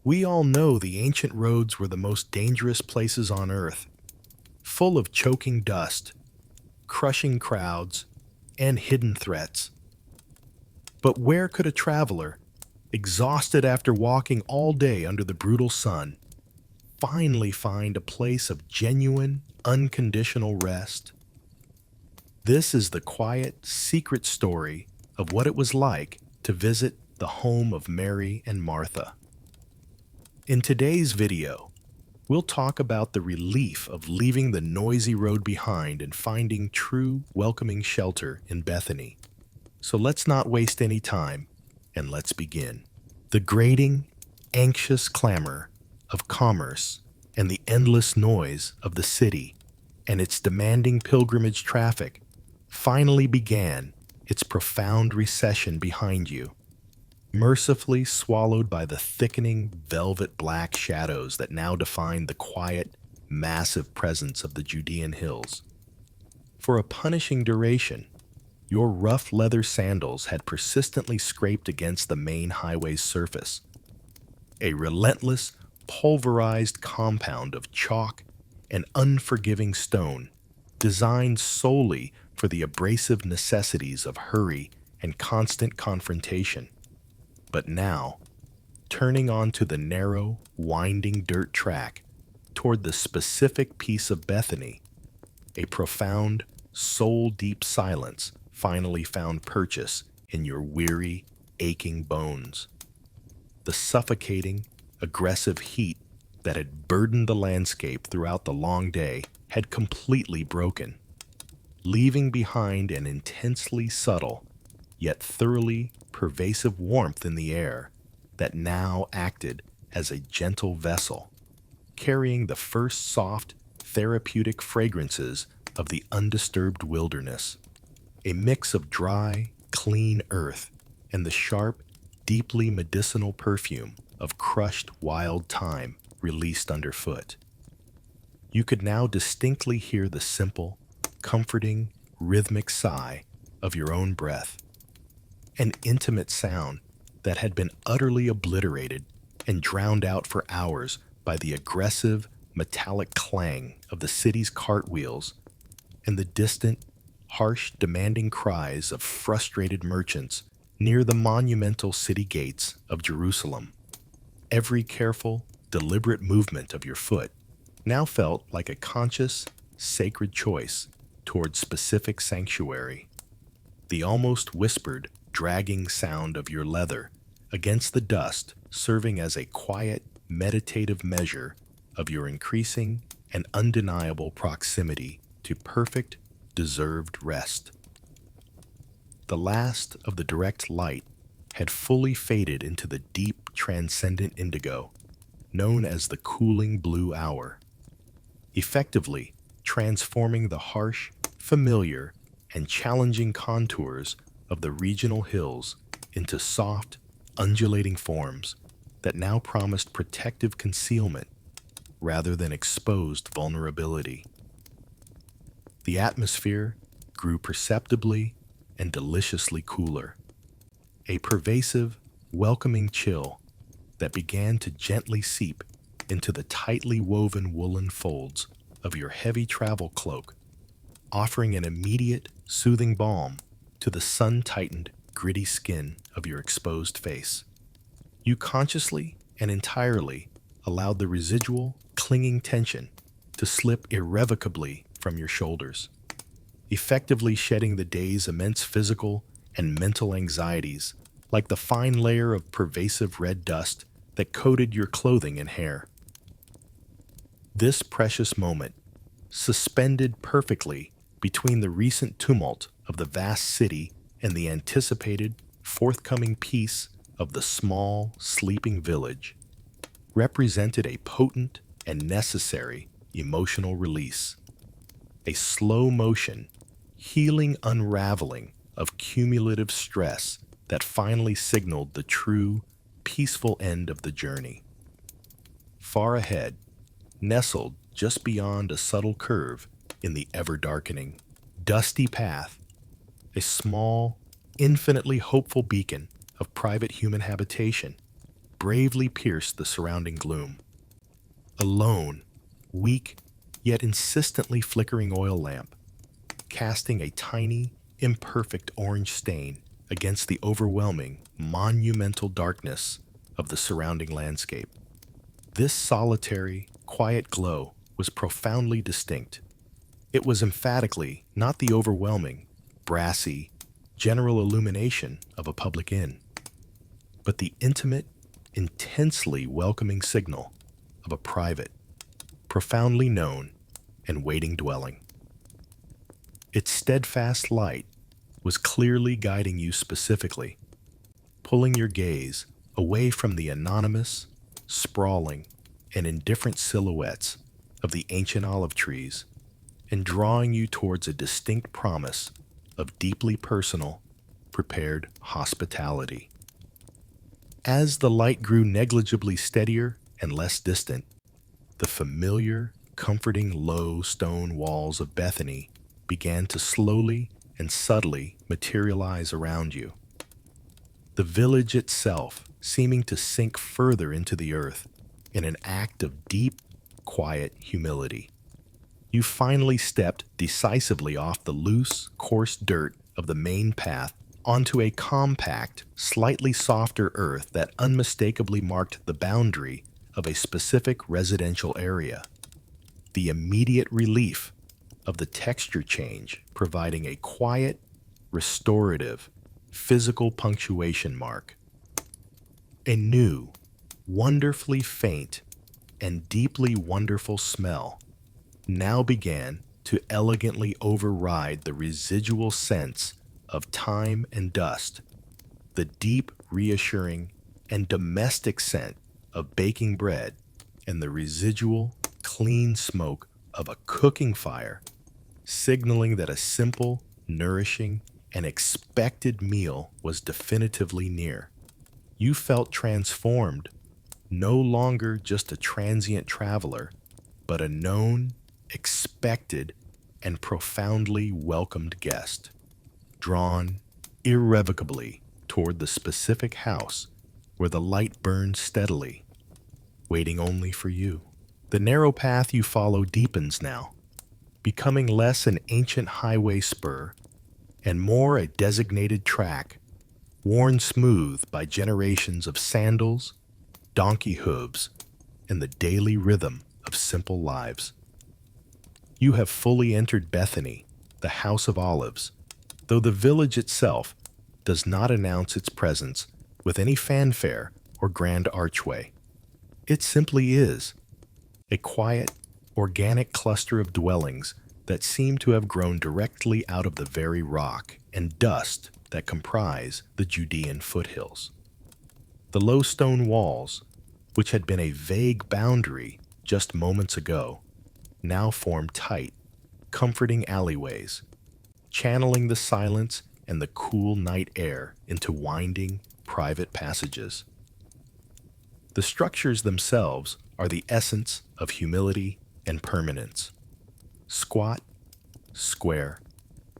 We all know the ancient roads were the most dangerous places on earth, full of choking dust, crushing crowds, and hidden threats. But where could a traveler, exhausted after walking all day under the brutal sun, finally find a place of genuine, unconditional rest? This is the quiet, secret story of what it was like to visit the home of Mary and Martha. In today's video, we'll talk about the relief of leaving the noisy road behind and finding true, welcoming shelter in Bethany. So let's not waste any time, and let's begin. The grating, anxious clamor of commerce and the endless noise of the city and its demanding pilgrimage traffic finally began its profound recession behind you, mercifully swallowed by the thickening velvet black shadows that now define the quiet, massive presence of the Judean hills. For a punishing duration, your rough leather sandals had persistently scraped against the main highway's surface, a relentless, pulverized compound of chalk and unforgiving stone, designed solely for the abrasive necessities of hurry and constant confrontation. But now, turning onto the narrow, winding dirt track toward the specific piece of Bethany, a profound, soul-deep silence finally found purchase in your weary, aching bones. The suffocating, aggressive heat that had burdened the landscape throughout the long day had completely broken, leaving behind an intensely subtle, yet thoroughly pervasive warmth in the air that now acted as a gentle vessel, carrying the first soft, therapeutic fragrances of the undisturbed wilderness, a mix of dry, clean earth and the sharp, deeply medicinal perfume of crushed wild thyme released underfoot. You could now distinctly hear the simple, comforting, rhythmic sigh of your own breath, an intimate sound that had been utterly obliterated and drowned out for hours by the aggressive, metallic clang of the city's cartwheels and the distant, harsh, demanding cries of frustrated merchants near the monumental city gates of Jerusalem. Every careful, deliberate movement of your foot now felt like a conscious, sacred choice toward specific sanctuary. The almost whispered, dragging sound of your leather against the dust serving as a quiet, meditative measure of your increasing and undeniable proximity to perfect, deserved rest. The last of the direct light had fully faded into the deep, transcendent indigo, known as the cooling blue hour, effectively transforming the harsh, familiar, and challenging contours of the regional hills into soft, undulating forms that now promised protective concealment rather than exposed vulnerability. The atmosphere grew perceptibly and deliciously cooler, a pervasive, welcoming chill that began to gently seep into the tightly woven woolen folds of your heavy travel cloak, offering an immediate, soothing balm to the sun-tightened, gritty skin of your exposed face. You consciously and entirely allowed the residual, clinging tension to slip irrevocably from your shoulders, effectively shedding the day's immense physical and mental anxieties like the fine layer of pervasive red dust that coated your clothing and hair. This precious moment, suspended perfectly between the recent tumult of the vast city and the anticipated, forthcoming peace of the small, sleeping village, represented a potent and necessary emotional release, a slow motion, healing unraveling of cumulative stress that finally signaled the true, peaceful end of the journey. Far ahead, nestled just beyond a subtle curve in the ever-darkening, dusty path, a small, infinitely hopeful beacon of private human habitation, bravely pierced the surrounding gloom. A lone, weak, yet insistently flickering oil lamp, casting a tiny, imperfect orange stain against the overwhelming, monumental darkness of the surrounding landscape. This solitary, quiet glow was profoundly distinct. It was emphatically not the overwhelming, brassy, general illumination of a public inn, but the intimate, intensely welcoming signal of a private, profoundly known, and waiting dwelling. Its steadfast light was clearly guiding you specifically, pulling your gaze away from the anonymous, sprawling, and indifferent silhouettes of the ancient olive trees and drawing you towards a distinct promise of deeply personal, prepared hospitality. As the light grew negligibly steadier and less distant, the familiar, comforting low stone walls of Bethany began to slowly and subtly materialize around you. The village itself seeming to sink further into the earth in an act of deep, quiet humility. You finally stepped decisively off the loose, coarse dirt of the main path onto a compact, slightly softer earth that unmistakably marked the boundary of a specific residential area. The immediate relief of the texture change providing a quiet, restorative, physical punctuation mark. A new, wonderfully faint, and deeply wonderful smell now began to elegantly override the residual sense of time and dust, the deep, reassuring, and domestic scent of baking bread, and the residual, clean smoke of a cooking fire, signaling that a simple, nourishing, and expected meal was definitively near. You felt transformed, no longer just a transient traveler, but a known, expected, and profoundly welcomed guest, drawn irrevocably toward the specific house where the light burned steadily, waiting only for you. The narrow path you follow deepens now, becoming less an ancient highway spur and more a designated track, worn smooth by generations of sandals, donkey hooves, and the daily rhythm of simple lives. You have fully entered Bethany, the House of Olives, though the village itself does not announce its presence with any fanfare or grand archway. It simply is a quiet, organic cluster of dwellings that seem to have grown directly out of the very rock and dust that comprise the Judean foothills. The low stone walls, which had been a vague boundary just moments ago, now form tight, comforting alleyways, channeling the silence and the cool night air into winding, private passages. The structures themselves are the essence of humility and permanence. Squat, square,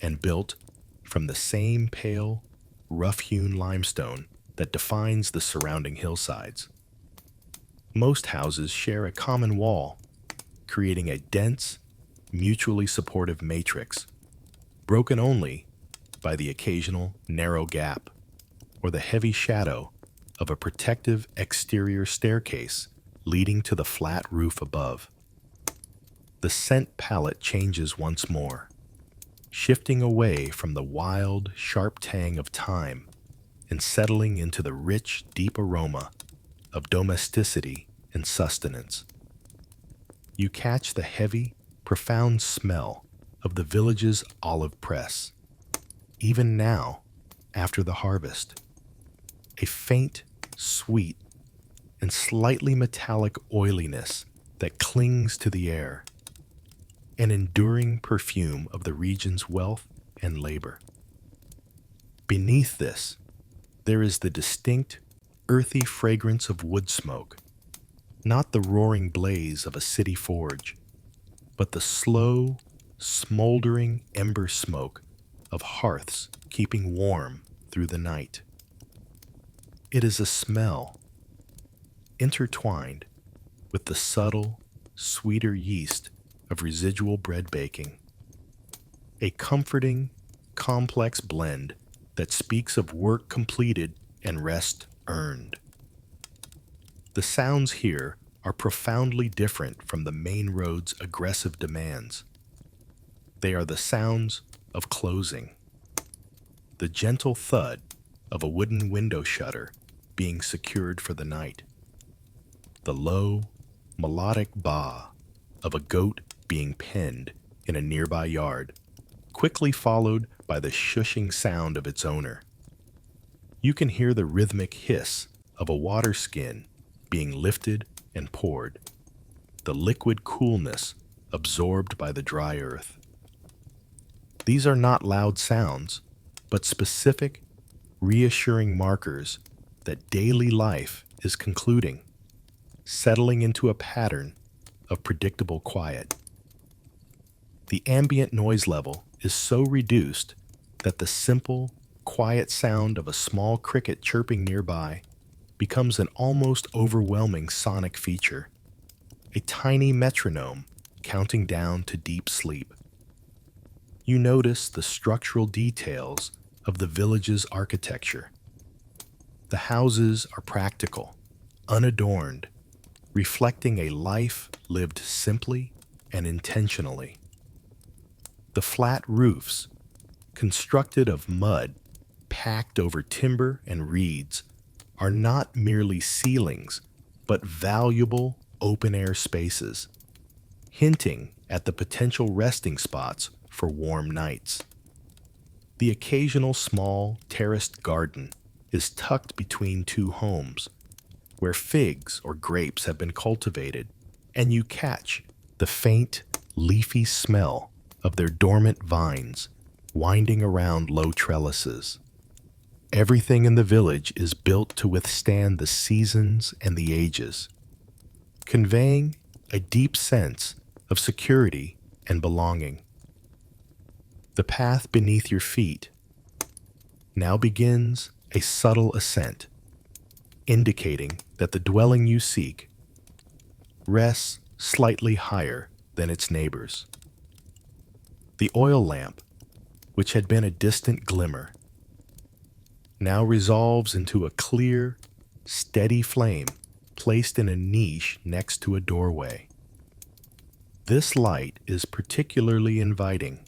and built from the same pale, rough-hewn limestone that defines the surrounding hillsides. Most houses share a common wall, creating a dense, mutually supportive matrix, broken only by the occasional narrow gap or the heavy shadow of a protective exterior staircase leading to the flat roof above. The scent palette changes once more, shifting away from the wild, sharp tang of thyme and settling into the rich, deep aroma of domesticity and sustenance. You catch the heavy, profound smell of the village's olive press, even now, after the harvest. A faint, sweet, and slightly metallic oiliness that clings to the air, an enduring perfume of the region's wealth and labor. Beneath this, there is the distinct, earthy fragrance of wood smoke, not the roaring blaze of a city forge, but the slow, smoldering ember smoke of hearths keeping warm through the night. It is a smell, intertwined with the subtle, sweeter yeast of residual bread baking. A comforting, complex blend that speaks of work completed and rest earned. The sounds here are profoundly different from the main road's aggressive demands. They are the sounds of closing, the gentle thud of a wooden window shutter being secured for the night, the low, melodic baa of a goat being penned in a nearby yard, quickly followed by the shushing sound of its owner. You can hear the rhythmic hiss of a water skin being lifted and poured, the liquid coolness absorbed by the dry earth. These are not loud sounds, but specific, reassuring markers that daily life is concluding, settling into a pattern of predictable quiet. The ambient noise level is so reduced that the simple, quiet sound of a small cricket chirping nearby becomes an almost overwhelming sonic feature, a tiny metronome counting down to deep sleep. You notice the structural details of the village's architecture. The houses are practical, unadorned, reflecting a life lived simply and intentionally. The flat roofs, constructed of mud packed over timber and reeds, are not merely ceilings, but valuable open-air spaces, hinting at the potential resting spots for warm nights. The occasional small, terraced garden is tucked between two homes, where figs or grapes have been cultivated, and you catch the faint, leafy smell of their dormant vines winding around low trellises. Everything in the village is built to withstand the seasons and the ages, conveying a deep sense of security and belonging. The path beneath your feet now begins a subtle ascent, indicating that the dwelling you seek rests slightly higher than its neighbors. The oil lamp, which had been a distant glimmer, now resolves into a clear, steady flame placed in a niche next to a doorway. This light is particularly inviting,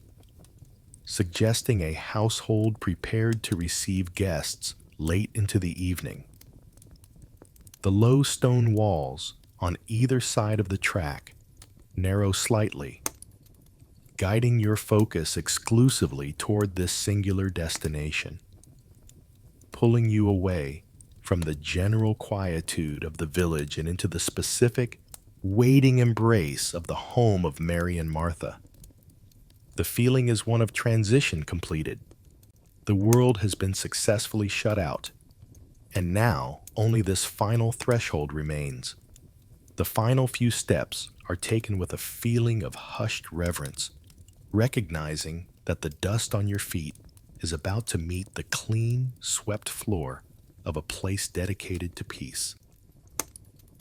suggesting a household prepared to receive guests late into the evening. The low stone walls on either side of the track narrow slightly, guiding your focus exclusively toward this singular destination, pulling you away from the general quietude of the village and into the specific, waiting embrace of the home of Mary and Martha. The feeling is one of transition completed. The world has been successfully shut out, and now only this final threshold remains. The final few steps are taken with a feeling of hushed reverence, recognizing that the dust on your feet is about to meet the clean, swept floor of a place dedicated to peace.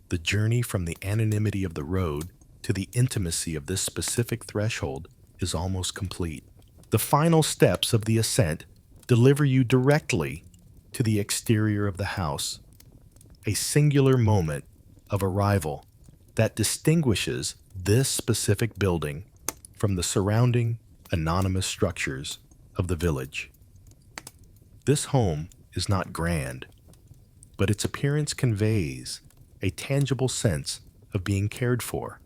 The journey from the anonymity of the road to the intimacy of this specific threshold is almost complete. The final steps of the ascent deliver you directly to the exterior of the house, a singular moment of arrival that distinguishes this specific building from the surrounding anonymous structures of the village. This home is not grand, but its appearance conveys a tangible sense of being cared for,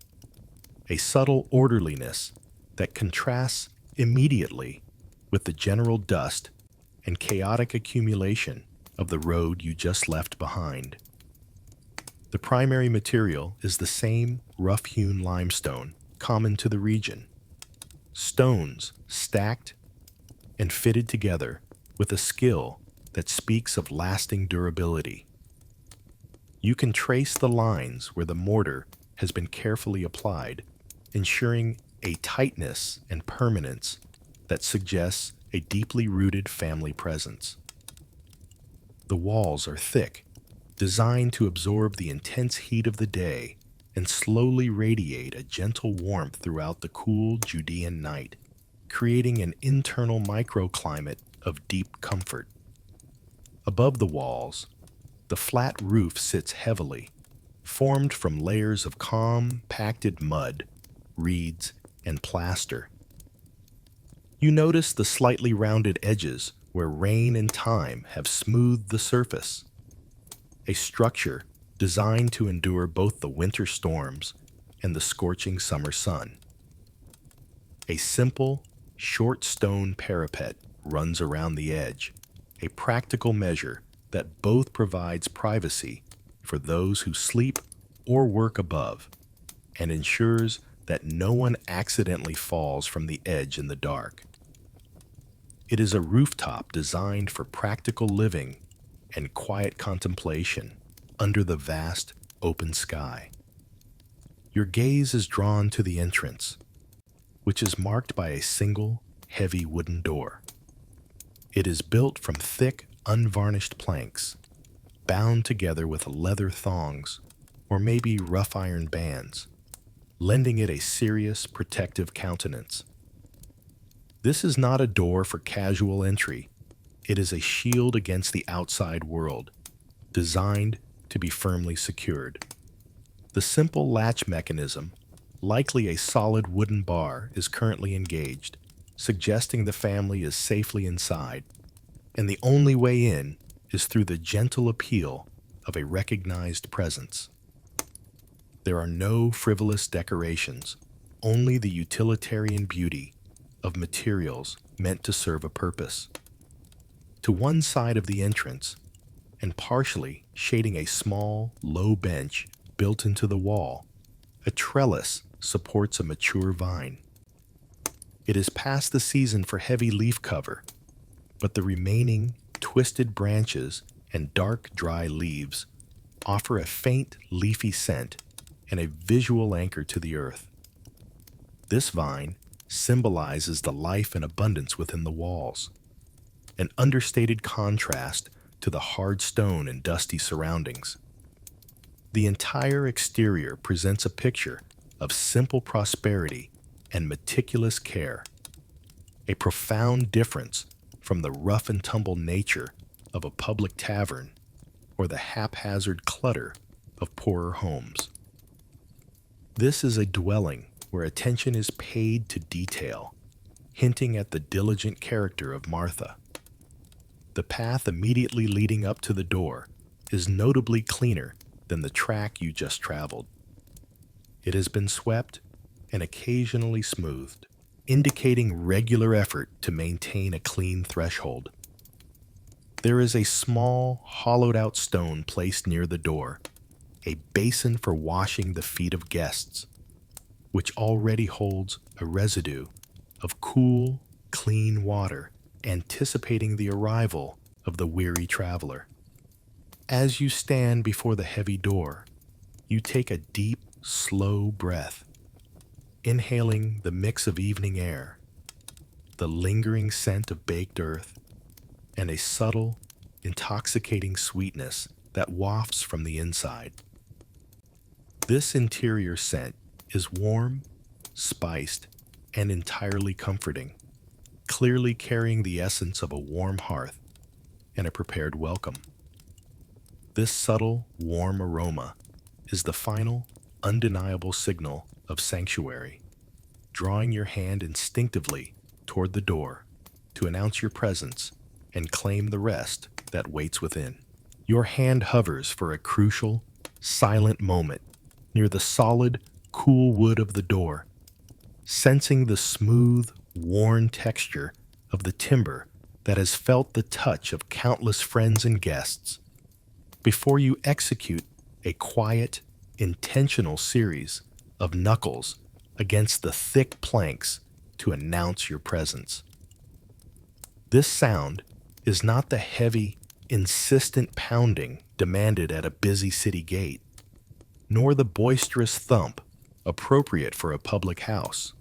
a subtle orderliness that contrasts immediately with the general dust and chaotic accumulation of the road you just left behind. The primary material is the same rough-hewn limestone common to the region, stones stacked and fitted together with a skill that speaks of lasting durability. You can trace the lines where the mortar has been carefully applied, ensuring a tightness and permanence that suggests a deeply rooted family presence. The walls are thick, designed to absorb the intense heat of the day and slowly radiate a gentle warmth throughout the cool Judean night, creating an internal microclimate of deep comfort. Above the walls, the flat roof sits heavily, formed from layers of compacted mud, reeds, and plaster. You notice the slightly rounded edges where rain and time have smoothed the surface, a structure designed to endure both the winter storms and the scorching summer sun. A simple, short stone parapet runs around the edge, a practical measure that both provides privacy for those who sleep or work above and ensures that no one accidentally falls from the edge in the dark. It is a rooftop designed for practical living and quiet contemplation under the vast open sky. Your gaze is drawn to the entrance, which is marked by a single, heavy wooden door. It is built from thick, unvarnished planks, bound together with leather thongs or maybe rough iron bands, lending it a serious, protective countenance. This is not a door for casual entry. It is a shield against the outside world, designed to be firmly secured. The simple latch mechanism, likely a solid wooden bar, is currently engaged, suggesting the family is safely inside, and the only way in is through the gentle appeal of a recognized presence. There are no frivolous decorations, only the utilitarian beauty of materials meant to serve a purpose. To one side of the entrance, and partially shading a small, low bench built into the wall, a trellis supports a mature vine. It is past the season for heavy leaf cover, but the remaining twisted branches and dark, dry leaves offer a faint, leafy scent and a visual anchor to the earth. This vine symbolizes the life and abundance within the walls, an understated contrast to the hard stone and dusty surroundings. The entire exterior presents a picture of simple prosperity and meticulous care, a profound difference from the rough and tumble nature of a public tavern or the haphazard clutter of poorer homes. This is a dwelling where attention is paid to detail, hinting at the diligent character of Martha. The path immediately leading up to the door is notably cleaner than the track you just traveled. It has been swept and occasionally smoothed, indicating regular effort to maintain a clean threshold. There is a small, hollowed-out stone placed near the door, a basin for washing the feet of guests, which already holds a residue of cool, clean water, anticipating the arrival of the weary traveler. As you stand before the heavy door, you take a deep, slow breath, inhaling the mix of evening air, the lingering scent of baked earth, and a subtle, intoxicating sweetness that wafts from the inside. This interior scent is warm, spiced, and entirely comforting, clearly carrying the essence of a warm hearth and a prepared welcome. This subtle, warm aroma is the final, undeniable signal of sanctuary, drawing your hand instinctively toward the door to announce your presence and claim the rest that waits within. Your hand hovers for a crucial, silent moment near the solid, cool wood of the door, sensing the smooth, worn texture of the timber that has felt the touch of countless friends and guests, before you execute a quiet, intentional series of knuckles against the thick planks to announce your presence. This sound is not the heavy, insistent pounding demanded at a busy city gate, nor the boisterous thump appropriate for a public house.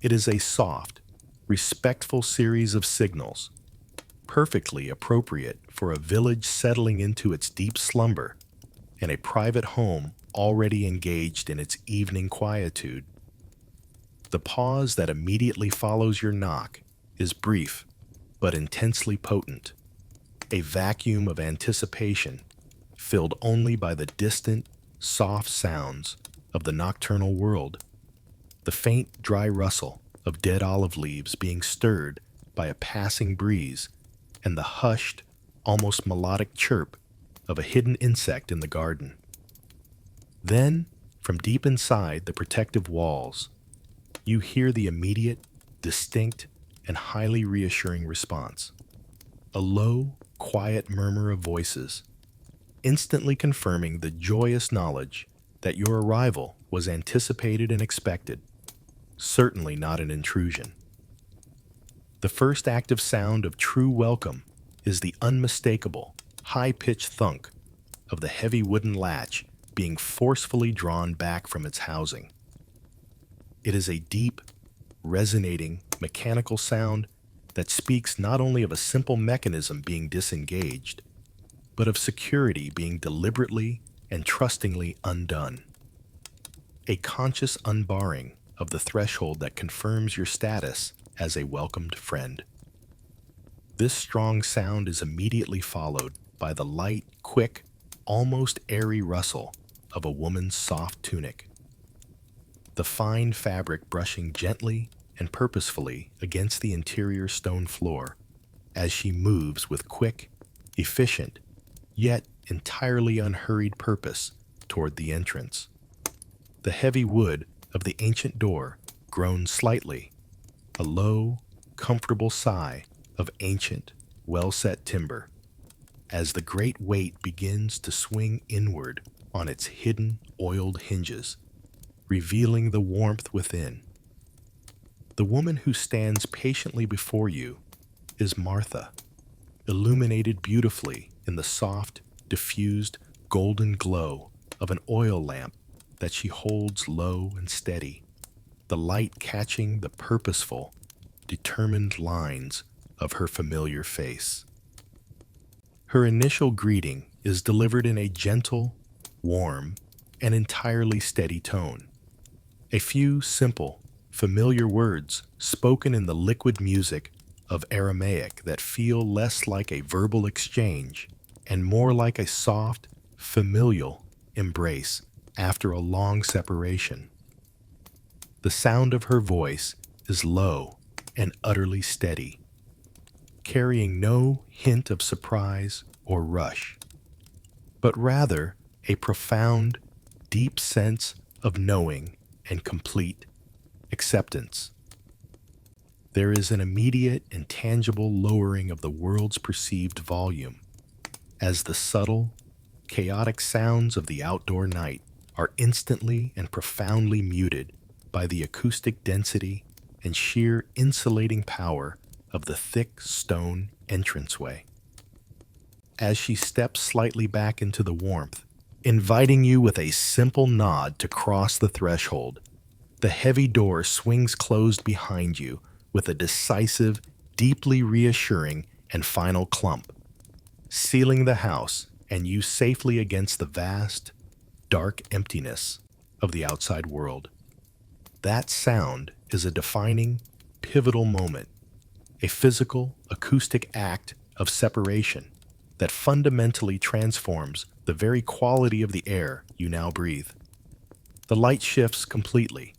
It is a soft, respectful series of signals, perfectly appropriate for a village settling into its deep slumber and a private home already engaged in its evening quietude. The pause that immediately follows your knock is brief but intensely potent, a vacuum of anticipation filled only by the distant, soft sounds of the nocturnal world, the faint, dry rustle of dead olive leaves being stirred by a passing breeze, and the hushed, almost melodic chirp of a hidden insect in the garden. Then, from deep inside the protective walls, you hear the immediate, distinct, and highly reassuring response. A low, quiet murmur of voices, instantly confirming the joyous knowledge that your arrival was anticipated and expected, certainly not an intrusion. The first active sound of true welcome is the unmistakable, high-pitched thunk of the heavy wooden latch being forcefully drawn back from its housing. It is a deep, resonating, mechanical sound that speaks not only of a simple mechanism being disengaged, but of security being deliberately and trustingly undone. A conscious unbarring of the threshold that confirms your status as a welcomed friend. This strong sound is immediately followed by the light, quick, almost airy rustle of a woman's soft tunic, the fine fabric brushing gently and purposefully against the interior stone floor as she moves with quick, efficient, yet entirely unhurried purpose toward the entrance. The heavy wood of the ancient door groans slightly, a low, comfortable sigh of ancient, well-set timber, as the great weight begins to swing inward on its hidden, oiled hinges, revealing the warmth within. The woman who stands patiently before you is Martha, illuminated beautifully in the soft, diffused, golden glow of an oil lamp that she holds low and steady, the light catching the purposeful, determined lines of her familiar face. Her initial greeting is delivered in a gentle, warm, and entirely steady tone. A few simple, familiar words spoken in the liquid music of Aramaic that feel less like a verbal exchange and more like a soft, familial embrace after a long separation. The sound of her voice is low and utterly steady, carrying no hint of surprise or rush, but rather a profound, deep sense of knowing and complete acceptance. There is an immediate and tangible lowering of the world's perceived volume, as the subtle, chaotic sounds of the outdoor night are instantly and profoundly muted by the acoustic density and sheer insulating power of the thick stone entranceway. As she steps slightly back into the warmth, inviting you with a simple nod to cross the threshold, the heavy door swings closed behind you with a decisive, deeply reassuring, and final clump, sealing the house and you safely against the vast, dark emptiness of the outside world. That sound is a defining, pivotal moment, a physical, acoustic act of separation that fundamentally transforms the very quality of the air you now breathe. The light shifts completely,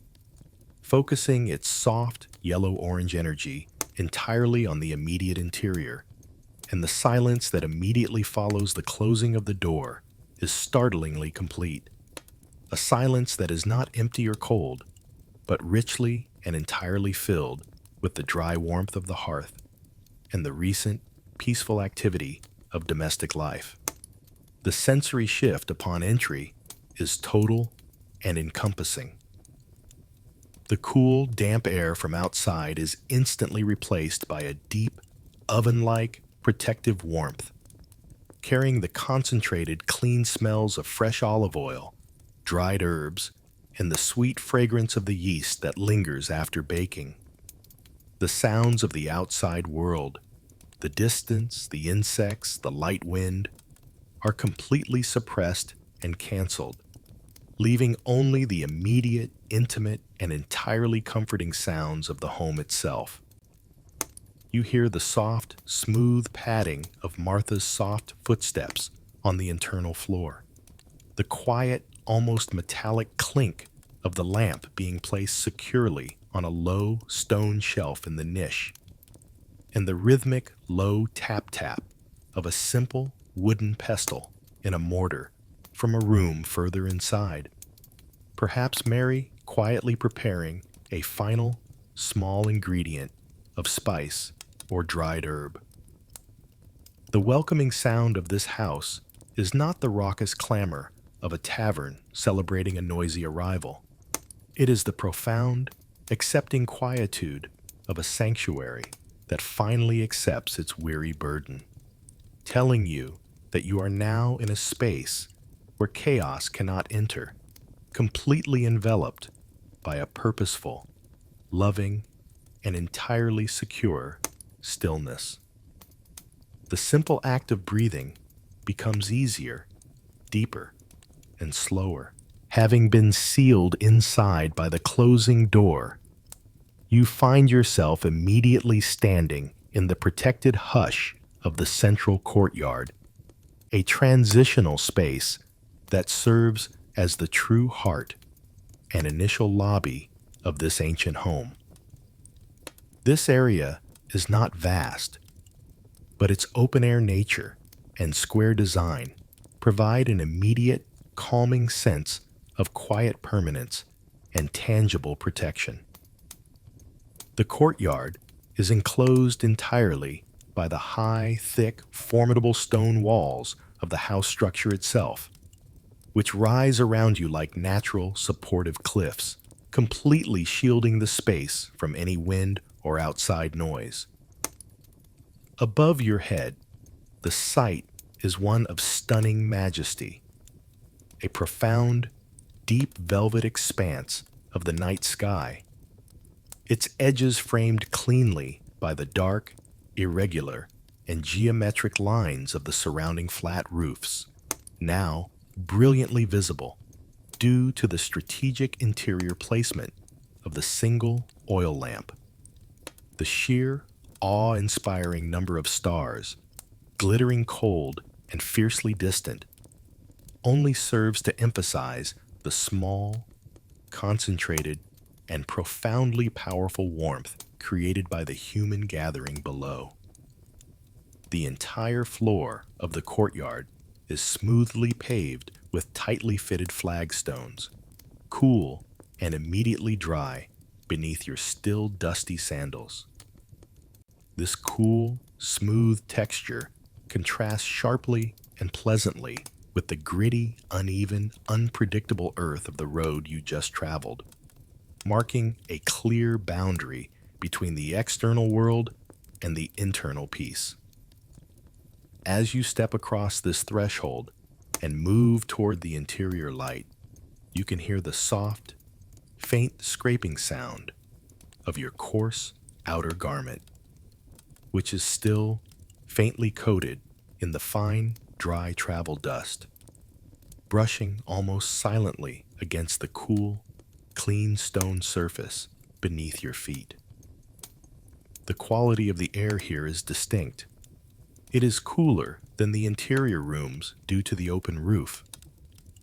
focusing its soft, yellow-orange energy entirely on the immediate interior, and the silence that immediately follows the closing of the door is startlingly complete. A silence that is not empty or cold, but richly and entirely filled with the dry warmth of the hearth and the recent, peaceful activity of domestic life. The sensory shift upon entry is total and encompassing. The cool, damp air from outside is instantly replaced by a deep, oven-like, protective warmth, carrying the concentrated, clean smells of fresh olive oil, dried herbs, and the sweet fragrance of the yeast that lingers after baking. The sounds of the outside world, The distance, the insects, the light wind are completely suppressed and canceled, leaving only the immediate, intimate, and entirely comforting sounds of the home itself. You hear the soft, smooth padding of Martha's soft footsteps on the internal floor, the quiet, almost metallic clink of the lamp being placed securely on a low stone shelf in the niche, and the rhythmic, low tap-tap of a simple wooden pestle in a mortar from a room further inside. Perhaps Mary quietly preparing a final, small ingredient of spice or dried herb. The welcoming sound of this house is not the raucous clamor of a tavern celebrating a noisy arrival. It is the profound, accepting quietude of a sanctuary that finally accepts its weary burden, telling you that you are now in a space where chaos cannot enter, completely enveloped by a purposeful, loving, and entirely secure stillness. The simple act of breathing becomes easier, deeper, and slower. Having been sealed inside by the closing door, you find yourself immediately standing in the protected hush of the central courtyard, a transitional space that serves as the true heart and initial lobby of this ancient home. This area is not vast, but its open-air nature and square design provide an immediate, calming sense of quiet permanence and tangible protection. The courtyard is enclosed entirely by the high, thick, formidable stone walls of the house structure itself, which rise around you like natural, supportive cliffs, completely shielding the space from any wind or outside noise. Above your head, the sight is one of stunning majesty, a profound, deep velvet expanse of the night sky, its edges framed cleanly by the dark, irregular, and geometric lines of the surrounding flat roofs, now brilliantly visible due to the strategic interior placement of the single oil lamp. The sheer, awe-inspiring number of stars, glittering cold and fiercely distant, only serves to emphasize the small, concentrated, and profoundly powerful warmth created by the human gathering below. The entire floor of the courtyard is smoothly paved with tightly fitted flagstones, cool and immediately dry beneath your still dusty sandals. This cool, smooth texture contrasts sharply and pleasantly with the gritty, uneven, unpredictable earth of the road you just traveled, marking a clear boundary between the external world and the internal peace. As you step across this threshold and move toward the interior light, you can hear the soft, faint scraping sound of your coarse outer garment, which is still faintly coated in the fine, dry travel dust, brushing almost silently against the cool, clean stone surface beneath your feet. The quality of the air here is distinct. It is cooler than the interior rooms due to the open roof,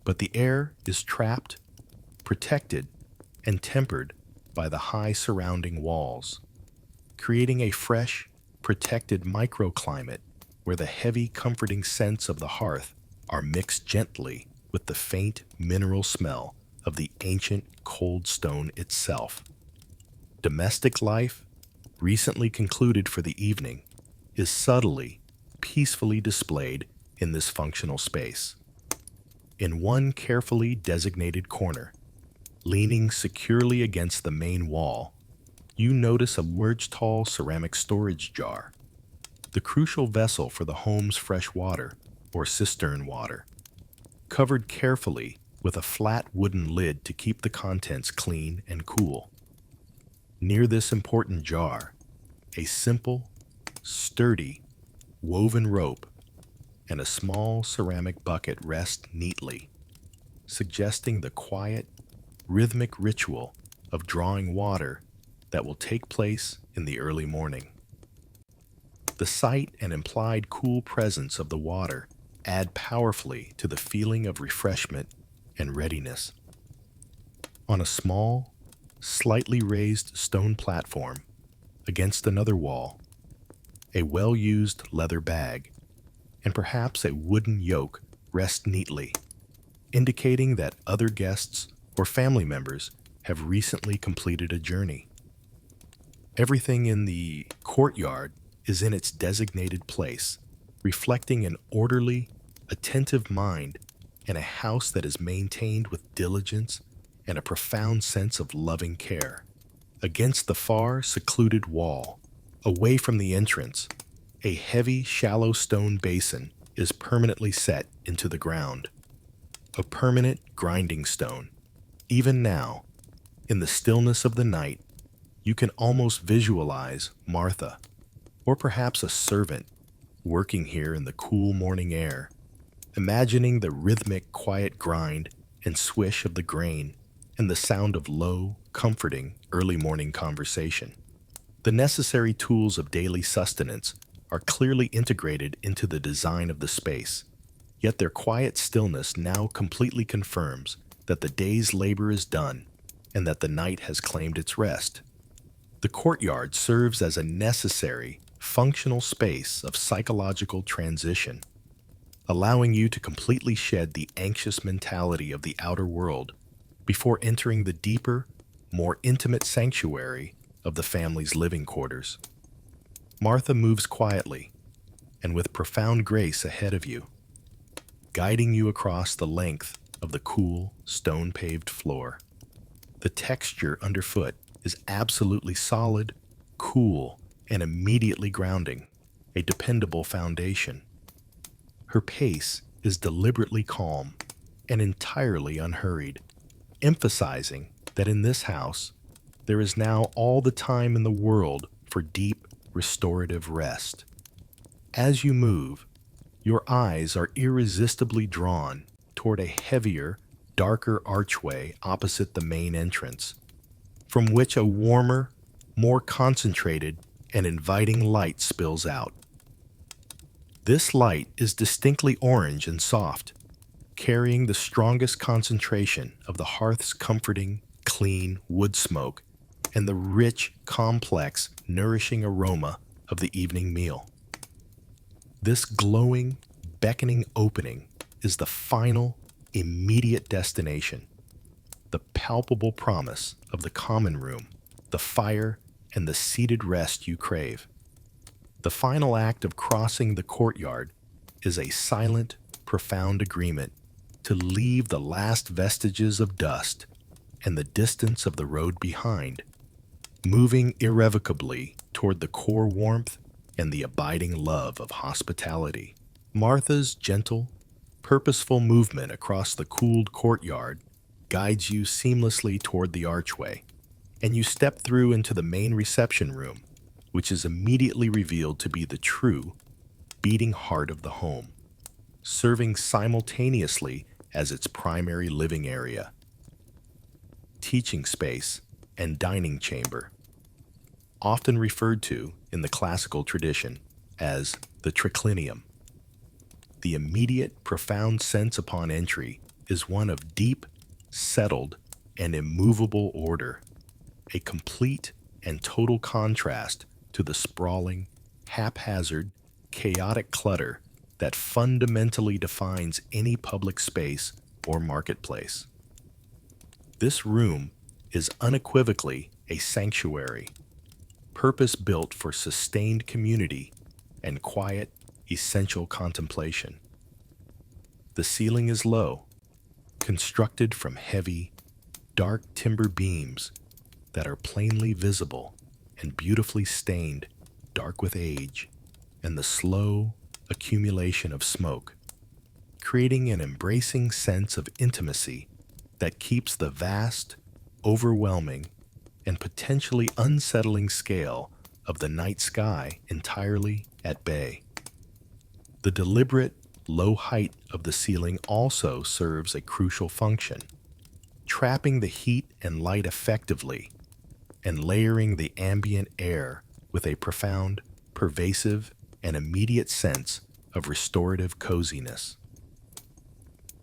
but the air is trapped, protected, and tempered by the high surrounding walls, creating a fresh, protected microclimate where the heavy, comforting scents of the hearth are mixed gently with the faint mineral smell of the ancient cold stone itself. Domestic life, recently concluded for the evening, is subtly, peacefully displayed in this functional space. In one carefully designated corner, leaning securely against the main wall, you notice a large-tall ceramic storage jar, the crucial vessel for the home's fresh water, or cistern water, covered carefully with a flat wooden lid to keep the contents clean and cool. Near this important jar, a simple, sturdy, woven rope, and a small ceramic bucket rest neatly, suggesting the quiet, rhythmic ritual of drawing water that will take place in the early morning. The sight and implied cool presence of the water add powerfully to the feeling of refreshment and readiness. On a small, slightly raised stone platform against another wall, a well-used leather bag and perhaps a wooden yoke rest neatly, indicating that other guests or family members have recently completed a journey. Everything in the courtyard is in its designated place, reflecting an orderly, attentive mind and a house that is maintained with diligence and a profound sense of loving care. Against the far, secluded wall, away from the entrance, a heavy, shallow stone basin is permanently set into the ground, a permanent grinding stone. Even now, in the stillness of the night, you can almost visualize Martha, or perhaps a servant, working here in the cool morning air, imagining the rhythmic, quiet grind and swish of the grain and the sound of low, comforting, early morning conversation. The necessary tools of daily sustenance are clearly integrated into the design of the space, yet their quiet stillness now completely confirms that the day's labor is done and that the night has claimed its rest. The courtyard serves as a necessary, functional space of psychological transition, allowing you to completely shed the anxious mentality of the outer world before entering the deeper, more intimate sanctuary of the family's living quarters. Martha moves quietly and with profound grace ahead of you, guiding you across the length of the cool, stone-paved floor. The texture underfoot is absolutely solid, cool, and immediately grounding, a dependable foundation. Her pace is deliberately calm and entirely unhurried, emphasizing that in this house, there is now all the time in the world for deep, restorative rest. As you move, your eyes are irresistibly drawn toward a heavier, darker archway opposite the main entrance, from which a warmer, more concentrated, and inviting light spills out. This light is distinctly orange and soft, carrying the strongest concentration of the hearth's comforting, clean wood smoke and the rich, complex, nourishing aroma of the evening meal. This glowing, beckoning opening is the final, immediate destination, the palpable promise of the common room, the fire, and the seated rest you crave. The final act of crossing the courtyard is a silent, profound agreement to leave the last vestiges of dust and the distance of the road behind, moving irrevocably toward the core warmth and the abiding love of hospitality. Martha's gentle, purposeful movement across the cooled courtyard guides you seamlessly toward the archway, and you step through into the main reception room, which is immediately revealed to be the true, beating heart of the home, serving simultaneously as its primary living area, teaching space, and dining chamber, often referred to in the classical tradition as the triclinium. The immediate, profound sense upon entry is one of deep, settled, and immovable order, a complete and total contrast to the sprawling, haphazard, chaotic clutter that fundamentally defines any public space or marketplace. This room is unequivocally a sanctuary, purpose-built for sustained community and quiet, essential contemplation. The ceiling is low, constructed from heavy, dark timber beams that are plainly visible and beautifully stained dark with age and the slow accumulation of smoke, creating an embracing sense of intimacy that keeps the vast, overwhelming, and potentially unsettling scale of the night sky entirely at bay. The deliberate, low height of the ceiling also serves a crucial function, trapping the heat and light effectively and layering the ambient air with a profound, pervasive, and immediate sense of restorative coziness.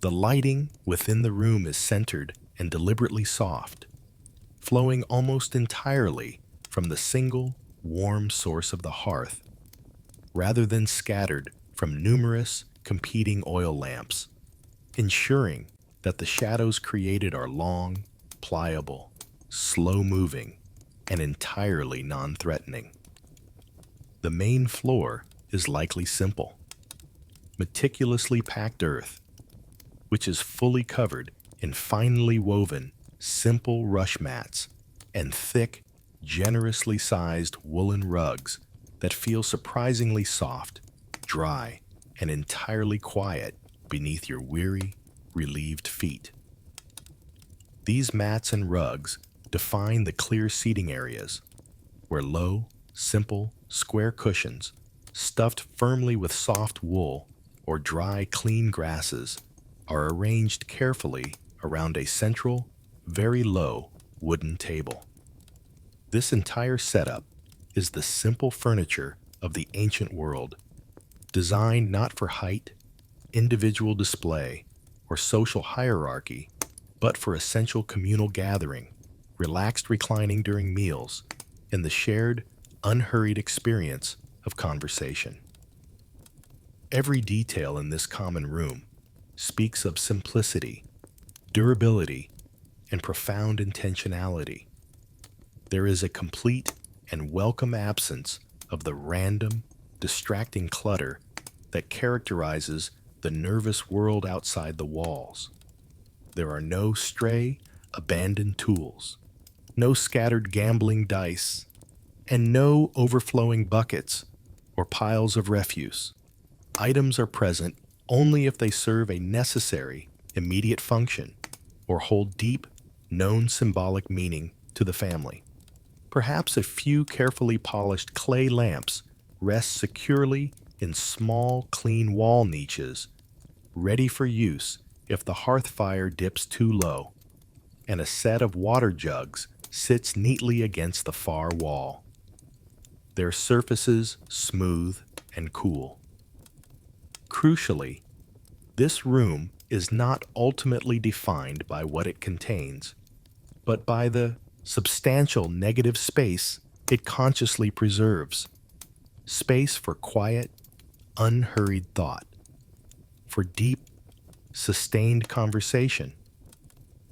The lighting within the room is centered and deliberately soft, flowing almost entirely from the single, warm source of the hearth, rather than scattered from numerous competing oil lamps, ensuring that the shadows created are long, pliable, slow-moving, and entirely non-threatening. The main floor is likely simple, meticulously packed earth, which is fully covered in finely woven, simple rush mats and thick, generously sized woolen rugs that feel surprisingly soft, dry, and entirely quiet beneath your weary, relieved feet. These mats and rugs define the clear seating areas, where low, simple, square cushions, stuffed firmly with soft wool or dry, clean grasses, are arranged carefully around a central, very low wooden table. This entire setup is the simple furniture of the ancient world, designed not for height, individual display, or social hierarchy, but for essential communal gathering, relaxed reclining during meals, and the shared, unhurried experience of conversation. Every detail in this common room speaks of simplicity, durability, and profound intentionality. There is a complete and welcome absence of the random, distracting clutter that characterizes the nervous world outside the walls. There are no stray, abandoned tools, no scattered gambling dice, and no overflowing buckets or piles of refuse. Items are present only if they serve a necessary, immediate function or hold deep, known symbolic meaning to the family. Perhaps a few carefully polished clay lamps rest securely in small, clean wall niches, ready for use if the hearth fire dips too low, and a set of water jugs sits neatly against the far wall, their surfaces smooth and cool. Crucially, this room is not ultimately defined by what it contains, but by the substantial negative space it consciously preserves. Space for quiet, unhurried thought, for deep, sustained conversation,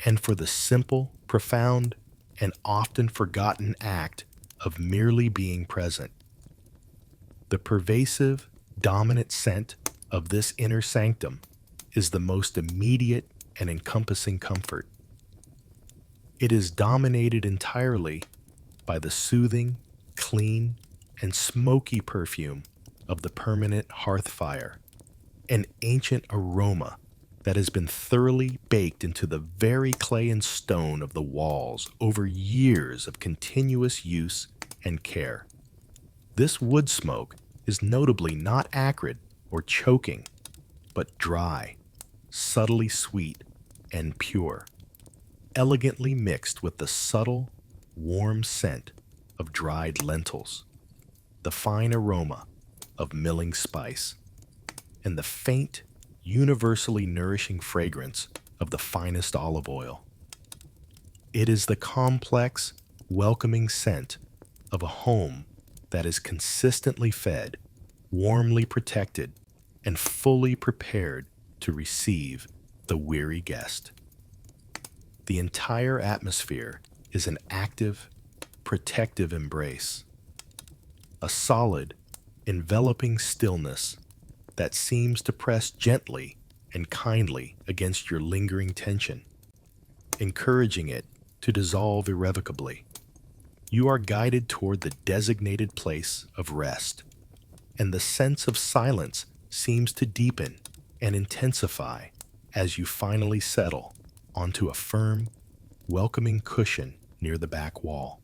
and for the simple, profound, and often forgotten act of merely being present. The pervasive, dominant scent of this inner sanctum is the most immediate and encompassing comfort. It is dominated entirely by the soothing, clean, and smoky perfume of the permanent hearth fire, an ancient aroma that has been thoroughly baked into the very clay and stone of the walls over years of continuous use and care. This wood smoke is notably not acrid or choking, but dry, subtly sweet, and pure, elegantly mixed with the subtle, warm scent of dried lentils, the fine aroma of milling spice, and the faint, universally nourishing fragrance of the finest olive oil. It is the complex, welcoming scent of a home that is consistently fed, warmly protected, and fully prepared to receive the weary guest. The entire atmosphere is an active, protective embrace, a solid, enveloping stillness that seems to press gently and kindly against your lingering tension, encouraging it to dissolve irrevocably. You are guided toward the designated place of rest, and the sense of silence seems to deepen and intensify as you finally settle onto a firm, welcoming cushion near the back wall.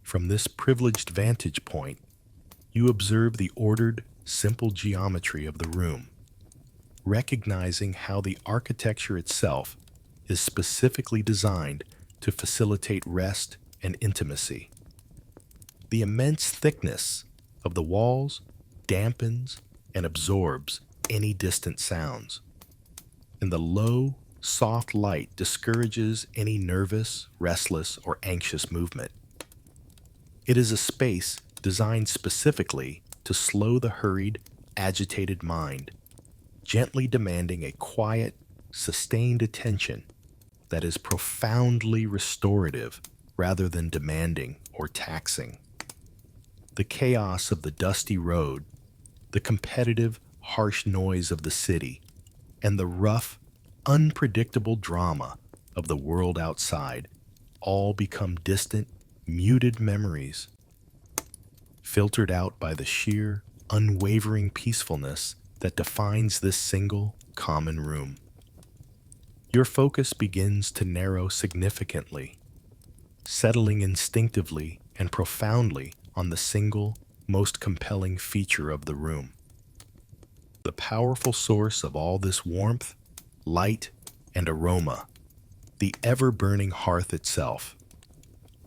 From this privileged vantage point, you observe the ordered, simple geometry of the room, recognizing how the architecture itself is specifically designed to facilitate rest and intimacy. The immense thickness of the walls dampens and absorbs any distant sounds, and the low, soft light discourages any nervous, restless, or anxious movement. It is a space designed specifically to slow the hurried, agitated mind, gently demanding a quiet, sustained attention that is profoundly restorative rather than demanding or taxing. The chaos of the dusty road, the competitive, harsh noise of the city, and the rough, unpredictable drama of the world outside all become distant, muted memories, filtered out by the sheer, unwavering peacefulness that defines this single, common room. Your focus begins to narrow significantly, settling instinctively and profoundly on the single, most compelling feature of the room. The powerful source of all this warmth, light, and aroma, the ever-burning hearth itself.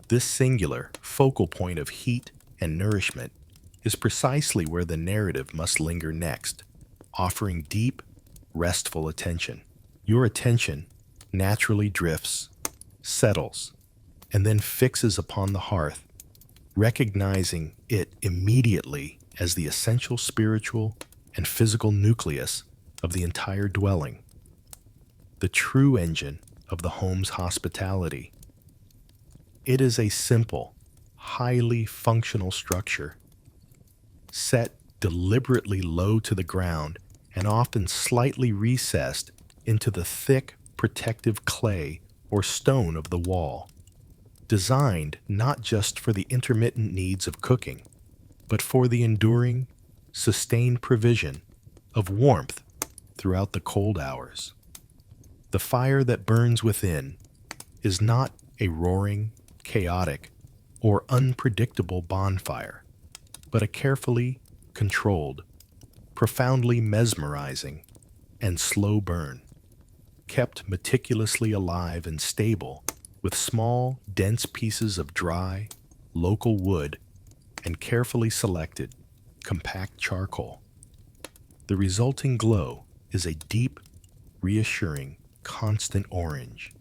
This singular, focal point of heat and nourishment is precisely where the narrative must linger next, offering deep, restful attention. Your attention naturally drifts, settles, and then fixes upon the hearth, recognizing it immediately as the essential spiritual and physical nucleus of the entire dwelling, the true engine of the home's hospitality. It is a simple, highly functional structure, set deliberately low to the ground and often slightly recessed into the thick, protective clay or stone of the wall, designed not just for the intermittent needs of cooking, but for the enduring, sustained provision of warmth throughout the cold hours. The fire that burns within is not a roaring, chaotic, or unpredictable bonfire, but a carefully controlled, profoundly mesmerizing, and slow burn, kept meticulously alive and stable with small, dense pieces of dry, local wood and carefully selected, compact charcoal. The resulting glow is a deep, reassuring, constant orange,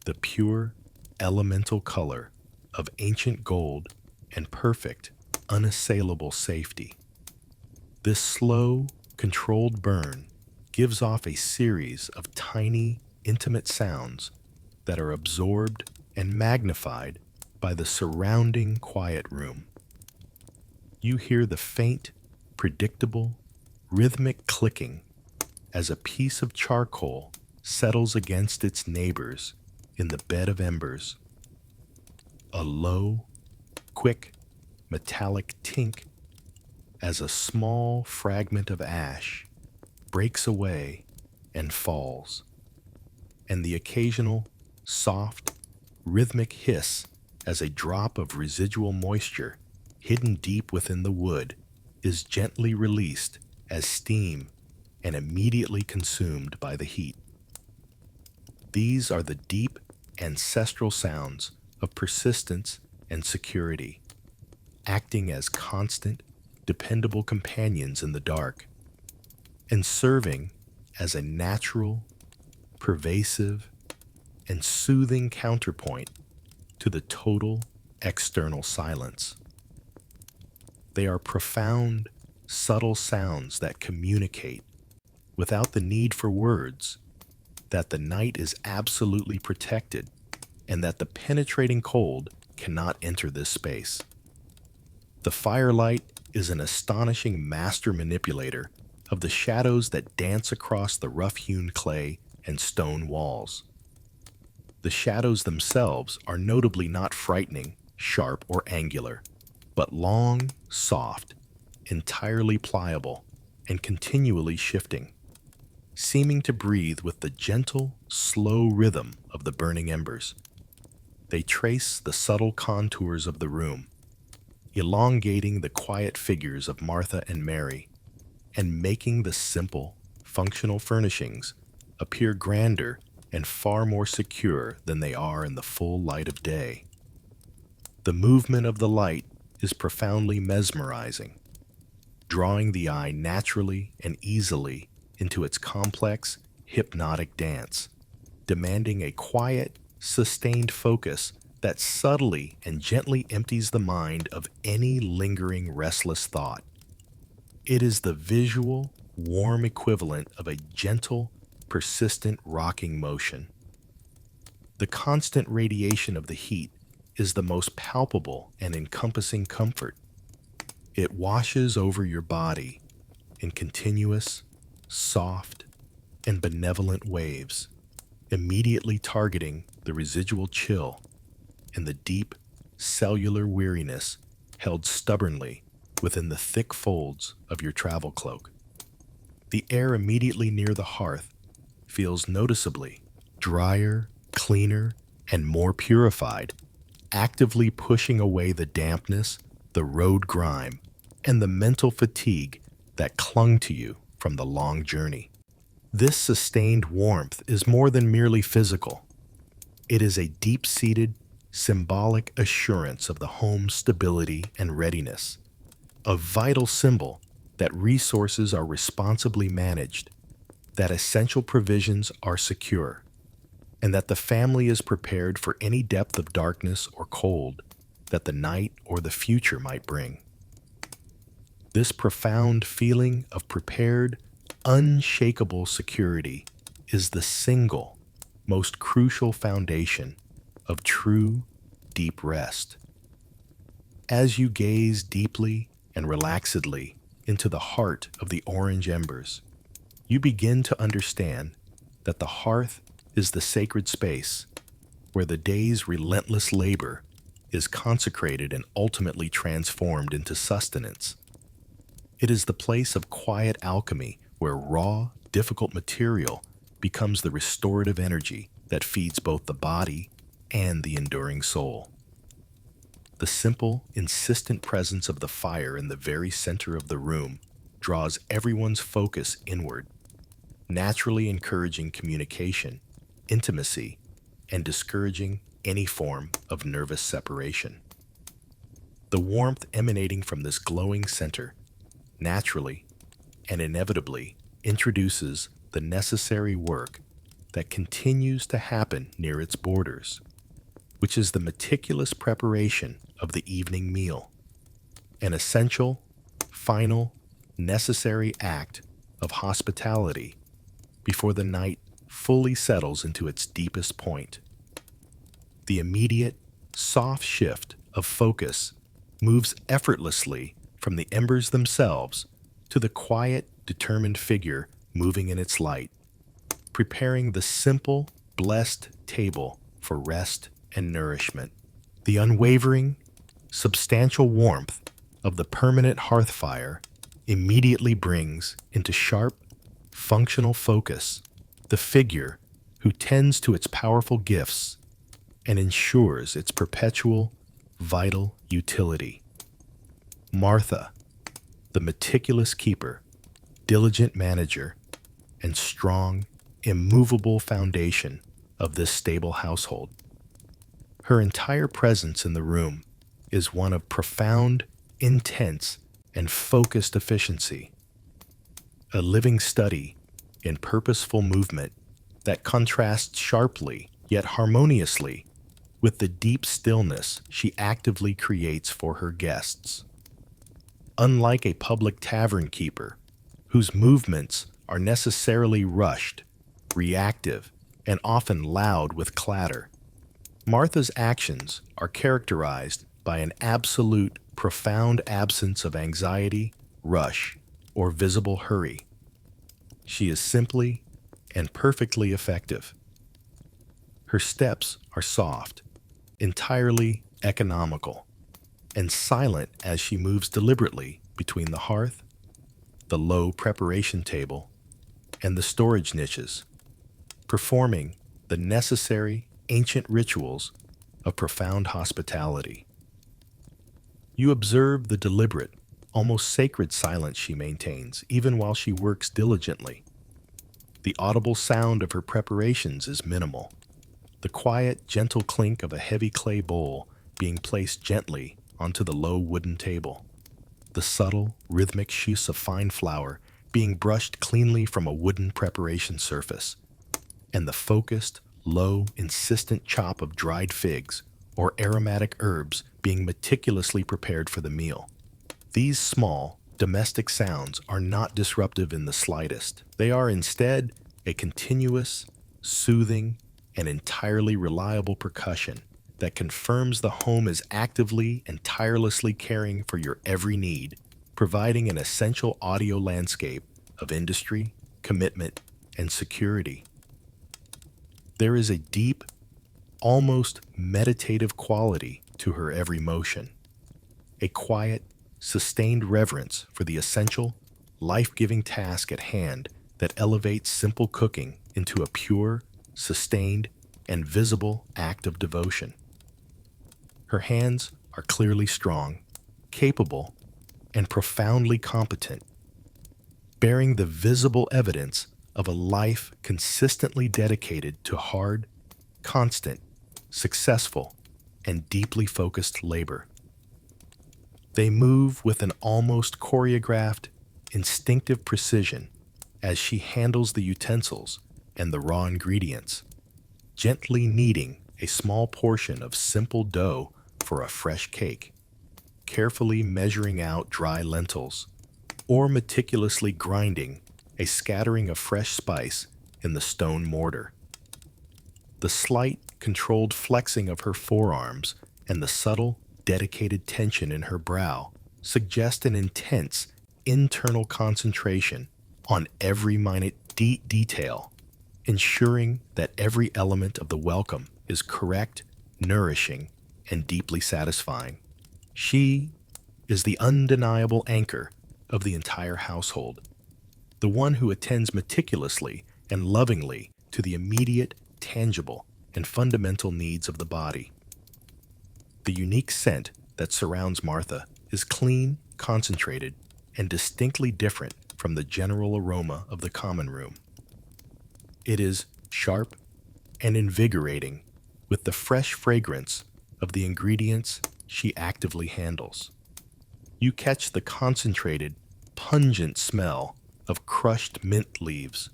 the pure, elemental color of ancient gold and perfect, unassailable safety. This slow, controlled burn gives off a series of tiny, intimate sounds that are absorbed and magnified by the surrounding quiet room. You hear the faint, predictable, rhythmic clicking as a piece of charcoal settles against its neighbors in the bed of embers. A low, quick, metallic tink as a small fragment of ash breaks away and falls, and the occasional, soft, rhythmic hiss as a drop of residual moisture hidden deep within the wood is gently released as steam and immediately consumed by the heat. These are the deep, ancestral sounds of persistence and security, acting as constant, dependable companions in the dark, and serving as a natural, pervasive, and soothing counterpoint to the total external silence. They are profound, subtle sounds that communicate, without the need for words, that the night is absolutely protected and that the penetrating cold cannot enter this space. The firelight is an astonishing master manipulator of the shadows that dance across the rough-hewn clay and stone walls. The shadows themselves are notably not frightening, sharp, or angular, but long, soft, entirely pliable, and continually shifting, seeming to breathe with the gentle, slow rhythm of the burning embers. They trace the subtle contours of the room, elongating the quiet figures of Martha and Mary and making the simple, functional furnishings appear grander and far more secure than they are in the full light of day. The movement of the light is profoundly mesmerizing, drawing the eye naturally and easily into its complex, hypnotic dance, demanding a quiet, sustained focus that subtly and gently empties the mind of any lingering restless thought. It is the visual, warm equivalent of a gentle, persistent rocking motion. The constant radiation of the heat is the most palpable and encompassing comfort. It washes over your body in continuous, soft, and benevolent waves, immediately targeting the residual chill and the deep, cellular weariness held stubbornly within the thick folds of your travel cloak. The air immediately near the hearth feels noticeably drier, cleaner, and more purified, actively pushing away the dampness, the road grime, and the mental fatigue that clung to you from the long journey. This sustained warmth is more than merely physical. It is a deep-seated, symbolic assurance of the home's stability and readiness, a vital symbol that resources are responsibly managed, that essential provisions are secure, and that the family is prepared for any depth of darkness or cold that the night or the future might bring. This profound feeling of prepared, unshakable security is the single, most crucial foundation of true, deep rest. As you gaze deeply and relaxedly into the heart of the orange embers, you begin to understand that the hearth is the sacred space where the day's relentless labor is consecrated and ultimately transformed into sustenance. It is the place of quiet alchemy where raw, difficult material becomes the restorative energy that feeds both the body and the enduring soul. The simple, insistent presence of the fire in the very center of the room draws everyone's focus inward, naturally encouraging communication, intimacy, and discouraging any form of nervous separation. The warmth emanating from this glowing center naturally and inevitably introduces the necessary work that continues to happen near its borders, which is the meticulous preparation of the evening meal, an essential, final, necessary act of hospitality before the night fully settles into its deepest point. The immediate, soft shift of focus moves effortlessly from the embers themselves to the quiet, determined figure moving in its light, preparing the simple, blessed table for rest and nourishment. The unwavering, substantial warmth of the permanent hearth fire immediately brings into sharp, functional focus the figure who tends to its powerful gifts and ensures its perpetual, vital utility. Martha, the meticulous keeper, diligent manager, and strong, immovable foundation of this stable household. Her entire presence in the room is one of profound, intense, and focused efficiency, a living study in purposeful movement that contrasts sharply yet harmoniously with the deep stillness she actively creates for her guests. Unlike a public tavern keeper, whose movements are necessarily rushed, reactive, and often loud with clatter, Martha's actions are characterized by an absolute, profound absence of anxiety, rush, or visible hurry. She is simply and perfectly effective. Her steps are soft, entirely economical, and silent as she moves deliberately between the hearth, the low preparation table, and the storage niches, performing the necessary ancient rituals of profound hospitality. You observe the deliberate, almost sacred silence she maintains, even while she works diligently. The audible sound of her preparations is minimal. The quiet, gentle clink of a heavy clay bowl being placed gently onto the low wooden table. The subtle, rhythmic sheaths of fine flour being brushed cleanly from a wooden preparation surface. And the focused, low, insistent chop of dried figs or aromatic herbs being meticulously prepared for the meal. These small, domestic sounds are not disruptive in the slightest. They are instead a continuous, soothing, and entirely reliable percussion that confirms the home is actively and tirelessly caring for your every need, providing an essential audio landscape of industry, commitment, and security. There is a deep, almost meditative quality to her every motion, a quiet, sustained reverence for the essential, life-giving task at hand that elevates simple cooking into a pure, sustained, and visible act of devotion. Her hands are clearly strong, capable, and profoundly competent, bearing the visible evidence of a life consistently dedicated to hard, constant, successful, and deeply focused labor. They move with an almost choreographed, instinctive precision as she handles the utensils and the raw ingredients, gently kneading a small portion of simple dough for a fresh cake, carefully measuring out dry lentils, or meticulously grinding a scattering of fresh spice in the stone mortar. The slight, controlled flexing of her forearms and the subtle, dedicated tension in her brow suggest an intense, internal concentration on every minute detail, ensuring that every element of the welcome is correct, nourishing, and deeply satisfying. She is the undeniable anchor of the entire household, the one who attends meticulously and lovingly to the immediate, tangible, and fundamental needs of the body. The unique scent that surrounds Martha is clean, concentrated, and distinctly different from the general aroma of the common room. It is sharp and invigorating, with the fresh fragrance of the ingredients she actively handles. You catch the concentrated, pungent smell of crushed mint leaves,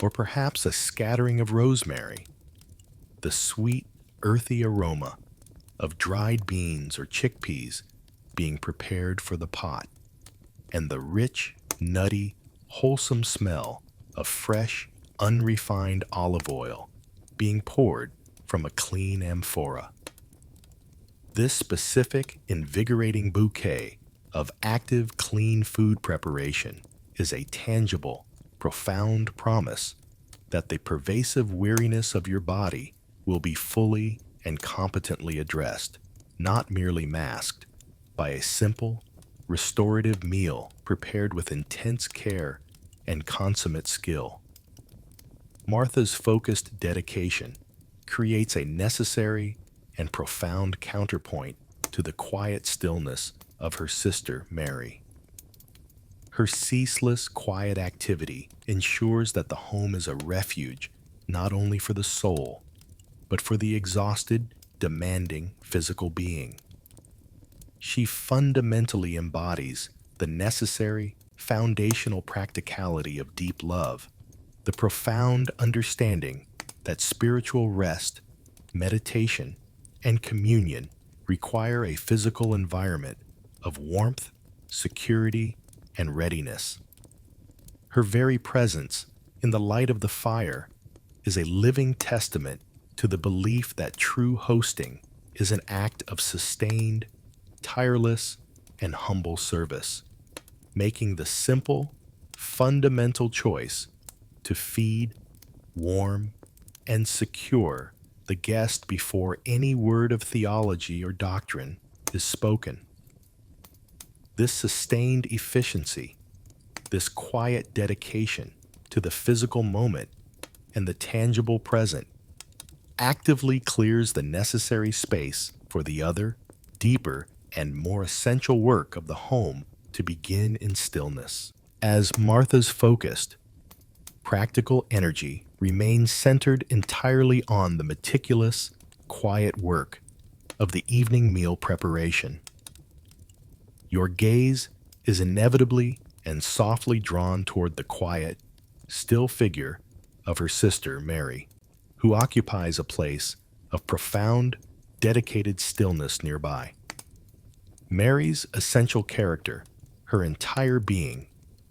or perhaps a scattering of rosemary, the sweet, earthy aroma of dried beans or chickpeas being prepared for the pot, and the rich, nutty, wholesome smell of fresh, unrefined olive oil being poured from a clean amphora. This specific, invigorating bouquet of active, clean food preparation is a tangible, profound promise that the pervasive weariness of your body will be fully and competently addressed, not merely masked, by a simple, restorative meal prepared with intense care and consummate skill. Martha's focused dedication creates a necessary and profound counterpoint to the quiet stillness of her sister Mary. Her ceaseless, quiet activity ensures that the home is a refuge not only for the soul, but for the exhausted, demanding physical being. She fundamentally embodies the necessary, foundational practicality of deep love, the profound understanding that spiritual rest, meditation, and communion require a physical environment of warmth, security, and readiness. Her very presence in the light of the fire is a living testament to the belief that true hosting is an act of sustained, tireless, and humble service, making the simple, fundamental choice to feed, warm, and secure the guest before any word of theology or doctrine is spoken. This sustained efficiency, this quiet dedication to the physical moment and the tangible present, actively clears the necessary space for the other, deeper, and more essential work of the home to begin in stillness. As Martha's focused, practical energy remains centered entirely on the meticulous, quiet work of the evening meal preparation. Your gaze is inevitably and softly drawn toward the quiet, still figure of her sister Mary, who occupies a place of profound, dedicated stillness nearby. Mary's essential character, her entire being,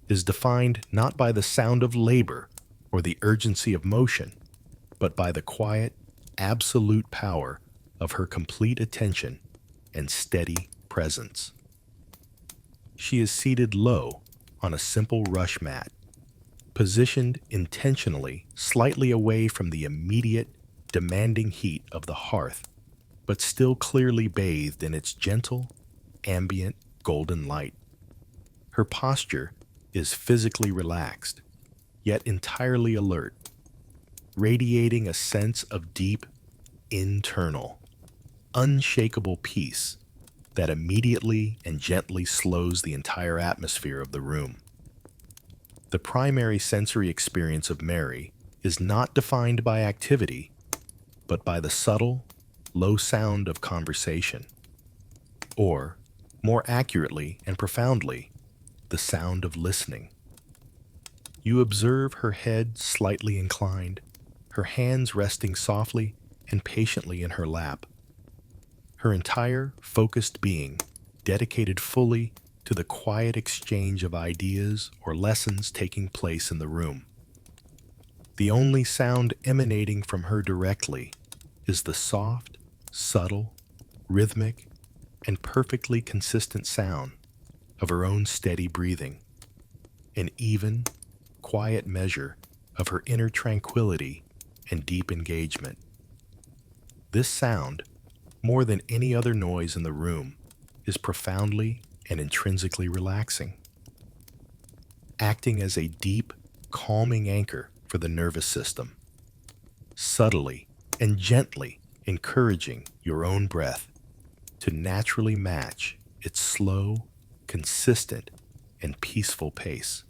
is defined not by the sound of labor or the urgency of motion, but by the quiet, absolute power of her complete attention and steady presence. She is seated low on a simple rush mat, positioned intentionally slightly away from the immediate, demanding heat of the hearth, but still clearly bathed in its gentle, ambient, golden light. Her posture is physically relaxed, yet entirely alert, radiating a sense of deep, internal, unshakable peace that immediately and gently slows the entire atmosphere of the room. The primary sensory experience of Mary is not defined by activity, but by the subtle, low sound of conversation, or, more accurately and profoundly, the sound of listening. You observe her head slightly inclined, her hands resting softly and patiently in her lap, her entire focused being dedicated fully to the quiet exchange of ideas or lessons taking place in the room. The only sound emanating from her directly is the soft, subtle, rhythmic, and perfectly consistent sound of her own steady breathing, an even, quiet measure of her inner tranquility and deep engagement. This sound, more than any other noise in the room, is profoundly and intrinsically relaxing, acting as a deep, calming anchor for the nervous system, subtly and gently encouraging your own breath to naturally match its slow, consistent, and peaceful pace.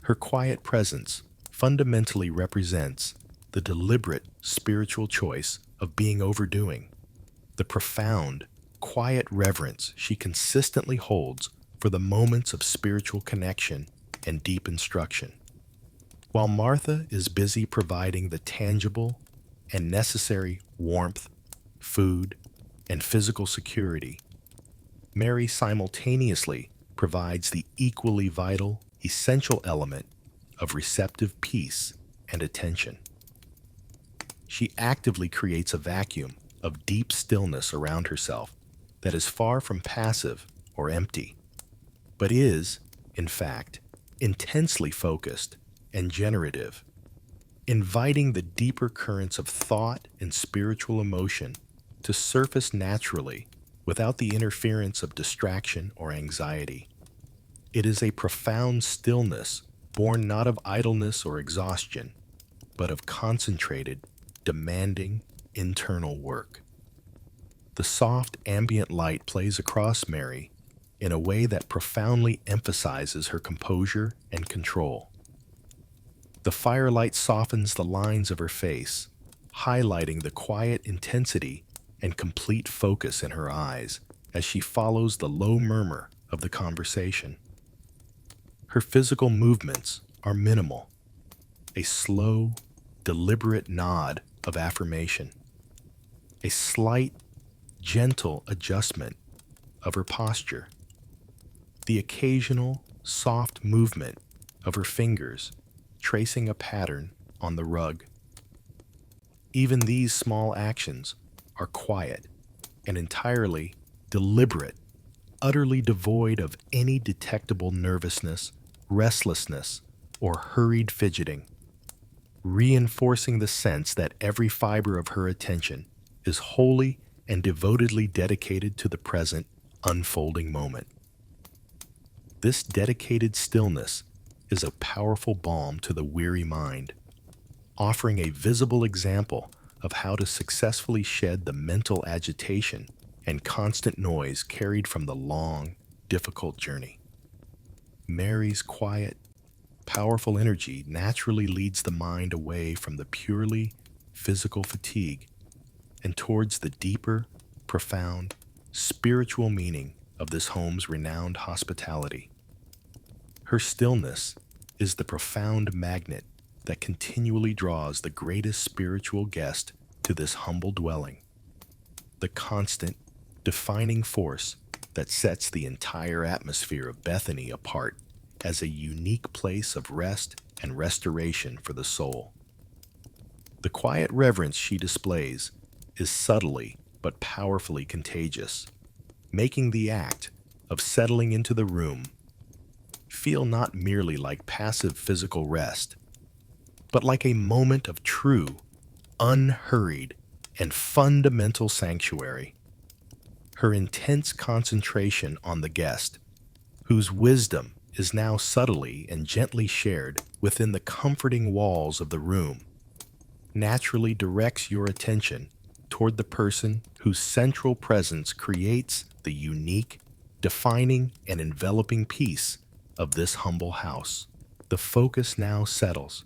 Her quiet presence fundamentally represents the deliberate spiritual choice of being overdoing, the profound, quiet reverence she consistently holds for the moments of spiritual connection and deep instruction. While Martha is busy providing the tangible and necessary warmth, food, and physical security, Mary simultaneously provides the equally vital, essential element of receptive peace and attention. She actively creates a vacuum of deep stillness around herself that is far from passive or empty, but is, in fact, intensely focused and generative, inviting the deeper currents of thought and spiritual emotion to surface naturally without the interference of distraction or anxiety. It is a profound stillness born not of idleness or exhaustion, but of concentrated, demanding internal work. The soft ambient light plays across Mary in a way that profoundly emphasizes her composure and control. The firelight softens the lines of her face, highlighting the quiet intensity and complete focus in her eyes as she follows the low murmur of the conversation. Her physical movements are minimal, a slow, deliberate nod of affirmation, a slight, gentle adjustment of her posture, the occasional, soft movement of her fingers tracing a pattern on the rug. Even these small actions are quiet and entirely deliberate, utterly devoid of any detectable nervousness, restlessness, or hurried fidgeting, reinforcing the sense that every fiber of her attention is wholly and devotedly dedicated to the present, unfolding moment. This dedicated stillness is a powerful balm to the weary mind, offering a visible example of how to successfully shed the mental agitation and constant noise carried from the long, difficult journey. Mary's quiet, powerful energy naturally leads the mind away from the purely physical fatigue and towards the deeper, profound, spiritual meaning of this home's renowned hospitality. Her stillness is the profound magnet that continually draws the greatest spiritual guest to this humble dwelling, the constant, defining force that sets the entire atmosphere of Bethany apart as a unique place of rest and restoration for the soul. The quiet reverence she displays is subtly but powerfully contagious, making the act of settling into the room feel not merely like passive physical rest, but like a moment of true, unhurried, and fundamental sanctuary. Her intense concentration on the guest, whose wisdom is now subtly and gently shared within the comforting walls of the room, naturally directs your attention toward the person whose central presence creates the unique, defining, and enveloping peace of this humble house. The focus now settles,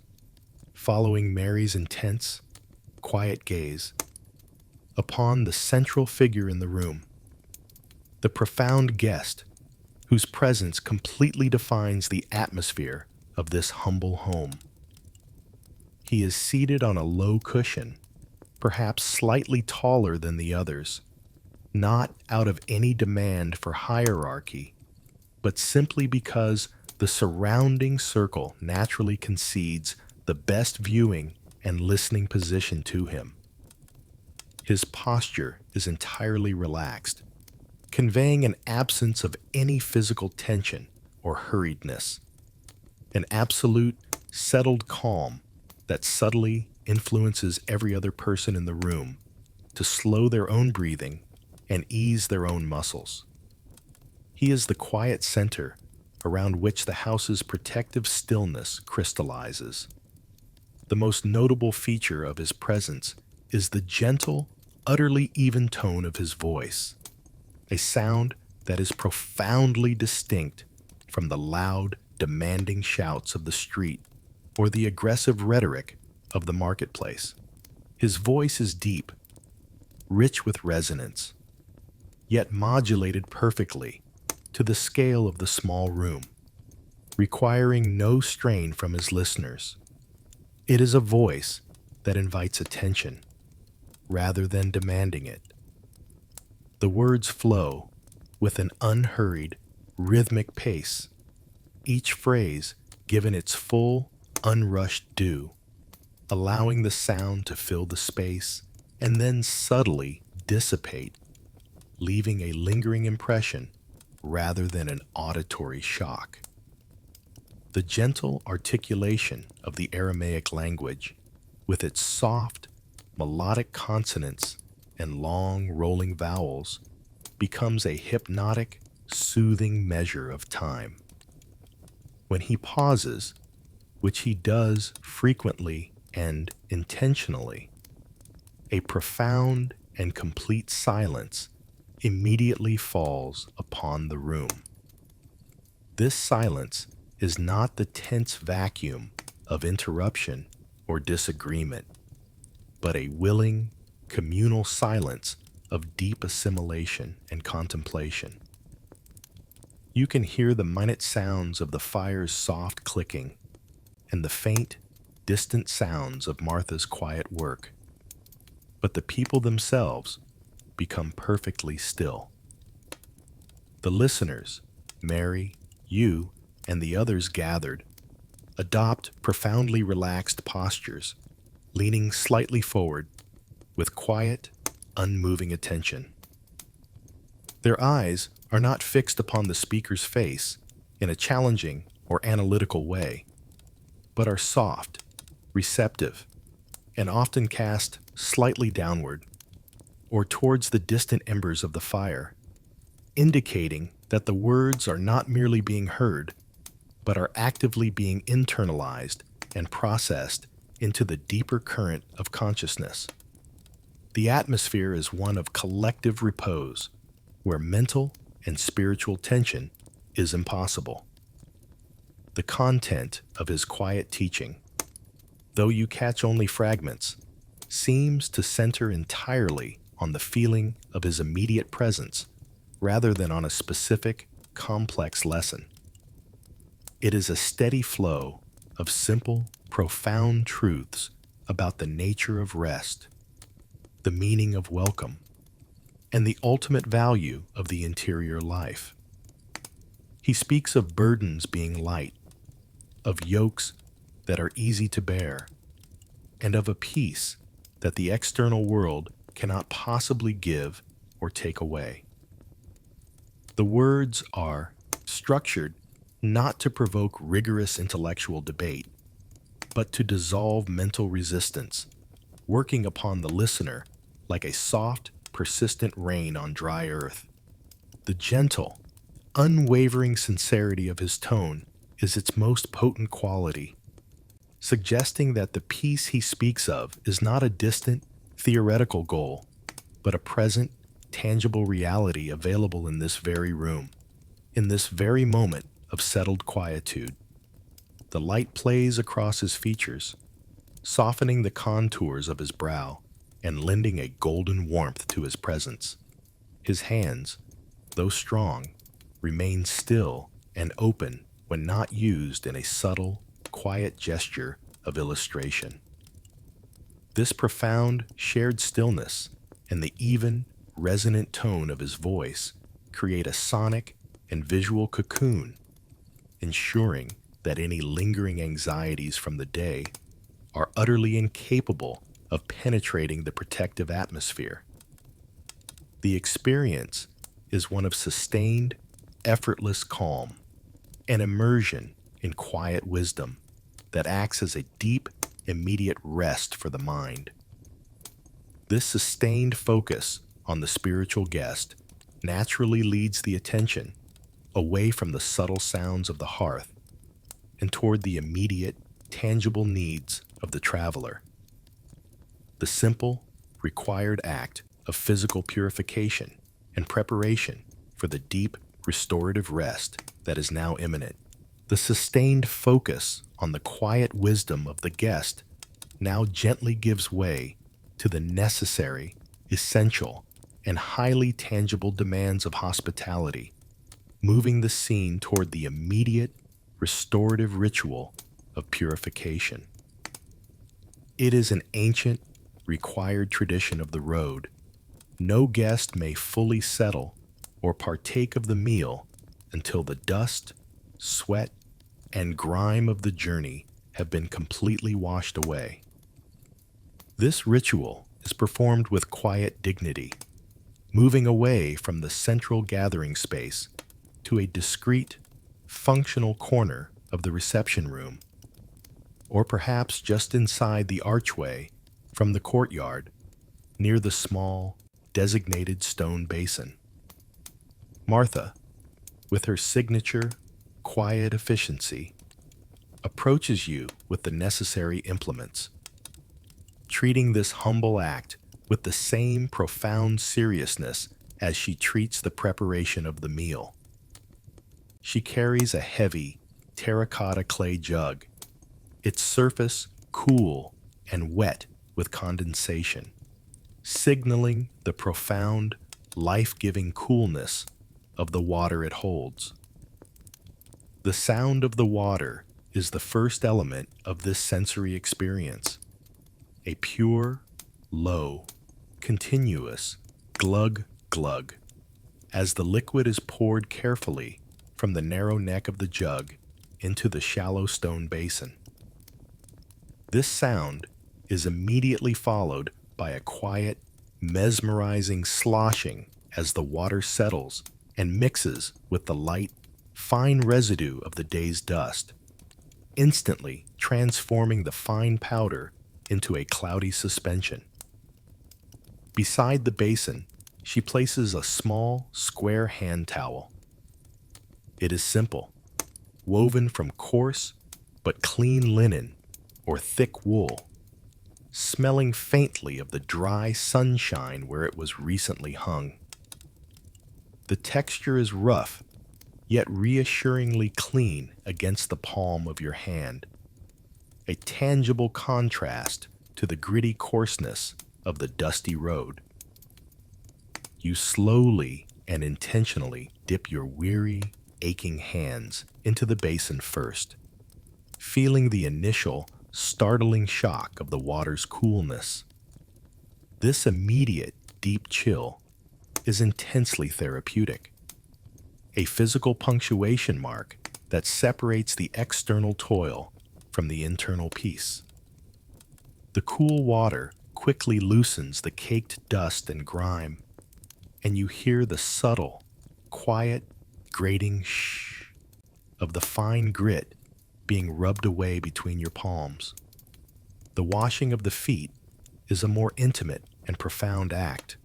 following Mary's intense, quiet gaze, upon the central figure in the room, the profound guest whose presence completely defines the atmosphere of this humble home. He is seated on a low cushion, perhaps slightly taller than the others, not out of any demand for hierarchy, but simply because the surrounding circle naturally concedes the best viewing and listening position to him. His posture is entirely relaxed, conveying an absence of any physical tension or hurriedness, an absolute, settled calm that subtly influences every other person in the room to slow their own breathing and ease their own muscles. He is the quiet center around which the house's protective stillness crystallizes. The most notable feature of his presence is the gentle, utterly even tone of his voice, a sound that is profoundly distinct from the loud, demanding shouts of the street or the aggressive rhetoric of the marketplace. His voice is deep, rich with resonance, yet modulated perfectly to the scale of the small room, requiring no strain from his listeners. It is a voice that invites attention rather than demanding it. The words flow with an unhurried, rhythmic pace, each phrase given its full, unrushed due, allowing the sound to fill the space and then subtly dissipate, leaving a lingering impression rather than an auditory shock. The gentle articulation of the Aramaic language, with its soft, melodic consonants and long, rolling vowels, becomes a hypnotic, soothing measure of time. When he pauses, which he does frequently and intentionally, a profound and complete silence immediately falls upon the room. This silence is not the tense vacuum of interruption or disagreement, but a willing, communal silence of deep assimilation and contemplation. You can hear the minute sounds of the fire's soft clicking and the faint, distant sounds of Martha's quiet work, but the people themselves become perfectly still. The listeners, Mary, you, and the others gathered, adopt profoundly relaxed postures, leaning slightly forward with quiet, unmoving attention. Their eyes are not fixed upon the speaker's face in a challenging or analytical way, but are soft, receptive, and often cast slightly downward or towards the distant embers of the fire, indicating that the words are not merely being heard, but are actively being internalized and processed into the deeper current of consciousness. The atmosphere is one of collective repose, where mental and spiritual tension is impossible. The content of his quiet teaching, though you catch only fragments, seems to center entirely on the feeling of his immediate presence rather than on a specific, complex lesson. It is a steady flow of simple, profound truths about the nature of rest, the meaning of welcome, and the ultimate value of the interior life. He speaks of burdens being light, of yokes that are easy to bear, and of a peace that the external world cannot possibly give or take away. The words are structured not to provoke rigorous intellectual debate, but to dissolve mental resistance, working upon the listener like a soft, persistent rain on dry earth. The gentle, unwavering sincerity of his tone is its most potent quality, suggesting that the peace he speaks of is not a distant, theoretical goal, but a present, tangible reality available in this very room, in this very moment of settled quietude. The light plays across his features, softening the contours of his brow and lending a golden warmth to his presence. His hands, though strong, remain still and open when not used in a subtle, quiet gesture of illustration. This profound, shared stillness and the even, resonant tone of his voice create a sonic and visual cocoon, ensuring that any lingering anxieties from the day are utterly incapable of penetrating the protective atmosphere. The experience is one of sustained, effortless calm, an immersion in quiet wisdom that acts as a deep, immediate rest for the mind. This sustained focus on the spiritual guest naturally leads the attention away from the subtle sounds of the hearth and toward the immediate, tangible needs of the traveler. The simple, required act of physical purification and preparation for the deep, restorative rest that is now imminent. The sustained focus on the quiet wisdom of the guest now gently gives way to the necessary, essential, and highly tangible demands of hospitality, moving the scene toward the immediate, restorative ritual of purification. It is an ancient, required tradition of the road. No guest may fully settle or partake of the meal until the dust, sweat, and grime of the journey have been completely washed away. This ritual is performed with quiet dignity, moving away from the central gathering space to a discreet, functional corner of the reception room, or perhaps just inside the archway from the courtyard near the small, designated stone basin. Martha, with her signature, quiet efficiency, approaches you with the necessary implements, treating this humble act with the same profound seriousness as she treats the preparation of the meal. She carries a heavy, terracotta clay jug, its surface cool and wet with condensation, signaling the profound, life-giving coolness of the water it holds. The sound of the water is the first element of this sensory experience, a pure, low, continuous glug-glug, as the liquid is poured carefully from the narrow neck of the jug into the shallow stone basin. This sound is immediately followed by a quiet, mesmerizing sloshing as the water settles and mixes with the light, fine residue of the day's dust, instantly transforming the fine powder into a cloudy suspension. Beside the basin, she places a small, square hand towel. It is simple, woven from coarse but clean linen or thick wool, smelling faintly of the dry sunshine where it was recently hung. The texture is rough, yet reassuringly clean against the palm of your hand, a tangible contrast to the gritty coarseness of the dusty road. You slowly and intentionally dip your weary, aching hands into the basin first, feeling the initial, startling shock of the water's coolness. This immediate, deep chill is intensely therapeutic, a physical punctuation mark that separates the external toil from the internal peace. The cool water quickly loosens the caked dust and grime, and you hear the subtle, quiet, grating shh of the fine grit being rubbed away between your palms. The washing of the feet is a more intimate and profound act,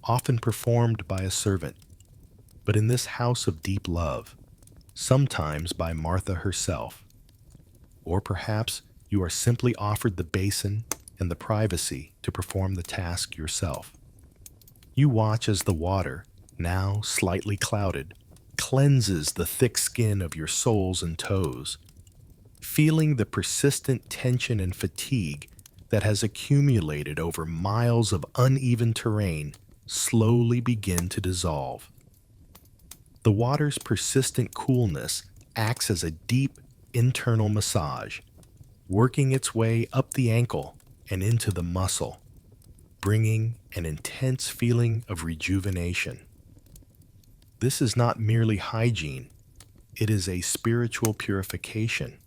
often performed by a servant, but in this house of deep love, sometimes by Martha herself. Or perhaps you are simply offered the basin and the privacy to perform the task yourself. You watch as the water, now slightly clouded, cleanses the thick skin of your soles and toes, feeling the persistent tension and fatigue that has accumulated over miles of uneven terrain slowly begin to dissolve. The water's persistent coolness acts as a deep internal massage, working its way up the ankle and into the muscle, bringing an intense feeling of rejuvenation. This is not merely hygiene, it is a spiritual purification,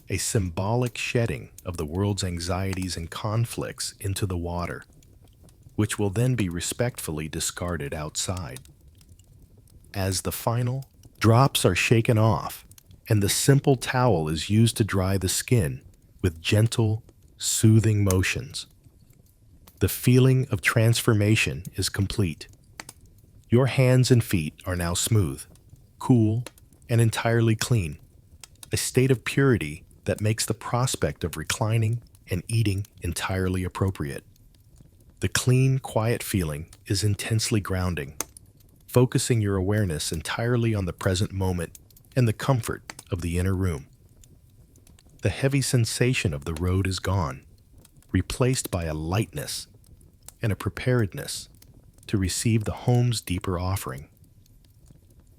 a symbolic shedding of the world's anxieties and conflicts into the water, which will then be respectfully discarded outside. As the final drops are shaken off, and the simple towel is used to dry the skin with gentle, soothing motions, the feeling of transformation is complete. Your hands and feet are now smooth, cool, and entirely clean, a state of purity that makes the prospect of reclining and eating entirely appropriate. The clean, quiet feeling is intensely grounding, focusing your awareness entirely on the present moment and the comfort of the inner room. The heavy sensation of the road is gone, replaced by a lightness and a preparedness to receive the home's deeper offering.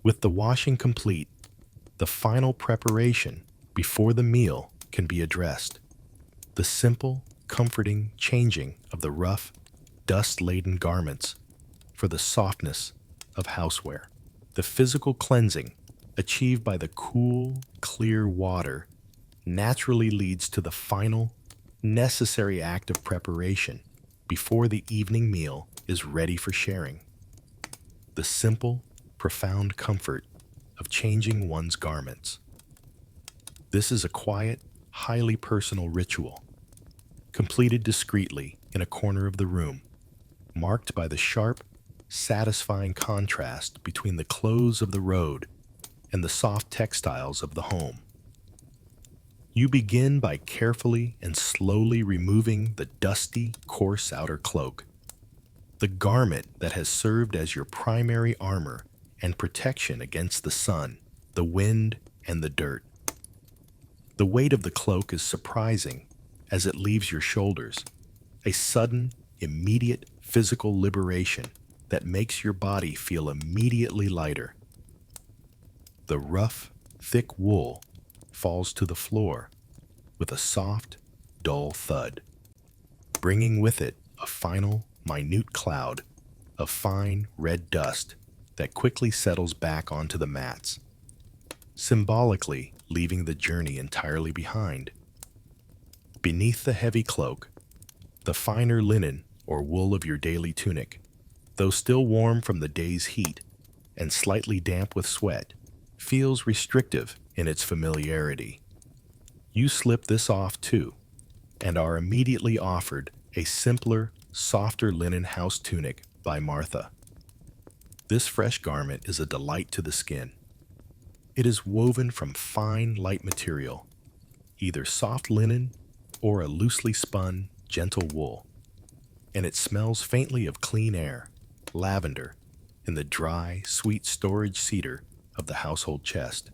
With the washing complete, the final preparation before the meal can be addressed. The simple, comforting changing of the rough, dust-laden garments for the softness of houseware. The physical cleansing achieved by the cool, clear water naturally leads to the final, necessary act of preparation before the evening meal is ready for sharing. The simple, profound comfort of changing one's garments. This is a quiet, highly personal ritual, completed discreetly in a corner of the room, marked by the sharp, satisfying contrast between the clothes of the road and the soft textiles of the home. You begin by carefully and slowly removing the dusty, coarse outer cloak, the garment that has served as your primary armor and protection against the sun, the wind, and the dirt. The weight of the cloak is surprising as it leaves your shoulders, a sudden, immediate physical liberation that makes your body feel immediately lighter. The rough, thick wool falls to the floor with a soft, dull thud, bringing with it a final, minute cloud of fine, red dust that quickly settles back onto the mats, symbolically leaving the journey entirely behind. Beneath the heavy cloak, the finer linen or wool of your daily tunic, though still warm from the day's heat and slightly damp with sweat, feels restrictive in its familiarity. You slip this off too, and are immediately offered a simpler, softer linen house tunic by Martha. This fresh garment is a delight to the skin. It is woven from fine, light material, either soft linen or a loosely spun, gentle wool, and it smells faintly of clean air, lavender, and the dry, sweet storage cedar of the household chest.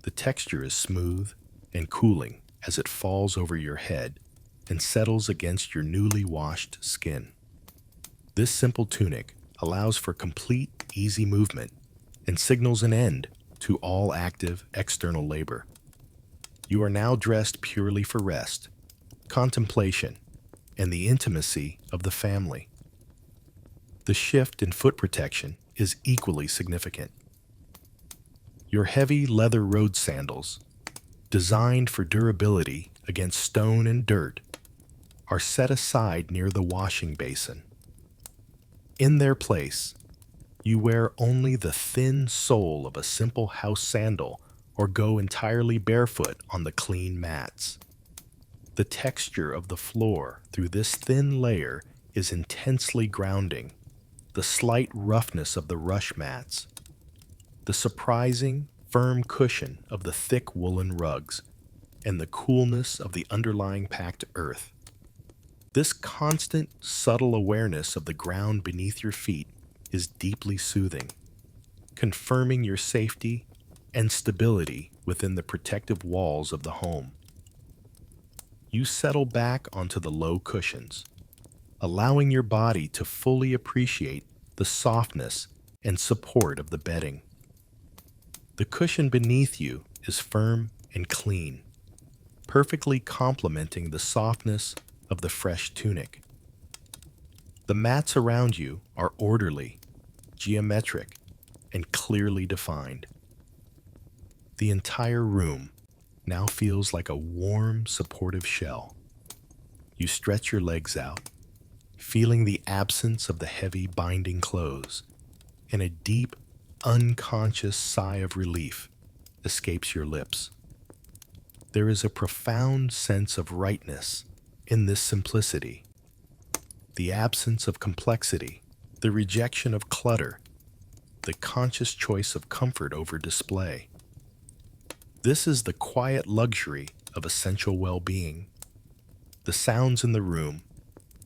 The texture is smooth and cooling as it falls over your head and settles against your newly washed skin. This simple tunic allows for complete, easy movement and signals an end to all active external labor. You are now dressed purely for rest, contemplation, and the intimacy of the family. The shift in foot protection is equally significant. Your heavy leather road sandals, designed for durability against stone and dirt, are set aside near the washing basin. In their place, you wear only the thin sole of a simple house sandal or go entirely barefoot on the clean mats. The texture of the floor through this thin layer is intensely grounding. The slight roughness of the rush mats, the surprising, firm cushion of the thick woolen rugs, and the coolness of the underlying packed earth. This constant, subtle awareness of the ground beneath your feet is deeply soothing, confirming your safety and stability within the protective walls of the home. You settle back onto the low cushions, allowing your body to fully appreciate the softness and support of the bedding. The cushion beneath you is firm and clean, perfectly complementing the softness of the fresh tunic. The mats around you are orderly, geometric, and clearly defined. The entire room now feels like a warm, supportive shell. You stretch your legs out, feeling the absence of the heavy binding clothes, and a deep, unconscious sigh of relief escapes your lips. There is a profound sense of rightness in this simplicity. The absence of complexity, the rejection of clutter, the conscious choice of comfort over display. This is the quiet luxury of essential well-being. The sounds in the room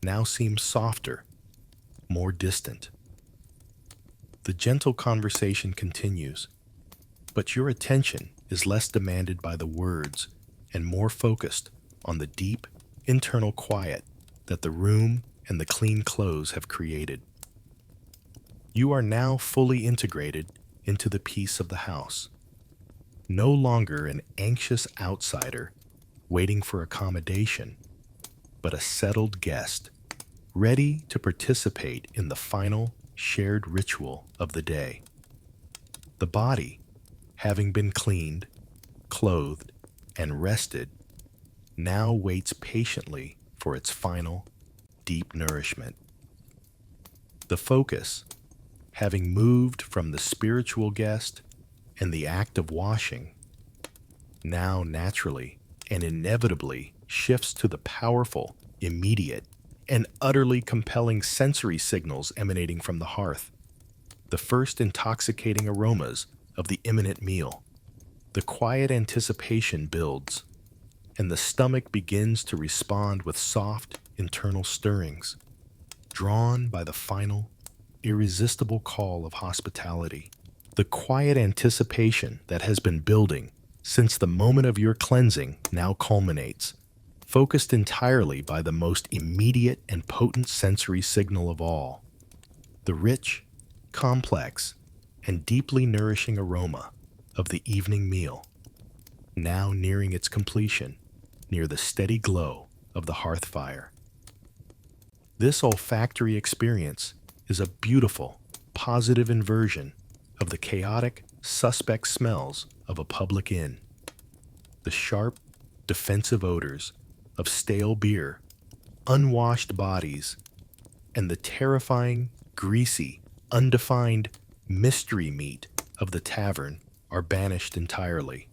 now seem softer, more distant. The gentle conversation continues, but your attention is less demanded by the words and more focused on the deep, internal quiet that the room and the clean clothes have created. You are now fully integrated into the peace of the house, no longer an anxious outsider waiting for accommodation, but a settled guest, ready to participate in the final shared ritual of the day. The body, having been cleaned, clothed, and rested, now waits patiently for its final, deep nourishment. The focus, having moved from the spiritual guest and the act of washing, now naturally and inevitably shifts to the powerful, immediate, and utterly compelling sensory signals emanating from the hearth, the first intoxicating aromas of the imminent meal. The quiet anticipation builds, and the stomach begins to respond with soft, internal stirrings, drawn by the final, irresistible call of hospitality. The quiet anticipation that has been building since the moment of your cleansing now culminates, focused entirely by the most immediate and potent sensory signal of all, the rich, complex, and deeply nourishing aroma of the evening meal, now nearing its completion near the steady glow of the hearth fire. This olfactory experience is a beautiful, positive inversion of the chaotic, suspect smells of a public inn. The sharp, defensive odors of stale beer, unwashed bodies, and the terrifying, greasy, undefined mystery meat of the tavern are banished entirely.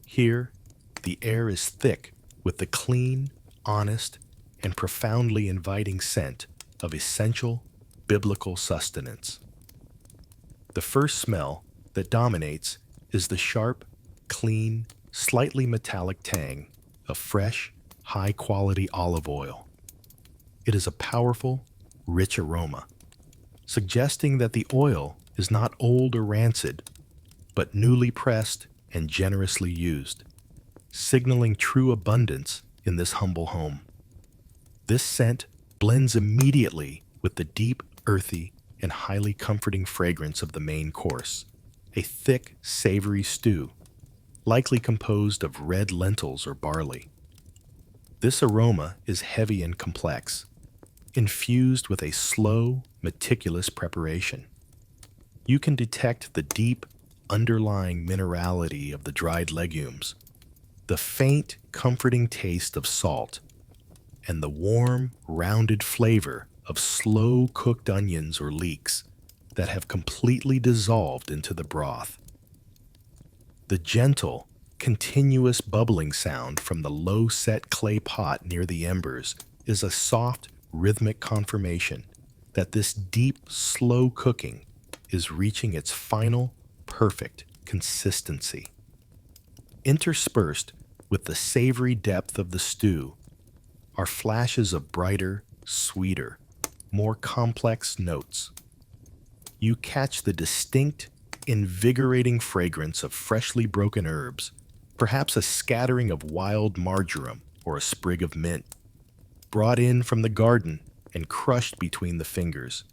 Here, the air is thick with the clean, honest, and profoundly inviting scent of essential, biblical sustenance. The first smell that dominates is the sharp, clean, slightly metallic tang of fresh, high-quality olive oil. It is a powerful, rich aroma, suggesting that the oil is not old or rancid, but newly pressed and generously used, signaling true abundance in this humble home. This scent blends immediately with the deep, earthy, and highly comforting fragrance of the main course, a thick, savory stew, likely composed of red lentils or barley. This aroma is heavy and complex, infused with a slow, meticulous preparation. You can detect the deep, underlying minerality of the dried legumes, the faint, comforting taste of salt, and the warm, rounded flavor of slow-cooked onions or leeks that have completely dissolved into the broth. The gentle, continuous bubbling sound from the low-set clay pot near the embers is a soft, rhythmic confirmation that this deep, slow cooking is reaching its final, perfect consistency. Interspersed with the savory depth of the stew are flashes of brighter, sweeter, more complex notes. You catch the distinct, invigorating fragrance of freshly broken herbs, perhaps a scattering of wild marjoram or a sprig of mint, brought in from the garden and crushed between the fingers,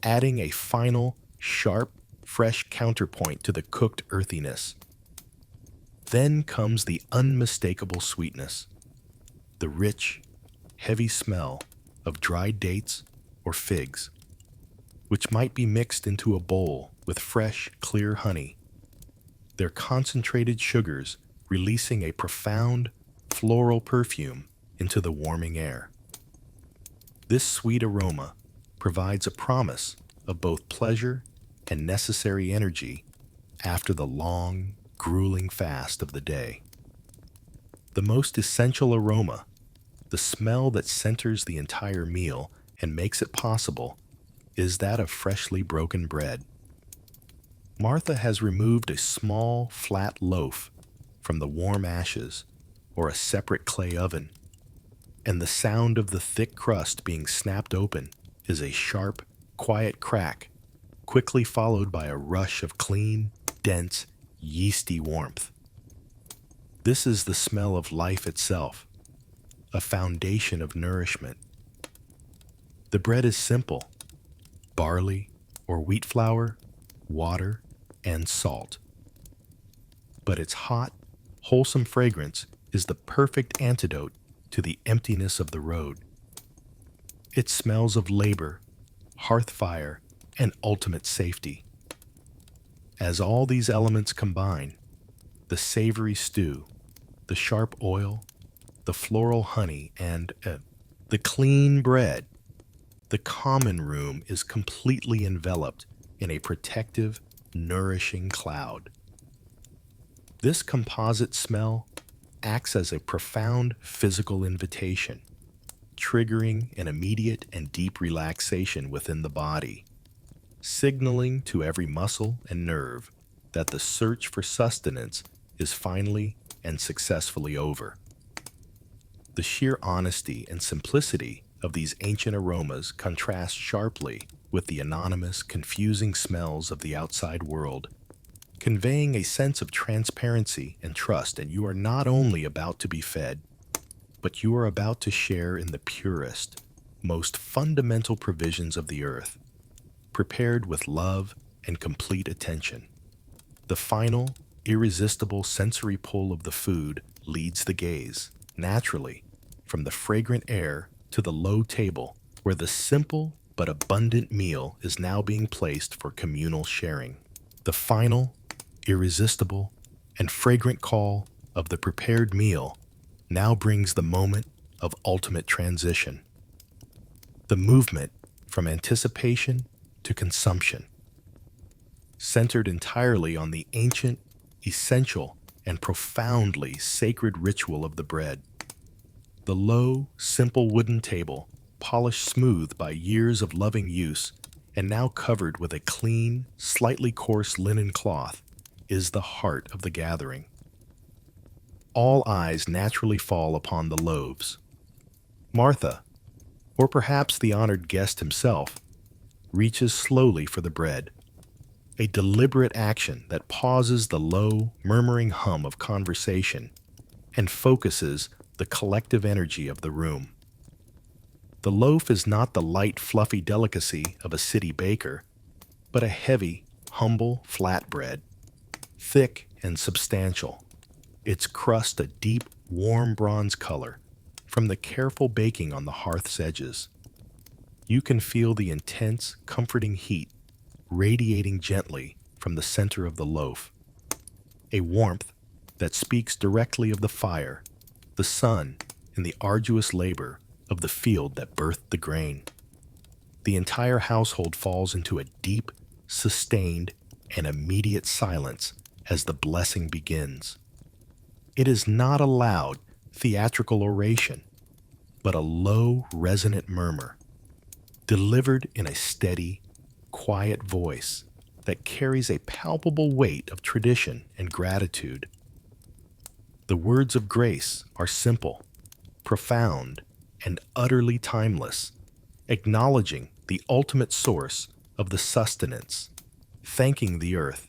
adding a final, sharp, fresh counterpoint to the cooked earthiness. Then comes the unmistakable sweetness, the rich, heavy smell of dried dates or figs, which might be mixed into a bowl with fresh, clear honey, their concentrated sugars releasing a profound, floral perfume into the warming air. This sweet aroma provides a promise of both pleasure and necessary energy after the long, grueling fast of the day. The most essential aroma, the smell that centers the entire meal and makes it possible, is that of freshly broken bread. Martha has removed a small, flat loaf from the warm ashes or a separate clay oven, and the sound of the thick crust being snapped open is a sharp, quiet crack, quickly followed by a rush of clean, dense, yeasty warmth. This is the smell of life itself, a foundation of nourishment. The bread is simple: barley or wheat flour, water, and salt. But its hot, wholesome fragrance is the perfect antidote to the emptiness of the road. It smells of labor, hearth fire, and ultimate safety. As all these elements combine, the savory stew, the sharp oil, the floral honey, and the clean bread, the common room is completely enveloped in a protective, nourishing cloud. This composite smell acts as a profound physical invitation, triggering an immediate and deep relaxation within the body, signaling to every muscle and nerve that the search for sustenance is finally and successfully over. The sheer honesty and simplicity of these ancient aromas contrast sharply with the anonymous, confusing smells of the outside world, conveying a sense of transparency and trust. And you are not only about to be fed, but you are about to share in the purest, most fundamental provisions of the earth, prepared with love and complete attention. The final, irresistible sensory pull of the food leads the gaze, naturally, from the fragrant air to the low table, where the simple but abundant meal is now being placed for communal sharing. The final, irresistible, and fragrant call of the prepared meal now brings the moment of ultimate transition. The movement from anticipation to consumption, centered entirely on the ancient, essential, and profoundly sacred ritual of the bread. The low, simple wooden table, polished smooth by years of loving use, and now covered with a clean, slightly coarse linen cloth, is the heart of the gathering. all eyes naturally fall upon the loaves. Martha, or perhaps the honored guest himself, reaches slowly for the bread, a deliberate action that pauses the low, murmuring hum of conversation and focuses the collective energy of the room. The loaf is not the light, fluffy delicacy of a city baker, but a heavy, humble flatbread, thick and substantial, its crust a deep, warm bronze color from the careful baking on the hearth's edges. You can feel the intense, comforting heat radiating gently from the center of the loaf, a warmth that speaks directly of the fire, the sun, and the arduous labor of the field that birthed the grain. The entire household falls into a deep, sustained, and immediate silence as the blessing begins. It is not a loud, theatrical oration, but a low, resonant murmur, delivered in a steady, quiet voice that carries a palpable weight of tradition and gratitude. The words of grace are simple, profound, and utterly timeless, acknowledging the ultimate source of the sustenance, thanking the earth,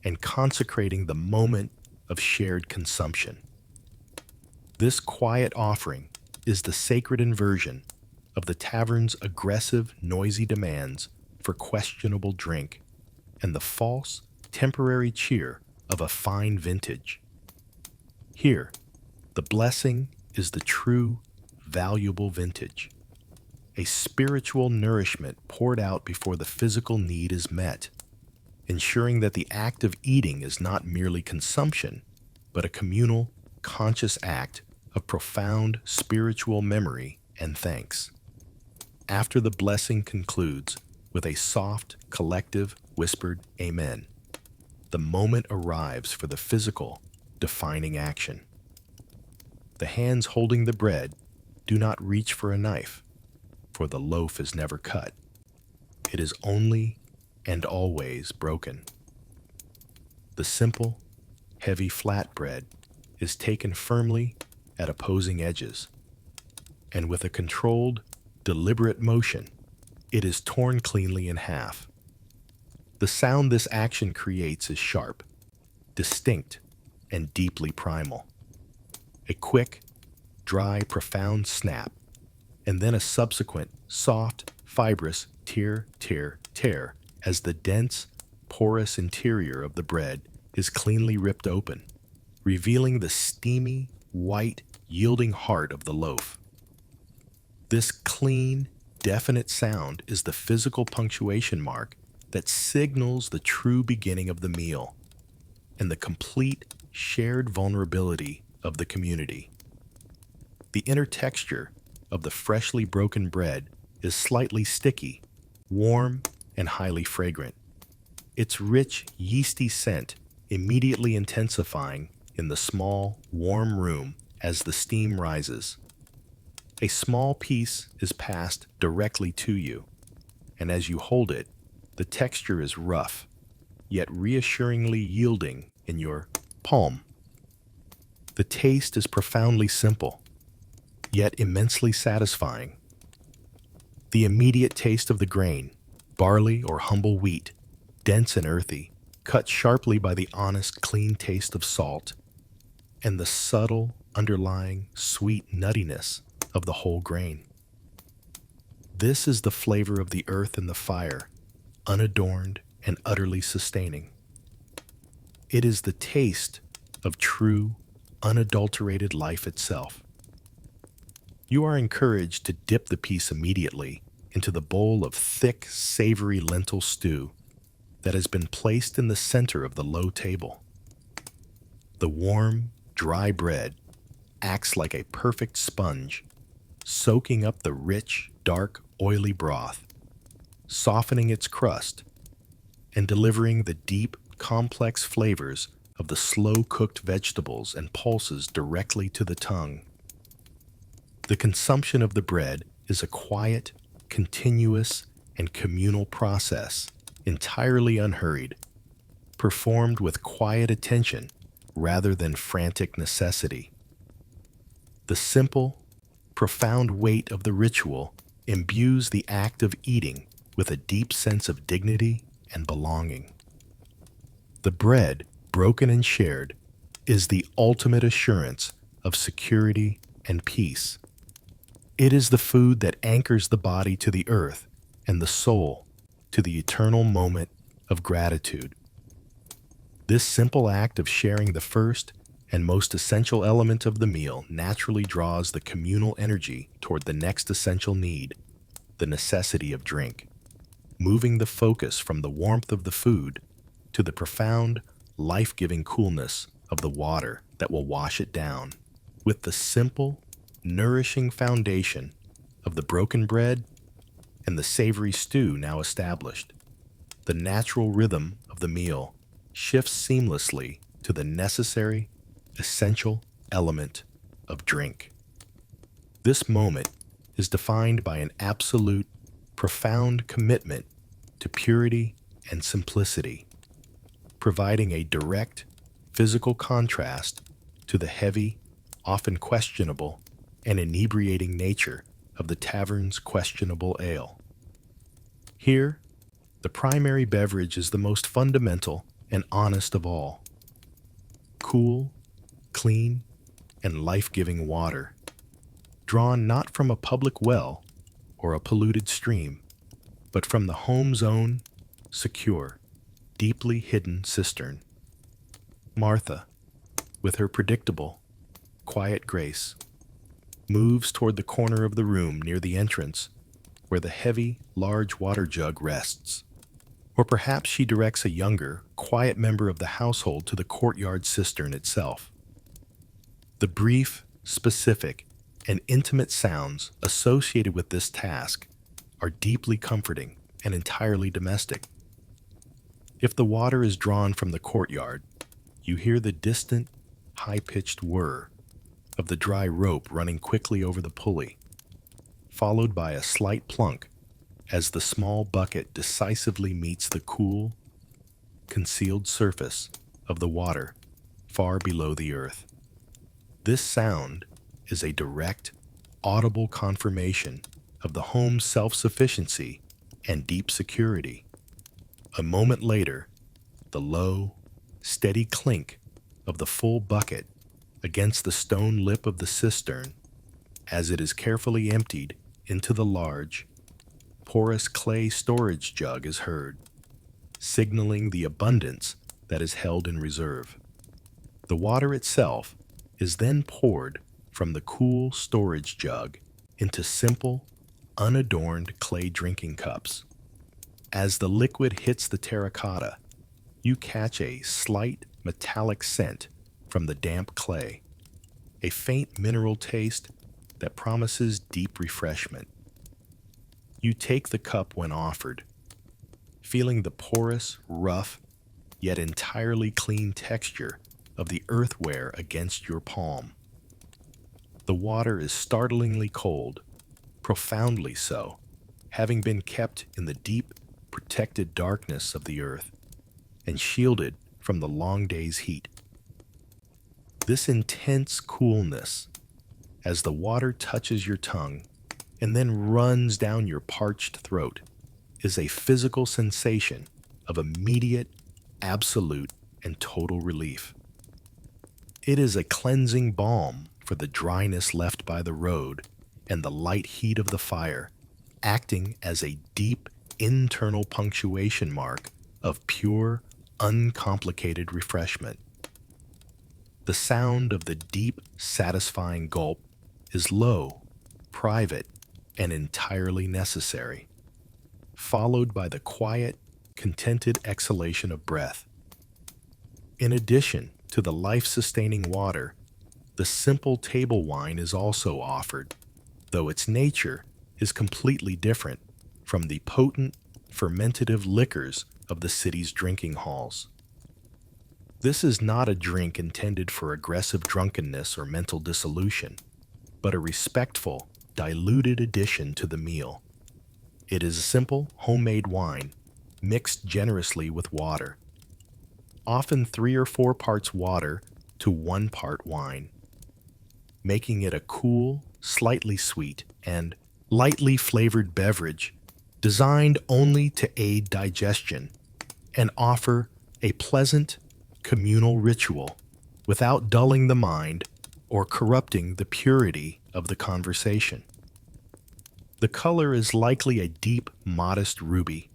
and consecrating the moment of shared consumption. This quiet offering is the sacred inversion of the tavern's aggressive, noisy demands for questionable drink and the false, temporary cheer of a fine vintage. Here, the blessing is the true, valuable vintage, a spiritual nourishment poured out before the physical need is met, ensuring that the act of eating is not merely consumption, but a communal, conscious act of profound spiritual memory and thanks. After the blessing concludes with a soft, collective, whispered Amen, the moment arrives for the physical, defining action. The hands holding the bread do not reach for a knife, for the loaf is never cut. It is only and always broken. The simple, heavy flatbread is taken firmly at opposing edges, and with a controlled, deliberate motion, it is torn cleanly in half. The sound this action creates is sharp, distinct, and deeply primal. A quick, dry, profound snap, and then a subsequent, soft, fibrous tear, tear, tear as the dense, porous interior of the bread is cleanly ripped open, revealing the steamy, white, yielding heart of the loaf. This clean, definite sound is the physical punctuation mark that signals the true beginning of the meal and the complete shared vulnerability of the community. The inner texture of the freshly broken bread is slightly sticky, warm, and highly fragrant, its rich, yeasty scent immediately intensifying in the small, warm room as the steam rises. A small piece is passed directly to you, and as you hold it, the texture is rough, yet reassuringly yielding in your palm. The taste is profoundly simple, yet immensely satisfying. The immediate taste of the grain, barley or humble wheat, dense and earthy, cut sharply by the honest, clean taste of salt, and the subtle, underlying, sweet nuttiness of the whole grain. This is the flavor of the earth and the fire, unadorned and utterly sustaining. It is the taste of true, unadulterated life itself. You are encouraged to dip the piece immediately into the bowl of thick, savory lentil stew that has been placed in the center of the low table. The warm, dry bread acts like a perfect sponge, soaking up the rich, dark, oily broth, softening its crust, and delivering the deep, complex flavors of the slow-cooked vegetables and pulses directly to the tongue. The consumption of the bread is a quiet, continuous, and communal process, entirely unhurried, performed with quiet attention rather than frantic necessity. The simple, profound weight of the ritual imbues the act of eating with a deep sense of dignity and belonging. The bread, broken and shared, is the ultimate assurance of security and peace. It is the food that anchors the body to the earth and the soul to the eternal moment of gratitude. This simple act of sharing the first and most essential element of the meal naturally draws the communal energy toward the next essential need, the necessity of drink, moving the focus from the warmth of the food to the profound, life-giving coolness of the water that will wash it down. With the simple, nourishing foundation of the broken bread and the savory stew now established, the natural rhythm of the meal shifts seamlessly to the necessary, essential element of drink. This moment is defined by an absolute, profound commitment to purity and simplicity, providing a direct, physical contrast to the heavy, often questionable, and inebriating nature of the tavern's questionable ale. Here, the primary beverage is the most fundamental and honest of all. Cool, clean, and life-giving water, drawn not from a public well or a polluted stream, but from the home's own, secure, deeply hidden cistern. Martha, with her predictable, quiet grace, moves toward the corner of the room near the entrance where the heavy, large water jug rests. Or perhaps she directs a younger, quiet member of the household to the courtyard cistern itself. The brief, specific, and intimate sounds associated with this task are deeply comforting and entirely domestic. If the water is drawn from the courtyard, you hear the distant, high-pitched whir of the dry rope running quickly over the pulley, followed by a slight plunk as the small bucket decisively meets the cool, concealed surface of the water far below the earth. This sound is a direct, audible confirmation of the home's self-sufficiency and deep security. A moment later, the low, steady clink of the full bucket against the stone lip of the cistern as it is carefully emptied into the large, porous clay storage jug is heard, signaling the abundance that is held in reserve. The water itself is then poured from the cool storage jug into simple, unadorned clay drinking cups. As the liquid hits the terracotta, you catch a slight metallic scent from the damp clay, a faint mineral taste that promises deep refreshment. You take the cup when offered, feeling the porous, rough, yet entirely clean texture of the earthenware against your palm. The water is startlingly cold, profoundly so, having been kept in the deep, protected darkness of the earth and shielded from the long day's heat. This intense coolness, as the water touches your tongue and then runs down your parched throat, is a physical sensation of immediate, absolute, and total relief. It is a cleansing balm for the dryness left by the road and the light heat of the fire, acting as a deep internal punctuation mark of pure, uncomplicated refreshment. The sound of the deep, satisfying gulp is low, private, and entirely necessary, followed by the quiet, contented exhalation of breath. In addition to the life-sustaining water, the simple table wine is also offered, though its nature is completely different from the potent, fermentative liquors of the city's drinking halls. This is not a drink intended for aggressive drunkenness or mental dissolution, but a respectful, diluted addition to the meal. It is a simple, homemade wine, mixed generously with water. Often 3 or 4 parts water to 1 part wine, making it a cool, slightly sweet, and lightly flavored beverage designed only to aid digestion and offer a pleasant communal ritual without dulling the mind or corrupting the purity of the conversation. The color is likely a deep, modest ruby,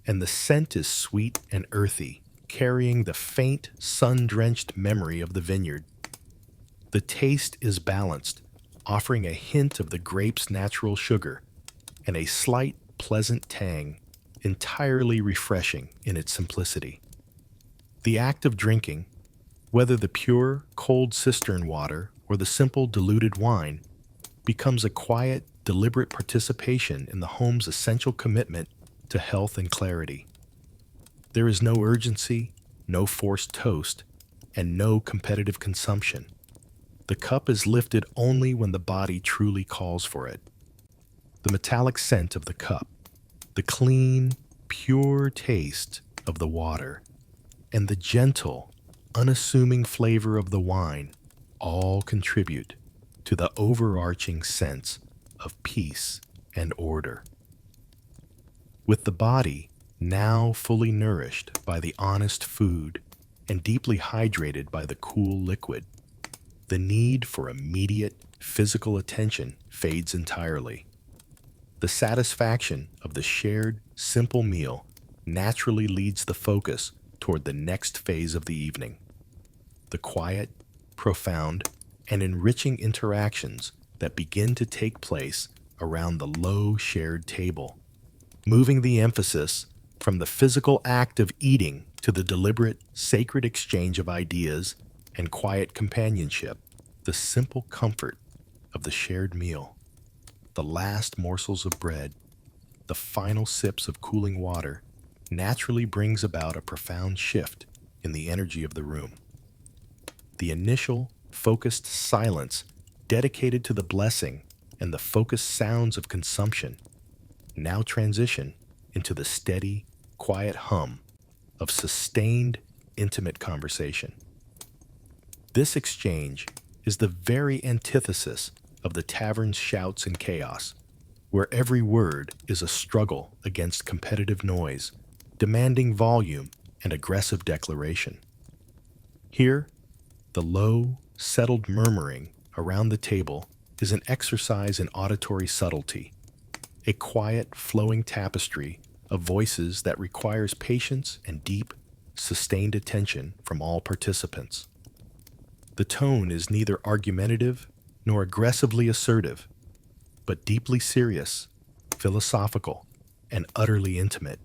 and the scent is sweet and earthy, carrying the faint, sun-drenched memory of the vineyard. The taste is balanced, offering a hint of the grape's natural sugar and a slight, pleasant tang, entirely refreshing in its simplicity. The act of drinking, whether the pure, cold cistern water or the simple diluted wine, becomes a quiet, deliberate participation in the home's essential commitment to health and clarity. There is no urgency, no forced toast, and no competitive consumption. The cup is lifted only when the body truly calls for it. The metallic scent of the cup, the clean, pure taste of the water, and the gentle, unassuming flavor of the wine all contribute to the overarching sense of peace and order. With the body now fully nourished by the honest food and deeply hydrated by the cool liquid, the need for immediate physical attention fades entirely. The satisfaction of the shared, simple meal naturally leads the focus toward the next phase of the evening. The quiet, profound, and enriching interactions that begin to take place around the low shared table, moving the emphasis from the physical act of eating to the deliberate, sacred exchange of ideas and quiet companionship. The simple comfort of the shared meal, the last morsels of bread, the final sips of cooling water, naturally brings about a profound shift in the energy of the room. The initial, focused silence dedicated to the blessing and the focused sounds of consumption now transition into the steady, quiet hum of sustained, intimate conversation. This exchange is the very antithesis of the tavern's shouts and chaos, where every word is a struggle against competitive noise, demanding volume and aggressive declaration. Here, the low, settled murmuring around the table is an exercise in auditory subtlety, a quiet, flowing tapestry of voices that requires patience and deep, sustained attention from all participants. The tone is neither argumentative nor aggressively assertive, but deeply serious, philosophical, and utterly intimate.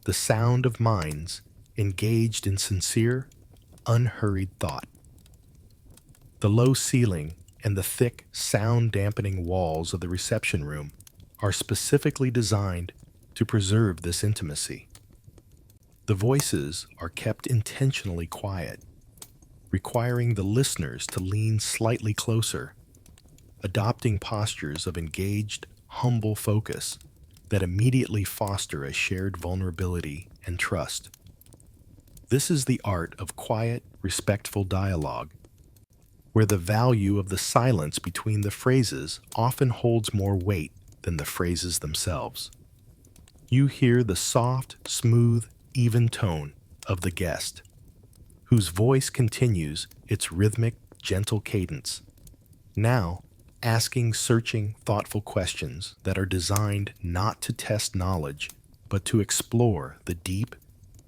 The sound of minds engaged in sincere, unhurried thought. The low ceiling and the thick, sound-dampening walls of the reception room are specifically designed to preserve this intimacy. The voices are kept intentionally quiet, requiring the listeners to lean slightly closer, adopting postures of engaged, humble focus that immediately foster a shared vulnerability and trust. This is the art of quiet, respectful dialogue, where the value of the silence between the phrases often holds more weight than the phrases themselves. You hear the soft, smooth, even tone of the guest, whose voice continues its rhythmic, gentle cadence, now asking searching, thoughtful questions that are designed not to test knowledge, but to explore the deep,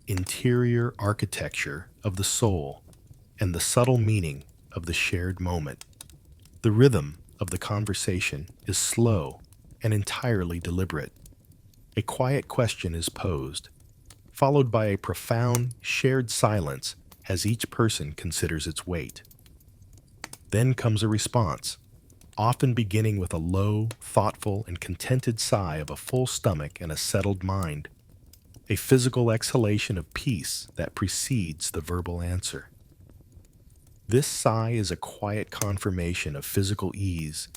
interior architecture of the soul and the subtle meaning of the shared moment. The rhythm of the conversation is slow and entirely deliberate. A quiet question is posed, followed by a profound, shared silence as each person considers its weight. Then comes a response, often beginning with a low, thoughtful, and contented sigh of a full stomach and a settled mind, a physical exhalation of peace that precedes the verbal answer. This sigh is a quiet confirmation of physical ease,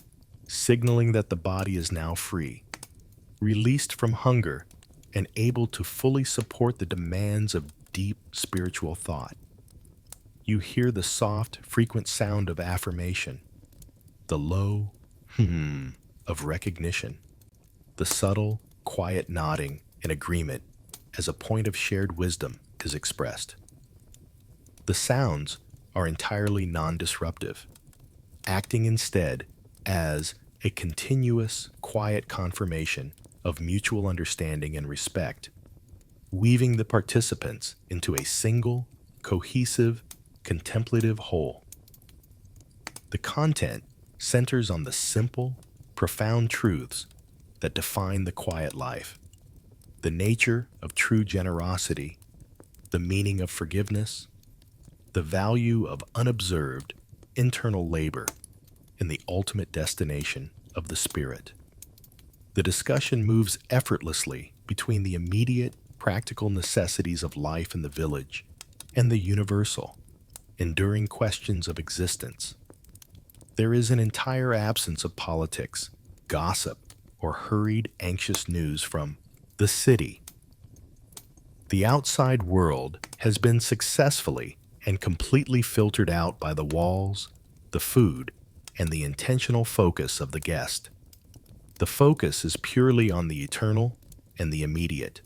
signaling that the body is now free, released from hunger, and able to fully support the demands of deep spiritual thought. You hear the soft, frequent sound of affirmation, the low of recognition, the subtle, quiet nodding in agreement as a point of shared wisdom is expressed. The sounds are entirely non-disruptive, acting instead as a continuous, quiet confirmation of mutual understanding and respect, weaving the participants into a single, cohesive, contemplative whole. The content centers on the simple, profound truths that define the quiet life, the nature of true generosity, the meaning of forgiveness, the value of unobserved internal labor, and the ultimate destination of the spirit. The discussion moves effortlessly between the immediate, practical necessities of life in the village and the universal, enduring questions of existence. There is an entire absence of politics, gossip, or hurried, anxious news from the city. The outside world has been successfully and completely filtered out by the walls, the food, and the intentional focus of the guest. The focus is purely on the eternal and the immediate,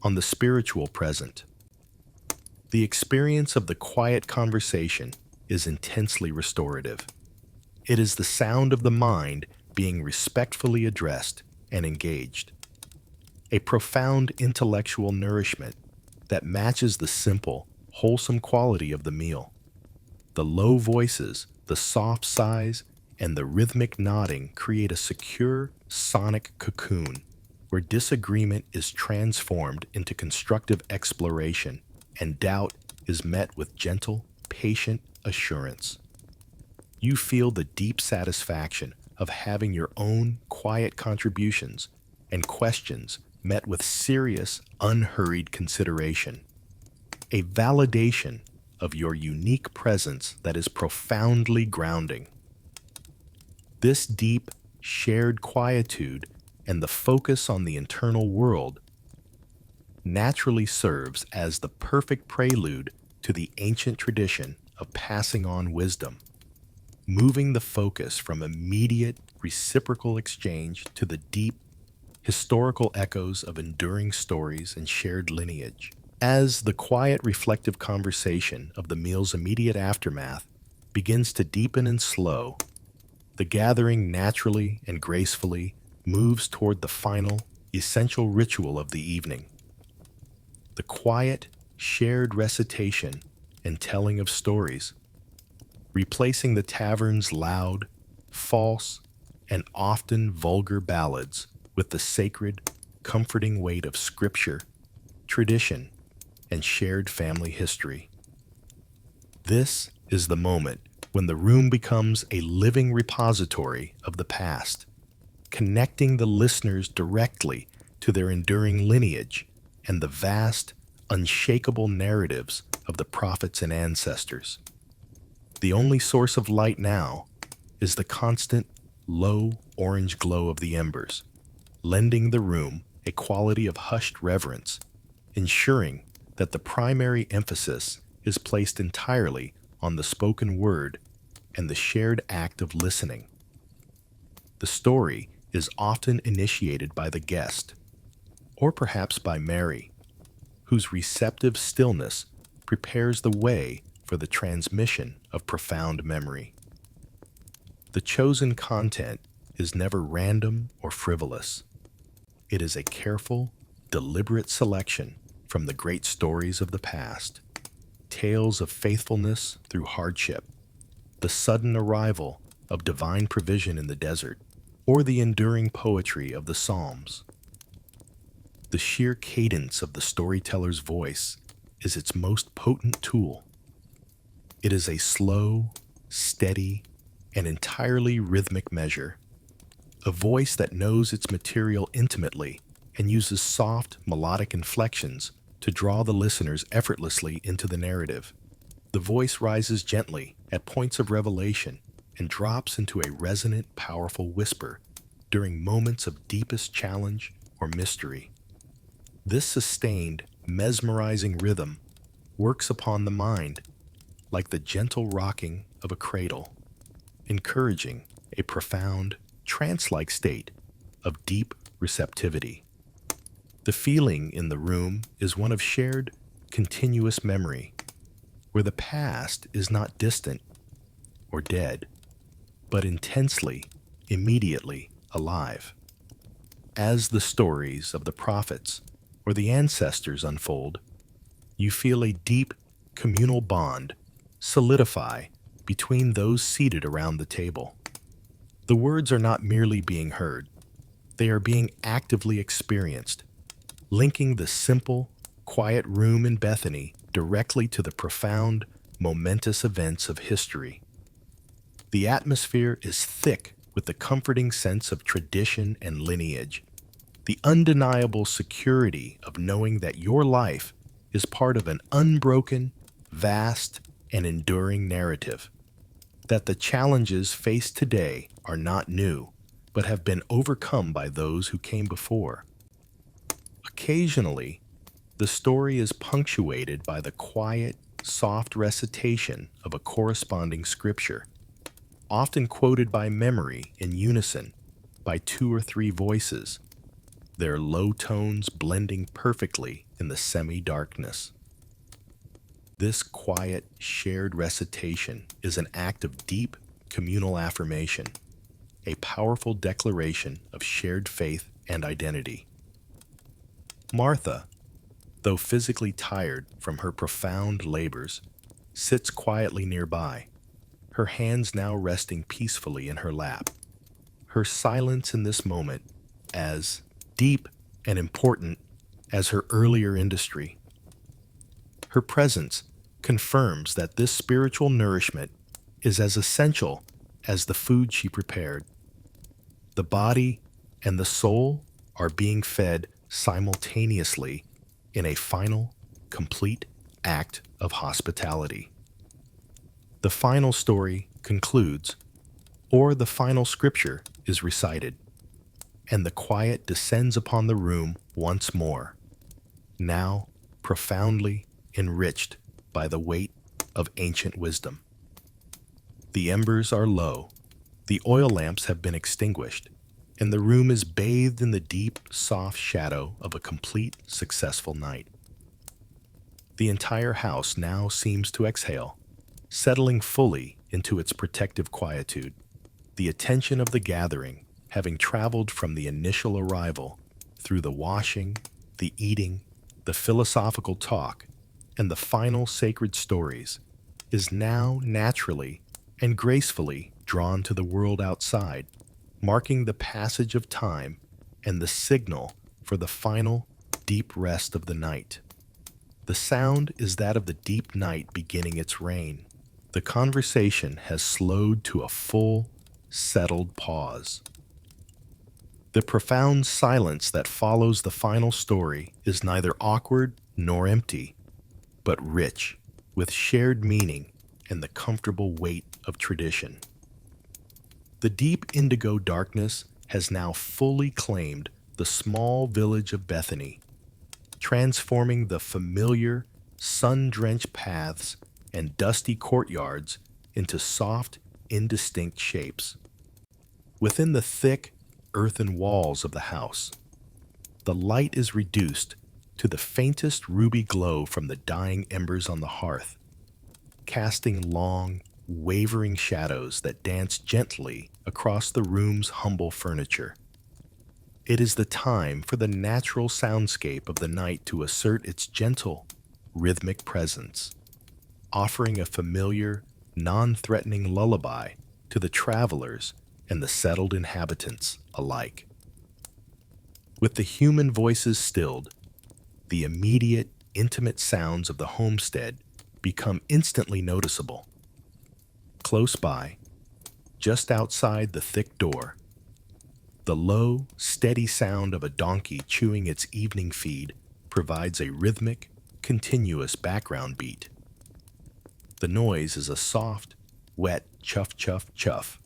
on the spiritual present. The experience of the quiet conversation is intensely restorative. It is the sound of the mind being respectfully addressed and engaged. A profound intellectual nourishment that matches the simple, wholesome quality of the meal. The low voices, the soft sighs, and the rhythmic nodding create a secure, sonic cocoon where disagreement is transformed into constructive exploration and doubt is met with gentle, patient assurance. You feel the deep satisfaction of having your own quiet contributions and questions met with serious, unhurried consideration. A validation of your unique presence that is profoundly grounding. This deep, shared quietude and the focus on the internal world naturally serves as the perfect prelude to the ancient tradition of passing on wisdom, moving the focus from immediate, reciprocal exchange to the deep, historical echoes of enduring stories and shared lineage. As the quiet, reflective conversation of the meal's immediate aftermath begins to deepen and slow, the gathering naturally and gracefully moves toward the final, essential ritual of the evening. The quiet, shared recitation and telling of stories, replacing the tavern's loud, false, and often vulgar ballads with the sacred, comforting weight of scripture, tradition, and shared family history. This is the moment when the room becomes a living repository of the past, connecting the listeners directly to their enduring lineage and the vast, unshakable narratives of the prophets and ancestors. The only source of light now is the constant, low orange glow of the embers, lending the room a quality of hushed reverence, ensuring that the primary emphasis is placed entirely on the spoken word and the shared act of listening. The story is often initiated by the guest, or perhaps by Mary, whose receptive stillness prepares the way for the transmission of profound memory. The chosen content is never random or frivolous. It is a careful, deliberate selection from the great stories of the past, tales of faithfulness through hardship, the sudden arrival of divine provision in the desert, or the enduring poetry of the Psalms. The sheer cadence of the storyteller's voice is its most potent tool. It is a slow, steady, and entirely rhythmic measure, a voice that knows its material intimately and uses soft, melodic inflections to draw the listeners effortlessly into the narrative. The voice rises gently at points of revelation and drops into a resonant, powerful whisper during moments of deepest challenge or mystery. This sustained, mesmerizing rhythm works upon the mind, like the gentle rocking of a cradle, encouraging a profound, trance-like state of deep receptivity. The feeling in the room is one of shared, continuous memory, where the past is not distant or dead, but intensely, immediately alive. As the stories of the prophets or the ancestors unfold, you feel a deep communal bond solidify between those seated around the table. The words are not merely being heard, they are being actively experienced, linking the simple, quiet room in Bethany directly to the profound, momentous events of history. The atmosphere is thick with the comforting sense of tradition and lineage, the undeniable security of knowing that your life is part of an unbroken, vast, and enduring narrative, that the challenges faced today are not new, but have been overcome by those who came before. Occasionally, the story is punctuated by the quiet, soft recitation of a corresponding scripture, often quoted by memory in unison by two or three voices, their low tones blending perfectly in the semi-darkness. This quiet, shared recitation is an act of deep communal affirmation, a powerful declaration of shared faith and identity. Martha, though physically tired from her profound labors, sits quietly nearby, her hands now resting peacefully in her lap. Her silence in this moment as deep and important as her earlier industry. Her presence confirms that this spiritual nourishment is as essential as the food she prepared. The body and the soul are being fed simultaneously in a final, complete act of hospitality. The final story concludes, or the final scripture is recited, and the quiet descends upon the room once more, now profoundly enriched by the weight of ancient wisdom. The embers are low, the oil lamps have been extinguished, and the room is bathed in the deep, soft shadow of a complete, successful night. The entire house now seems to exhale, settling fully into its protective quietude, the attention of the gathering having traveled from the initial arrival through the washing, the eating, the philosophical talk, and the final sacred stories, is now naturally and gracefully drawn to the world outside, marking the passage of time and the signal for the final, deep rest of the night. The sound is that of the deep night beginning its reign. The conversation has slowed to a full, settled pause. The profound silence that follows the final story is neither awkward nor empty, but rich with shared meaning and the comfortable weight of tradition. The deep indigo darkness has now fully claimed the small village of Bethany, transforming the familiar, sun-drenched paths and dusty courtyards into soft, indistinct shapes. Within the thick, earthen walls of the house, the light is reduced to the faintest ruby glow from the dying embers on the hearth, casting long, wavering shadows that dance gently across the room's humble furniture. It is the time for the natural soundscape of the night to assert its gentle, rhythmic presence, offering a familiar, non-threatening lullaby to the travelers and the settled inhabitants alike. With the human voices stilled, the immediate, intimate sounds of the homestead become instantly noticeable. Close by, just outside the thick door, the low, steady sound of a donkey chewing its evening feed provides a rhythmic, continuous background beat. The noise is a soft, wet chuff chuff chuff,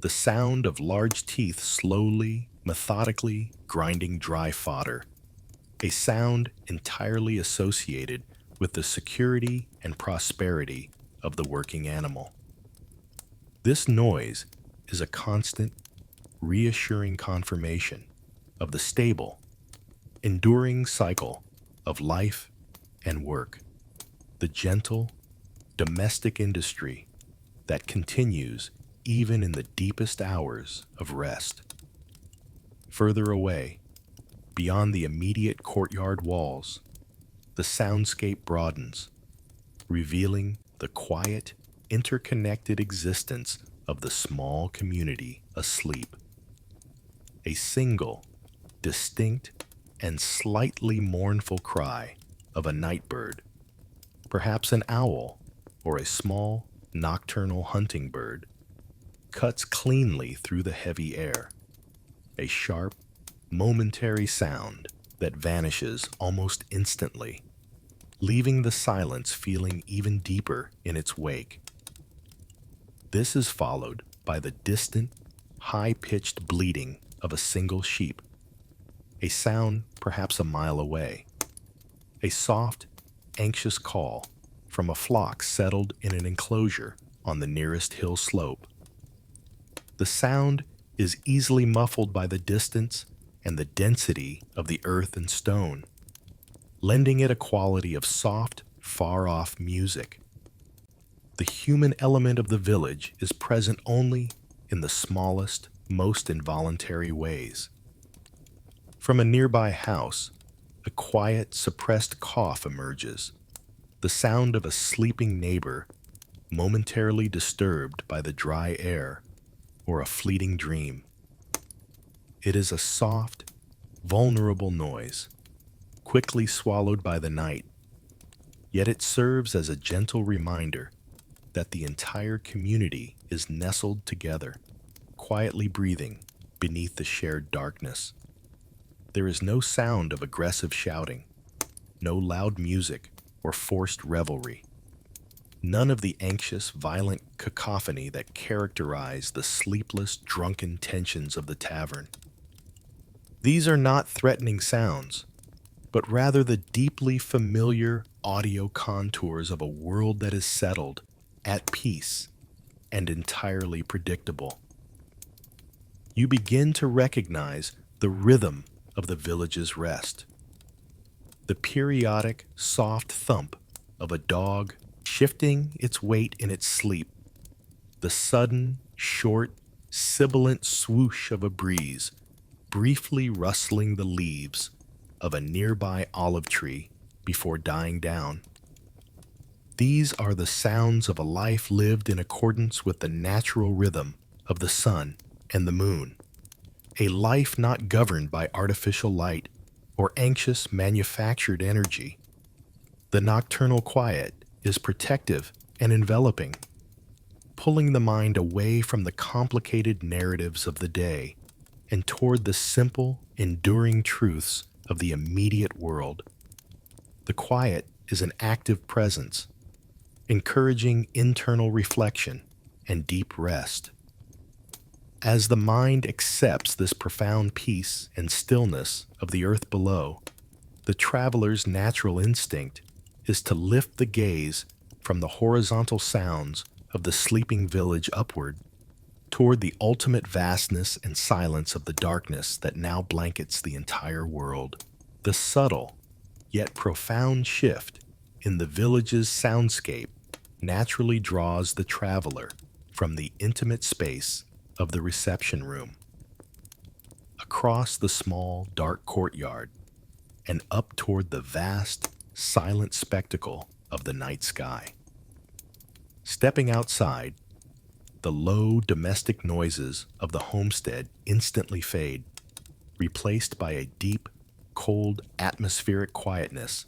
the sound of large teeth slowly, methodically grinding dry fodder, a sound entirely associated with the security and prosperity of the working animal. This noise is a constant, reassuring confirmation of the stable, enduring cycle of life and work, the gentle, domestic industry that continues even in the deepest hours of rest. Further away, beyond the immediate courtyard walls, the soundscape broadens, revealing the quiet, interconnected existence of the small community asleep. A single, distinct, and slightly mournful cry of a night bird, perhaps an owl or a small nocturnal hunting bird, cuts cleanly through the heavy air, a sharp, momentary sound that vanishes almost instantly, leaving the silence feeling even deeper in its wake. This is followed by the distant, high-pitched bleating of a single sheep, a sound perhaps a mile away, a soft, anxious call from a flock settled in an enclosure on the nearest hill slope. The sound is easily muffled by the distance and the density of the earth and stone, lending it a quality of soft, far-off music. The human element of the village is present only in the smallest, most involuntary ways. From a nearby house, a quiet, suppressed cough emerges, the sound of a sleeping neighbor momentarily disturbed by the dry air or a fleeting dream. It is a soft, vulnerable noise, quickly swallowed by the night, yet it serves as a gentle reminder that the entire community is nestled together, quietly breathing beneath the shared darkness. There is no sound of aggressive shouting, no loud music or forced revelry. None of the anxious, violent cacophony that characterize the sleepless, drunken tensions of the tavern. These are not threatening sounds, but rather the deeply familiar audio contours of a world that is settled, at peace, and entirely predictable. You begin to recognize the rhythm of the village's rest. The periodic, soft thump of a dog shifting its weight in its sleep. The sudden, short, sibilant swoosh of a breeze, briefly rustling the leaves of a nearby olive tree before dying down. These are the sounds of a life lived in accordance with the natural rhythm of the sun and the moon. A life not governed by artificial light or anxious manufactured energy. The nocturnal quiet is protective and enveloping, pulling the mind away from the complicated narratives of the day and toward the simple, enduring truths of the immediate world. The quiet is an active presence, encouraging internal reflection and deep rest. As the mind accepts this profound peace and stillness of the earth below, the traveler's natural instinct is to lift the gaze from the horizontal sounds of the sleeping village upward toward the ultimate vastness and silence of the darkness that now blankets the entire world. The subtle, yet profound shift in the village's soundscape naturally draws the traveler from the intimate space of the reception room, across the small, dark courtyard, and up toward the vast, silent spectacle of the night sky. Stepping outside, the low domestic noises of the homestead instantly fade, replaced by a deep, cold, atmospheric quietness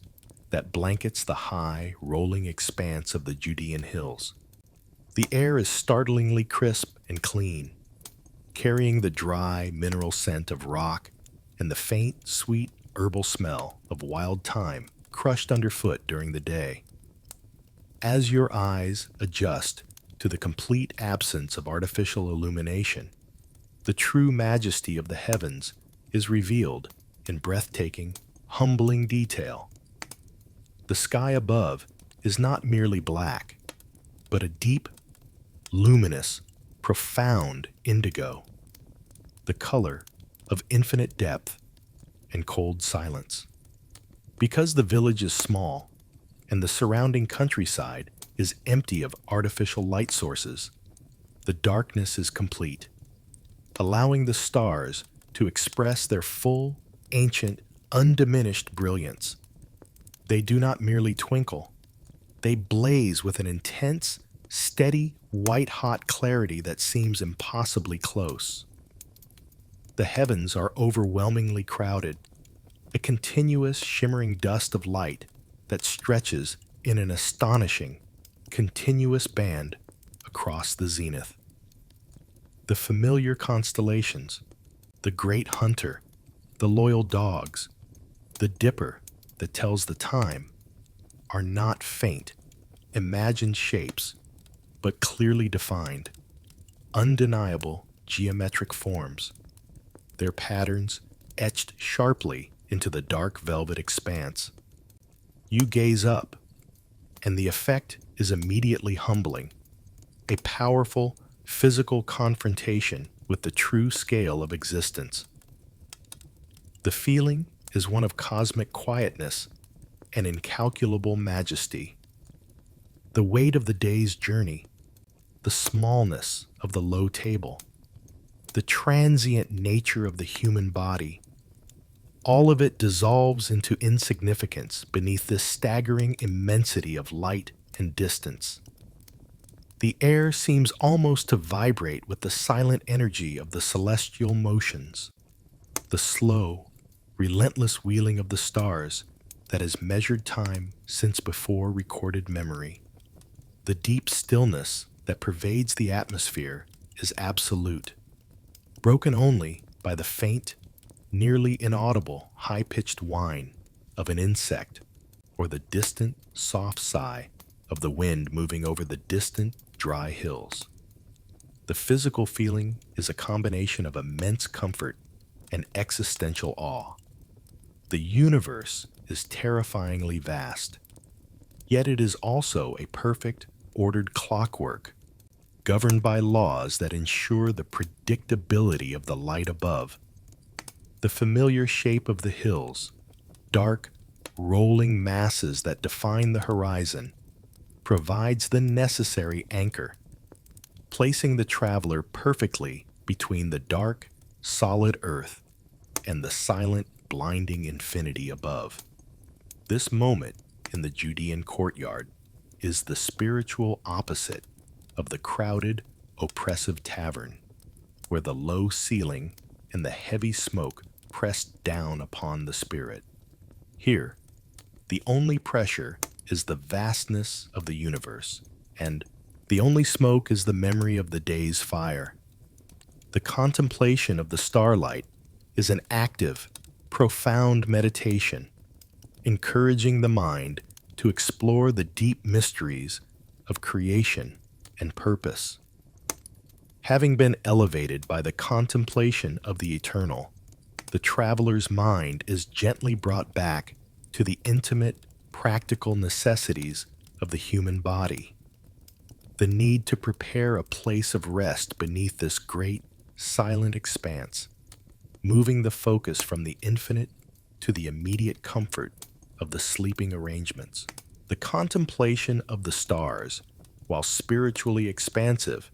that blankets the high, rolling expanse of the Judean hills. The air is startlingly crisp and clean, carrying the dry, mineral scent of rock and the faint, sweet, herbal smell of wild thyme crushed underfoot during the day. As your eyes adjust to the complete absence of artificial illumination, the true majesty of the heavens is revealed in breathtaking, humbling detail. The sky above is not merely black, but a deep, luminous, profound indigo, the color of infinite depth and cold silence. Because the village is small and the surrounding countryside is empty of artificial light sources, the darkness is complete, allowing the stars to express their full, ancient, undiminished brilliance. They do not merely twinkle, they blaze with an intense, steady, white-hot clarity that seems impossibly close. The heavens are overwhelmingly crowded, a continuous shimmering dust of light that stretches in an astonishing, continuous band across the zenith. The familiar constellations, the great hunter, the loyal dogs, the dipper that tells the time, are not faint, imagined shapes, but clearly defined, undeniable geometric forms, their patterns etched sharply into the dark velvet expanse. You gaze up, and the effect is immediately humbling, a powerful physical confrontation with the true scale of existence. The feeling is one of cosmic quietness and incalculable majesty. The weight of the day's journey, the smallness of the low table, the transient nature of the human body, all of it dissolves into insignificance beneath this staggering immensity of light and distance. The air seems almost to vibrate with the silent energy of the celestial motions, the slow, relentless wheeling of the stars that has measured time since before recorded memory. The deep stillness that pervades the atmosphere is absolute, broken only by the faint, nearly inaudible, high-pitched whine of an insect or the distant, soft sigh of the wind moving over the distant, dry hills. The physical feeling is a combination of immense comfort and existential awe. The universe is terrifyingly vast, yet it is also a perfect, ordered clockwork, governed by laws that ensure the predictability of the light above. The familiar shape of the hills, dark, rolling masses that define the horizon, provides the necessary anchor, placing the traveler perfectly between the dark, solid earth and the silent, blinding infinity above. This moment in the Judean courtyard is the spiritual opposite of the crowded, oppressive tavern, where the low ceiling and the heavy smoke press down upon the spirit. Here, the only pressure is the vastness of the universe, and the only smoke is the memory of the day's fire. The contemplation of the starlight is an active, profound meditation, encouraging the mind to explore the deep mysteries of creation and purpose. Having been elevated by the contemplation of the eternal, the traveler's mind is gently brought back to the intimate, practical necessities of the human body. The need to prepare a place of rest beneath this great, silent expanse, moving the focus from the infinite to the immediate comfort of the sleeping arrangements. The contemplation of the stars, while spiritually expansive,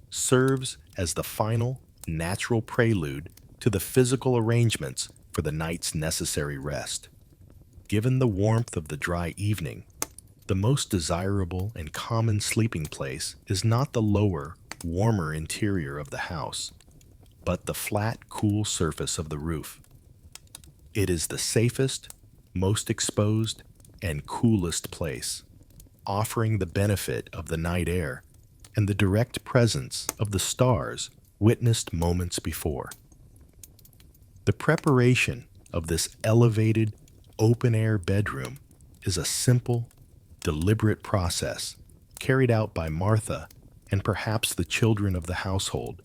serves as the final, natural prelude to the physical arrangements for the night's necessary rest. Given the warmth of the dry evening, the most desirable and common sleeping place is not the lower, warmer interior of the house, but the flat, cool surface of the roof. It is the safest, most exposed, and coolest place, offering the benefit of the night air and the direct presence of the stars witnessed moments before. The preparation of this elevated, open-air bedroom is a simple, deliberate process carried out by Martha and perhaps the children of the household,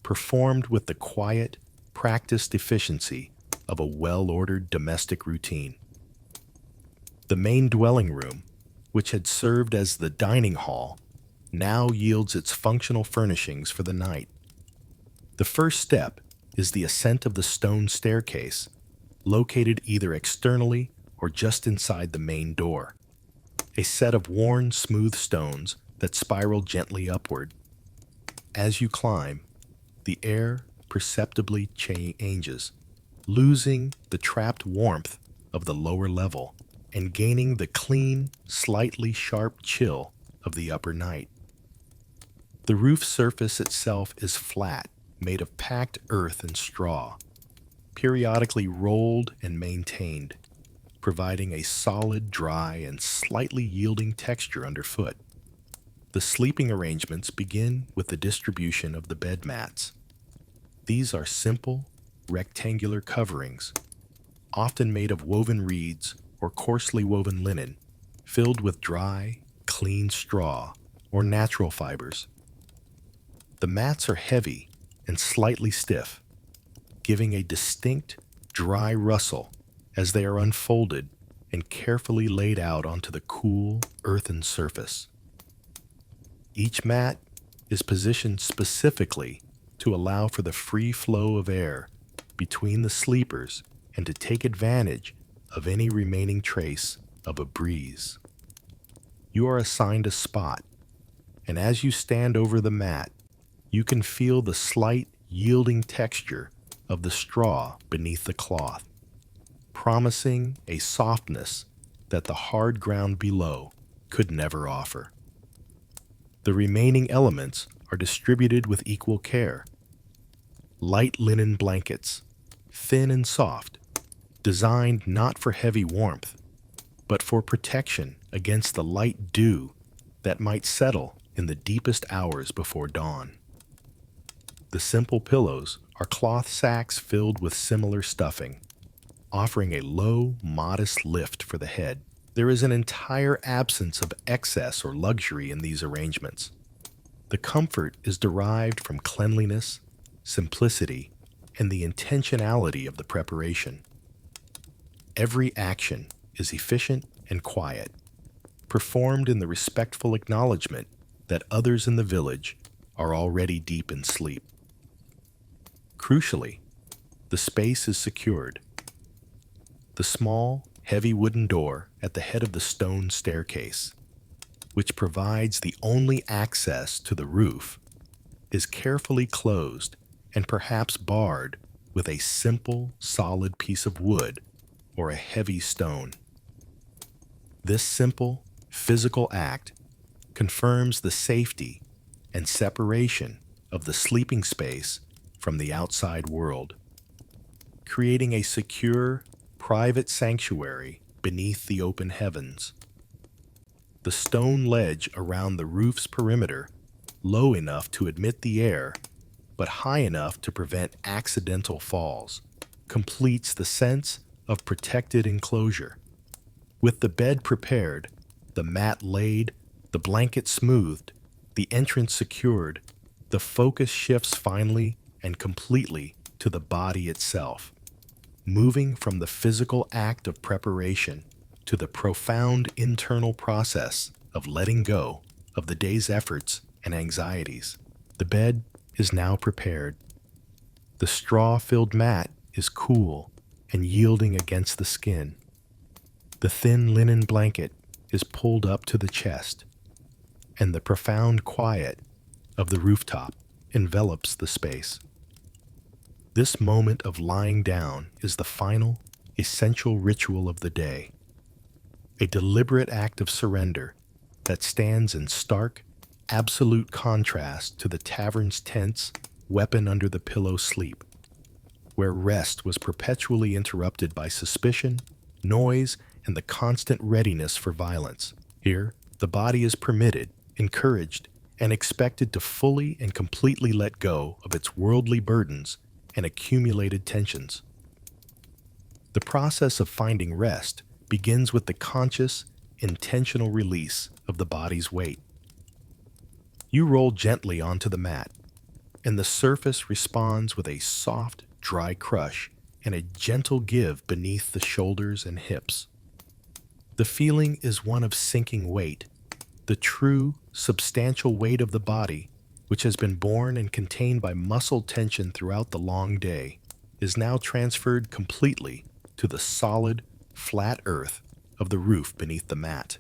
performed with the quiet, practiced efficiency of a well-ordered domestic routine. The main dwelling room, which had served as the dining hall, now yields its functional furnishings for the night. The first step is the ascent of the stone staircase, located either externally or just inside the main door. A set of worn, smooth stones that spiral gently upward. As you climb, the air perceptibly changes, losing the trapped warmth of the lower level and gaining the clean, slightly sharp chill of the upper night. The roof surface itself is flat, made of packed earth and straw, periodically rolled and maintained, providing a solid, dry, and slightly yielding texture underfoot. The sleeping arrangements begin with the distribution of the bed mats. These are simple, rectangular coverings, often made of woven reeds or coarsely woven linen, filled with dry, clean straw or natural fibers. The mats are heavy and slightly stiff, giving a distinct, dry rustle as they are unfolded and carefully laid out onto the cool, earthen surface. Each mat is positioned specifically to allow for the free flow of air between the sleepers and to take advantage of any remaining trace of a breeze. You are assigned a spot, and as you stand over the mat, you can feel the slight, yielding texture of the straw beneath the cloth, promising a softness that the hard ground below could never offer. The remaining elements are distributed with equal care. Light linen blankets, thin and soft, designed not for heavy warmth, but for protection against the light dew that might settle in the deepest hours before dawn. The simple pillows are cloth sacks filled with similar stuffing, offering a low, modest lift for the head. There is an entire absence of excess or luxury in these arrangements. The comfort is derived from cleanliness, simplicity, and the intentionality of the preparation. Every action is efficient and quiet, performed in the respectful acknowledgement that others in the village are already deep in sleep. Crucially, the space is secured. The small, heavy wooden door at the head of the stone staircase, which provides the only access to the roof, is carefully closed and perhaps barred with a simple, solid piece of wood or a heavy stone. This simple, physical act confirms the safety and separation of the sleeping space from the outside world, creating a secure, private sanctuary beneath the open heavens. The stone ledge around the roof's perimeter, low enough to admit the air, but high enough to prevent accidental falls, completes the sense of protected enclosure. With the bed prepared, the mat laid, the blanket smoothed, the entrance secured, the focus shifts finally and completely to the body itself, moving from the physical act of preparation to the profound internal process of letting go of the day's efforts and anxieties. The bed is now prepared. The straw-filled mat is cool and yielding against the skin. The thin linen blanket is pulled up to the chest, and the profound quiet of the rooftop envelops the space. This moment of lying down is the final, essential ritual of the day, a deliberate act of surrender that stands in stark, absolute contrast to the tavern's tense, weapon-under-the-pillow sleep, where rest was perpetually interrupted by suspicion, noise, and the constant readiness for violence. Here, the body is permitted, encouraged, and expected to fully and completely let go of its worldly burdens and accumulated tensions. The process of finding rest begins with the conscious, intentional release of the body's weight. You roll gently onto the mat, and the surface responds with a soft, dry crush and a gentle give beneath the shoulders and hips. The feeling is one of sinking weight, The true, substantial weight of the body, which has been borne and contained by muscle tension throughout the long day, is now transferred completely to the solid, flat earth of the roof beneath the mat.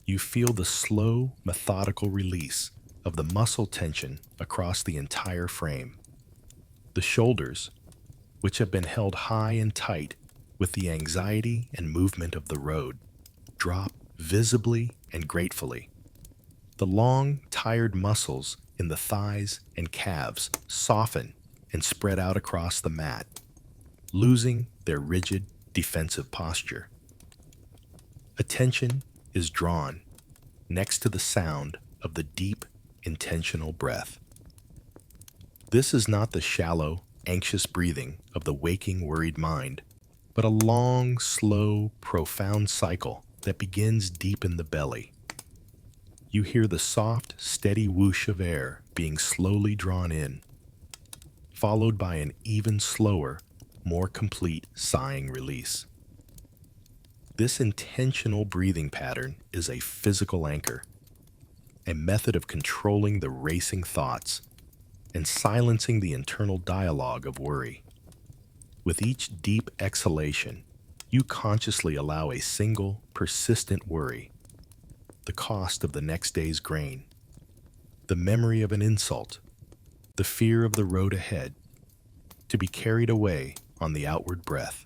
You feel the slow, methodical release of the muscle tension across the entire frame. The shoulders, which have been held high and tight with the anxiety and movement of the road, drop visibly and gratefully. The long, tired muscles in the thighs and calves soften and spread out across the mat, losing their rigid, defensive posture. Attention is drawn next to the sound of the deep, intentional breath. This is not the shallow, anxious breathing of the waking, worried mind, but a long, slow, profound cycle that begins deep in the belly. You hear the soft, steady whoosh of air being slowly drawn in, followed by an even slower, more complete sighing release. This intentional breathing pattern is a physical anchor, a method of controlling the racing thoughts and silencing the internal dialogue of worry. With each deep exhalation, you consciously allow a single, persistent worry, the cost of the next day's grain, the memory of an insult, the fear of the road ahead, to be carried away on the outward breath.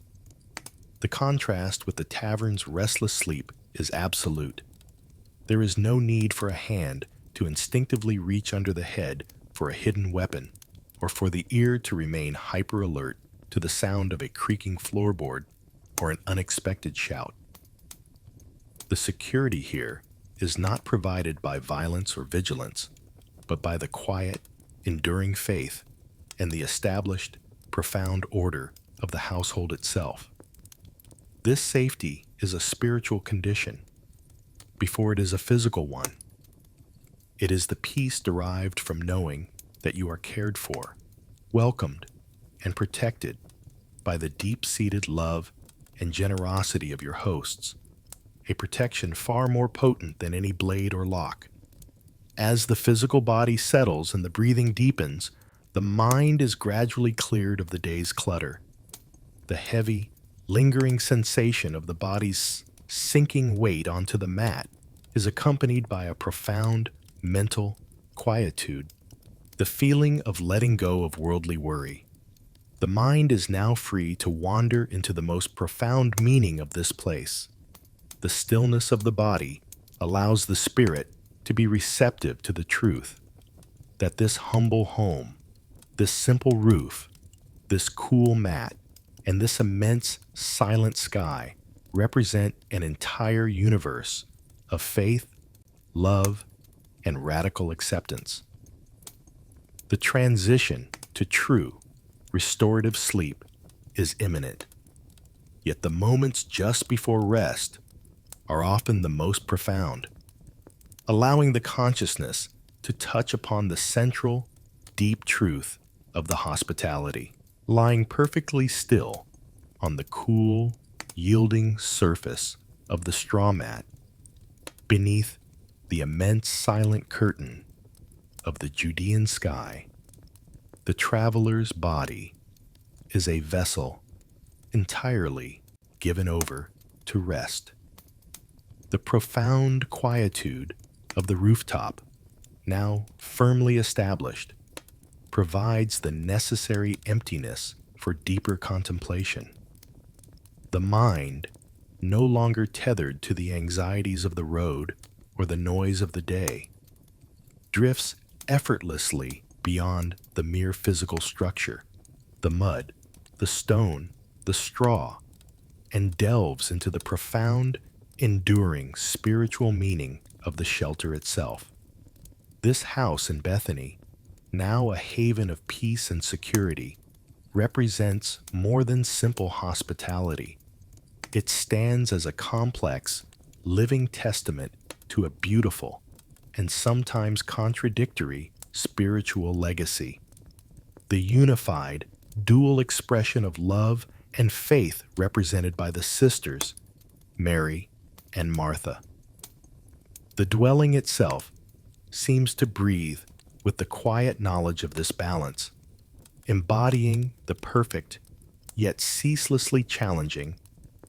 The contrast with the tavern's restless sleep is absolute. There is no need for a hand to instinctively reach under the head for a hidden weapon, or for the ear to remain hyper-alert to the sound of a creaking floorboard or an unexpected shout. The security here is not provided by violence or vigilance, but by the quiet, enduring faith and the established, profound order of the household itself. This safety is a spiritual condition before it is a physical one. It is the peace derived from knowing that you are cared for, welcomed, and protected by the deep-seated love and generosity of your hosts, a protection far more potent than any blade or lock. As the physical body settles and the breathing deepens, the mind is gradually cleared of the day's clutter. The heavy, lingering sensation of the body's sinking weight onto the mat is accompanied by a profound mental quietude, the feeling of letting go of worldly worry. The mind is now free to wander into the most profound meaning of this place. The stillness of the body allows the spirit to be receptive to the truth that this humble home, this simple roof, this cool mat, and this immense silent sky represent an entire universe of faith, love, and radical acceptance. The transition to true, restorative sleep is imminent, yet the moments just before rest are often the most profound, allowing the consciousness to touch upon the central, deep truth of the hospitality. Lying perfectly still on the cool, yielding surface of the straw mat, beneath the immense silent curtain of the Judean sky, the traveler's body is a vessel entirely given over to rest. The profound quietude of the rooftop, now firmly established, provides the necessary emptiness for deeper contemplation. The mind, no longer tethered to the anxieties of the road or the noise of the day, drifts effortlessly beyond the mere physical structure, the mud, the stone, the straw, and delves into the profound, enduring spiritual meaning of the shelter itself. This house in Bethany, now a haven of peace and security, represents more than simple hospitality. It stands as a complex, living testament to a beautiful and sometimes contradictory spiritual legacy. The unified, dual expression of love and faith represented by the sisters, Mary and Martha. The dwelling itself seems to breathe with the quiet knowledge of this balance, embodying the perfect, yet ceaselessly challenging,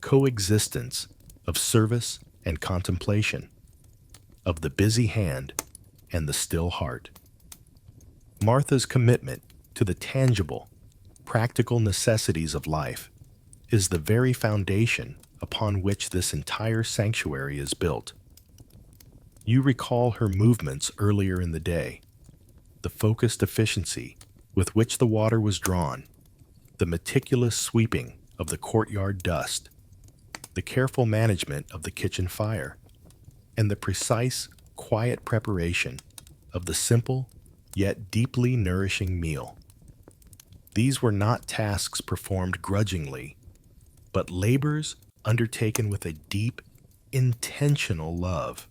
coexistence of service and contemplation, of the busy hand and the still heart. Martha's commitment to the tangible, practical necessities of life is the very foundation upon which this entire sanctuary is built. You recall her movements earlier in the day, the focused efficiency with which the water was drawn, the meticulous sweeping of the courtyard dust, the careful management of the kitchen fire, and the precise, quiet preparation of the simple yet deeply nourishing meal. These were not tasks performed grudgingly, but labors undertaken with a deep, intentional love,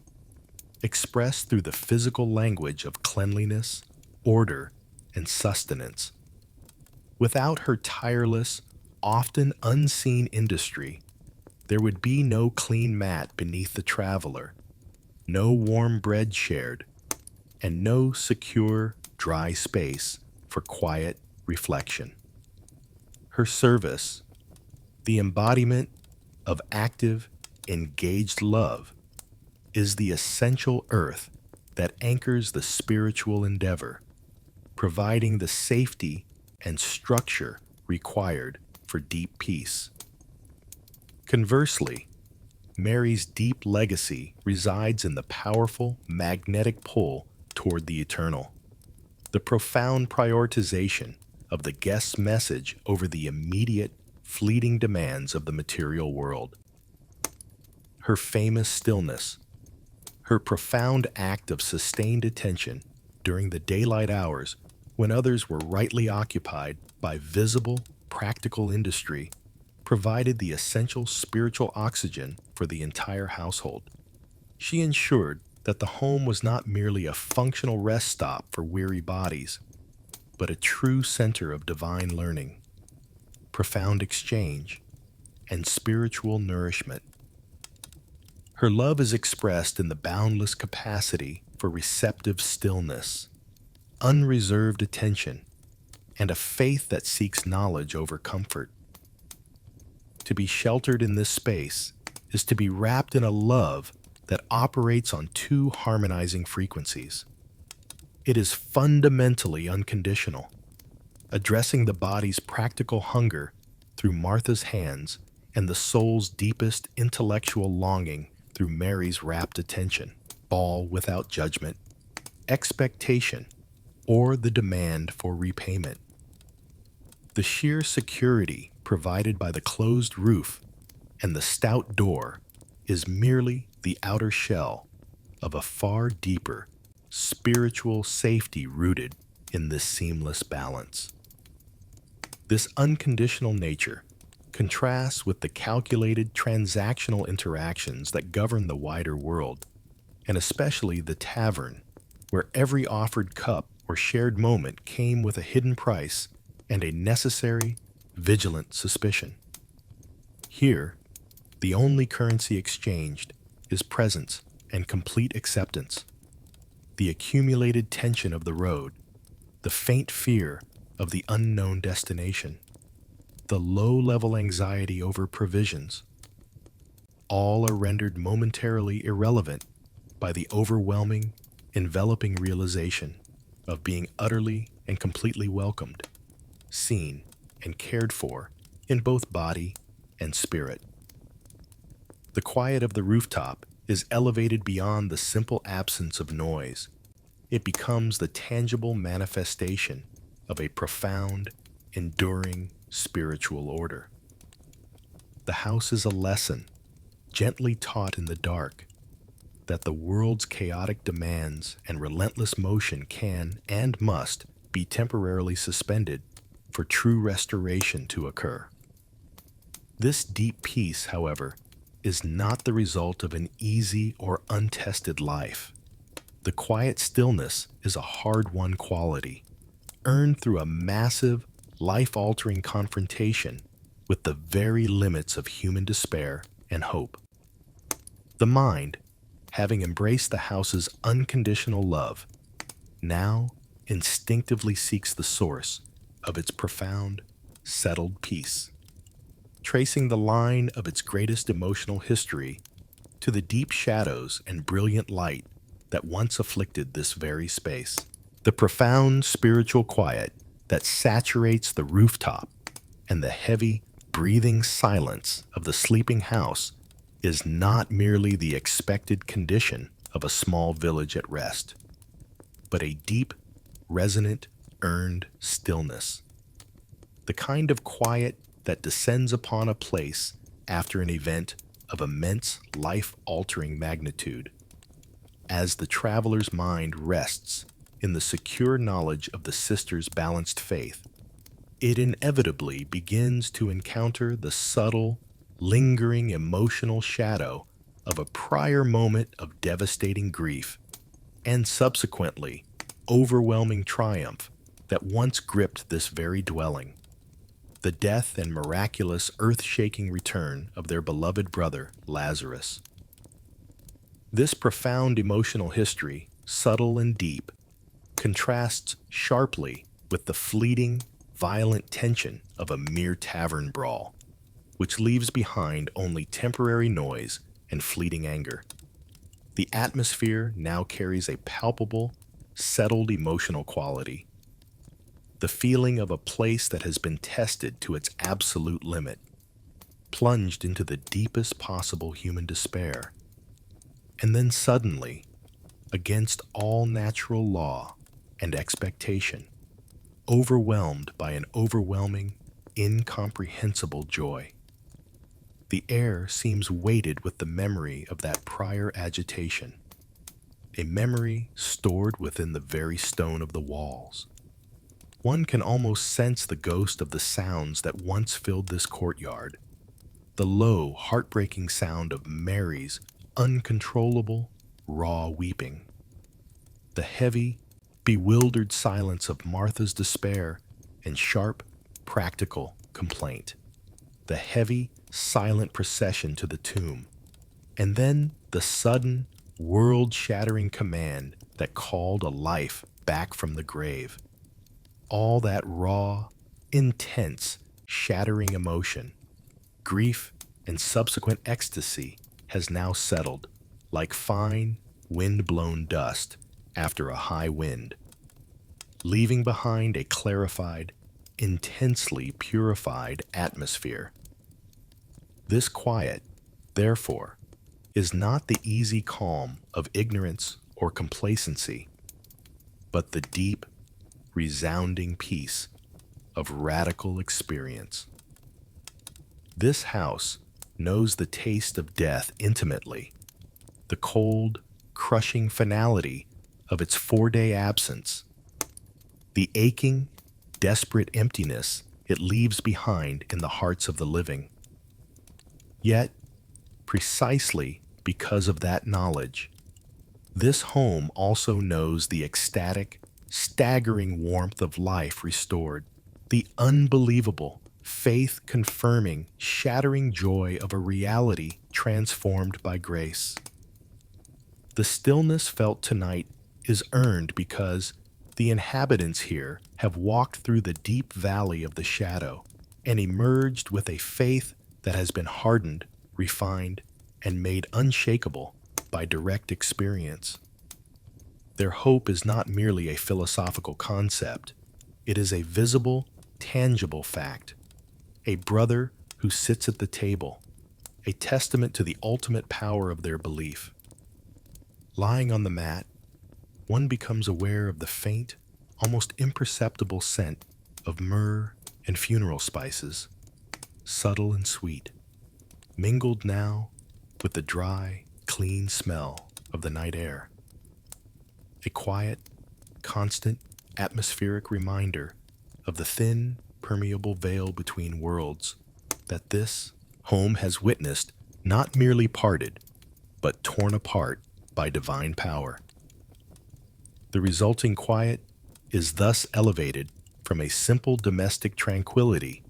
expressed through the physical language of cleanliness, order, and sustenance. Without her tireless, often unseen industry, there would be no clean mat beneath the traveler, no warm bread shared, and no secure, dry space for quiet reflection. Her service, the embodiment of active, engaged love, is the essential earth that anchors the spiritual endeavor, providing the safety and structure required for deep peace. Conversely, Mary's deep legacy resides in the powerful magnetic pull toward the eternal, the profound prioritization of the guest's message over the immediate, fleeting demands of the material world. Her famous stillness, her profound act of sustained attention during the daylight hours when others were rightly occupied by visible, practical industry, provided the essential spiritual oxygen for the entire household. She ensured that the home was not merely a functional rest stop for weary bodies, but a true center of divine learning, profound exchange, and spiritual nourishment. Her love is expressed in the boundless capacity for receptive stillness, unreserved attention, and a faith that seeks knowledge over comfort. To be sheltered in this space is to be wrapped in a love that operates on two harmonizing frequencies. It is fundamentally unconditional, addressing the body's practical hunger through Martha's hands and the soul's deepest intellectual longing through Mary's rapt attention, all without judgment, expectation, or the demand for repayment. The sheer security provided by the closed roof and the stout door is merely the outer shell of a far deeper spiritual safety rooted in this seamless balance. This unconditional nature contrasts with the calculated transactional interactions that govern the wider world, and especially the tavern, where every offered cup or shared moment came with a hidden price and a necessary, vigilant suspicion. Here, the only currency exchanged is presence and complete acceptance. The accumulated tension of the road, the faint fear of the unknown destination, the low-level anxiety over provisions, all are rendered momentarily irrelevant by the overwhelming, enveloping realization of being utterly and completely welcomed, seen, and cared for in both body and spirit. The quiet of the rooftop is elevated beyond the simple absence of noise. It becomes the tangible manifestation of a profound, enduring spiritual order. The house is a lesson, gently taught in the dark, that the world's chaotic demands and relentless motion can and must be temporarily suspended for true restoration to occur. This deep peace, however, is not the result of an easy or untested life. The quiet stillness is a hard-won quality, earned through a massive, life-altering confrontation with the very limits of human despair and hope. The mind, having embraced the house's unconditional love, now instinctively seeks the source of its profound, settled peace, tracing the line of its greatest emotional history to the deep shadows and brilliant light that once afflicted this very space. The profound spiritual quiet that saturates the rooftop and the heavy, breathing silence of the sleeping house is not merely the expected condition of a small village at rest, but a deep, resonant, earned stillness. The kind of quiet that descends upon a place after an event of immense life-altering magnitude, as the traveler's mind rests in the secure knowledge of the sister's balanced faith. It inevitably begins to encounter the subtle, lingering emotional shadow of a prior moment of devastating grief and subsequently overwhelming triumph that once gripped this very dwelling. The death and miraculous earth-shaking return of their beloved brother, Lazarus. This profound emotional history, subtle and deep, contrasts sharply with the fleeting, violent tension of a mere tavern brawl, which leaves behind only temporary noise and fleeting anger. The atmosphere now carries a palpable, settled emotional quality, the feeling of a place that has been tested to its absolute limit, plunged into the deepest possible human despair, and then suddenly, against all natural law and expectation, overwhelmed by an overwhelming, incomprehensible joy. The air seems weighted with the memory of that prior agitation, a memory stored within the very stone of the walls. One can almost sense the ghost of the sounds that once filled this courtyard, the low, heartbreaking sound of Mary's uncontrollable, raw weeping, the heavy, bewildered silence of Martha's despair and sharp, practical complaint, the heavy, silent procession to the tomb, and then the sudden, world-shattering command that called a life back from the grave. All that raw, intense, shattering emotion, grief, and subsequent ecstasy has now settled like fine, wind-blown dust after a high wind, leaving behind a clarified, intensely purified atmosphere. This quiet, therefore, is not the easy calm of ignorance or complacency, but the deep, resounding peace of radical experience. This house knows the taste of death intimately, the cold, crushing finality of its 4-day absence, the aching, desperate emptiness it leaves behind in the hearts of the living. Yet, precisely because of that knowledge, this home also knows the ecstatic, staggering warmth of life restored, the unbelievable, faith-confirming, shattering joy of a reality transformed by grace. The stillness felt tonight is earned because the inhabitants here have walked through the deep valley of the shadow and emerged with a faith that has been hardened, refined, and made unshakable by direct experience. Their hope is not merely a philosophical concept. It is a visible, tangible fact. A brother who sits at the table, a testament to the ultimate power of their belief. Lying on the mat, one becomes aware of the faint, almost imperceptible scent of myrrh and funeral spices, subtle and sweet, mingled now with the dry, clean smell of the night air. A quiet, constant, atmospheric reminder of the thin, permeable veil between worlds that this home has witnessed not merely parted, but torn apart by divine power. The resulting quiet is thus elevated from a simple domestic tranquility